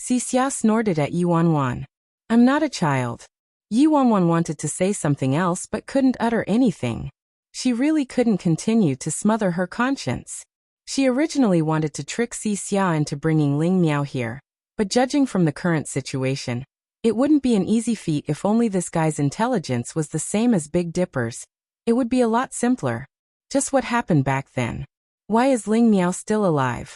Xia snorted at Yi Wanwan. "I'm not a child." Yi Wanwan wanted to say something else but couldn't utter anything. She really couldn't continue to smother her conscience. She originally wanted to trick Xia into bringing Ling Miao here, but judging from the current situation, it wouldn't be an easy feat if only this guy's intelligence was the same as Big Dipper's. It would be a lot simpler. Just what happened back then? Why is Ling Miao still alive?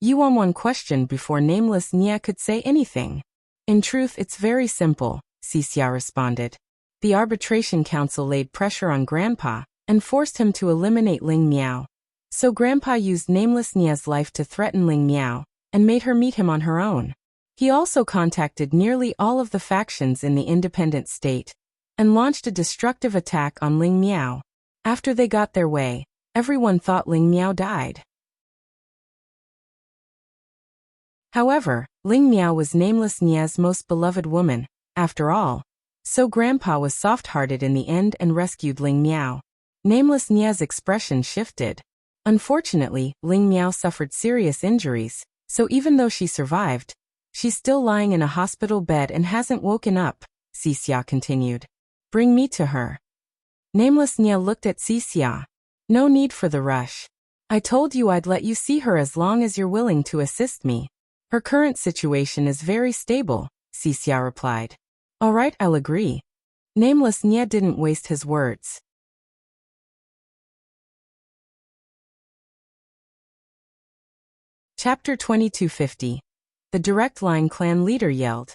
Yi Wanwan questioned before Nameless Nya could say anything. "In truth, it's very simple," Xia responded. "The arbitration council laid pressure on Grandpa and forced him to eliminate Ling Miao. So Grandpa used Nameless Nya's life to threaten Ling Miao and made her meet him on her own. He also contacted nearly all of the factions in the independent state and launched a destructive attack on Ling Miao. After they got their way, everyone thought Ling Miao died. However, Ling Miao was Nameless Nya's most beloved woman, after all. So Grandpa was soft-hearted in the end and rescued Ling Miao." Nameless Nya's expression shifted. Unfortunately, Ling Miao suffered serious injuries, so even though she survived, she's still lying in a hospital bed and hasn't woken up, Xia continued. "Bring me to her." Nameless Nya looked at Xia. "No need for the rush. I told you I'd let you see her as long as you're willing to assist me. Her current situation is very stable," Xia replied. "All right, I'll agree." Nameless Nya didn't waste his words. Chapter 2250. The Direct Line clan leader yelled.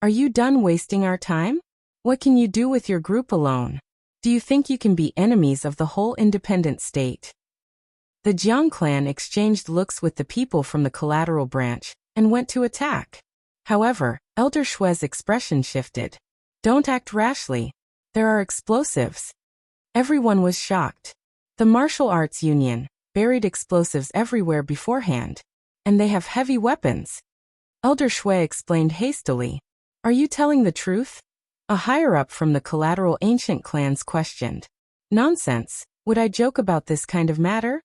"Are you done wasting our time? What can you do with your group alone? Do you think you can be enemies of the whole independent state?" The Jiang clan exchanged looks with the people from the collateral branch and went to attack. However, Elder Shue's expression shifted. "Don't act rashly. There are explosives." Everyone was shocked. The martial arts union buried explosives everywhere beforehand. And they have heavy weapons. Elder Shui explained hastily. Are you telling the truth? A higher-up from the collateral ancient clans questioned. Nonsense. Would I joke about this kind of matter?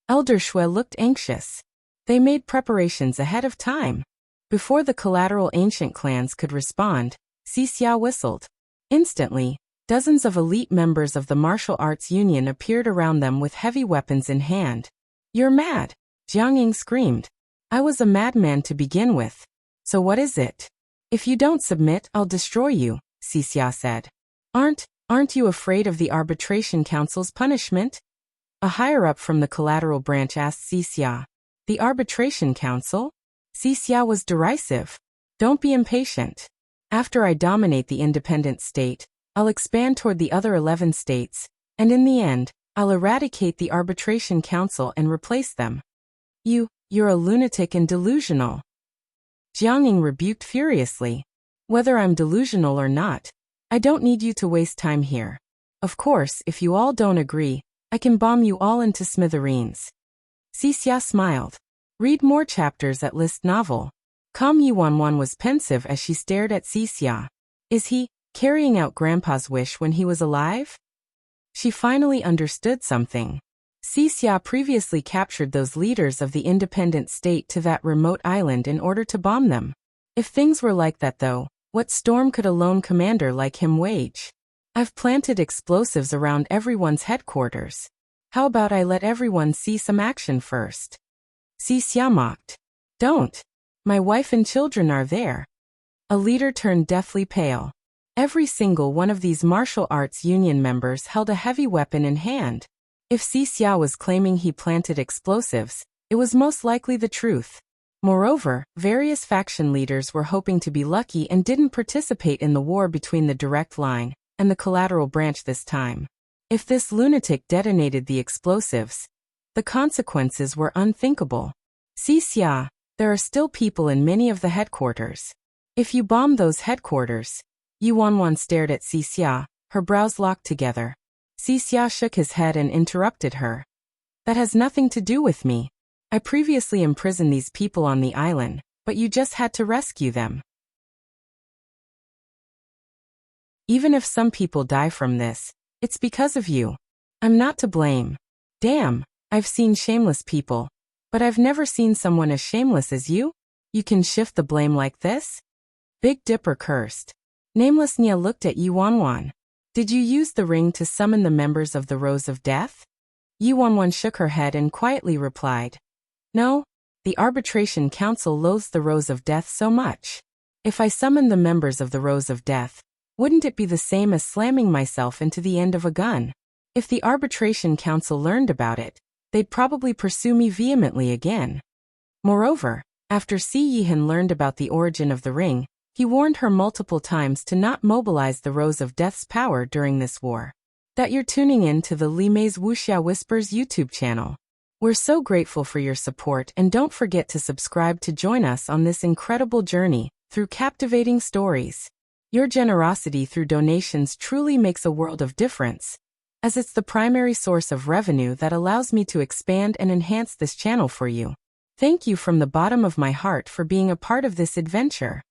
Elder Shui looked anxious. They made preparations ahead of time. Before the collateral ancient clans could respond, Xia whistled. Instantly, dozens of elite members of the martial arts union appeared around them with heavy weapons in hand. You're mad, Jiang Ying screamed. I was a madman to begin with. So what is it? If you don't submit, I'll destroy you, Xia said. Aren't you afraid of the arbitration council's punishment? A higher-up from the collateral branch asked Xia. The arbitration council? Xia was derisive. Don't be impatient. After I dominate the independent state, I'll expand toward the other 11 states, and in the end, I'll eradicate the arbitration council and replace them. You're a lunatic and delusional. Jiang Ying rebuked furiously. Whether I'm delusional or not, I don't need you to waste time here. Of course, if you all don't agree, I can bomb you all into smithereens. Xia smiled. Read more chapters at list novel. Kam Yuanwan was pensive as she stared at Xia. Is he carrying out Grandpa's wish when he was alive? She finally understood something. Xia previously captured those leaders of the independent state to that remote island in order to bomb them. If things were like that though, what storm could a lone commander like him wage? I've planted explosives around everyone's headquarters. How about I let everyone see some action first? Xia mocked. Don't. My wife and children are there. A leader turned deathly pale. Every single one of these martial arts union members held a heavy weapon in hand. If Xia was claiming he planted explosives, it was most likely the truth. Moreover, various faction leaders were hoping to be lucky and didn't participate in the war between the direct line and the collateral branch this time. If this lunatic detonated the explosives, the consequences were unthinkable. Xia, there are still people in many of the headquarters. If you bomb those headquarters, Yuanwan stared at Xia, her brows locked together. Xia shook his head and interrupted her. That has nothing to do with me. I previously imprisoned these people on the island, but you just had to rescue them. Even if some people die from this, it's because of you. I'm not to blame. Damn, I've seen shameless people, but I've never seen someone as shameless as you. You can shift the blame like this? Big Dipper cursed. Nameless Nia looked at Yuanwan. Did you use the ring to summon the members of the Rose of Death? Yuanwan shook her head and quietly replied. No, the Arbitration Council loathes the Rose of Death so much. If I summoned the members of the Rose of Death, wouldn't it be the same as slamming myself into the end of a gun? If the Arbitration Council learned about it, they'd probably pursue me vehemently again. Moreover, after Si Yihan learned about the origin of the ring, he warned her multiple times to not mobilize the Rose of Death's power during this war. That you're tuning in to the Li Mei's Wuxia Whispers YouTube channel. We're so grateful for your support and don't forget to subscribe to join us on this incredible journey through captivating stories. Your generosity through donations truly makes a world of difference, as it's the primary source of revenue that allows me to expand and enhance this channel for you. Thank you from the bottom of my heart for being a part of this adventure.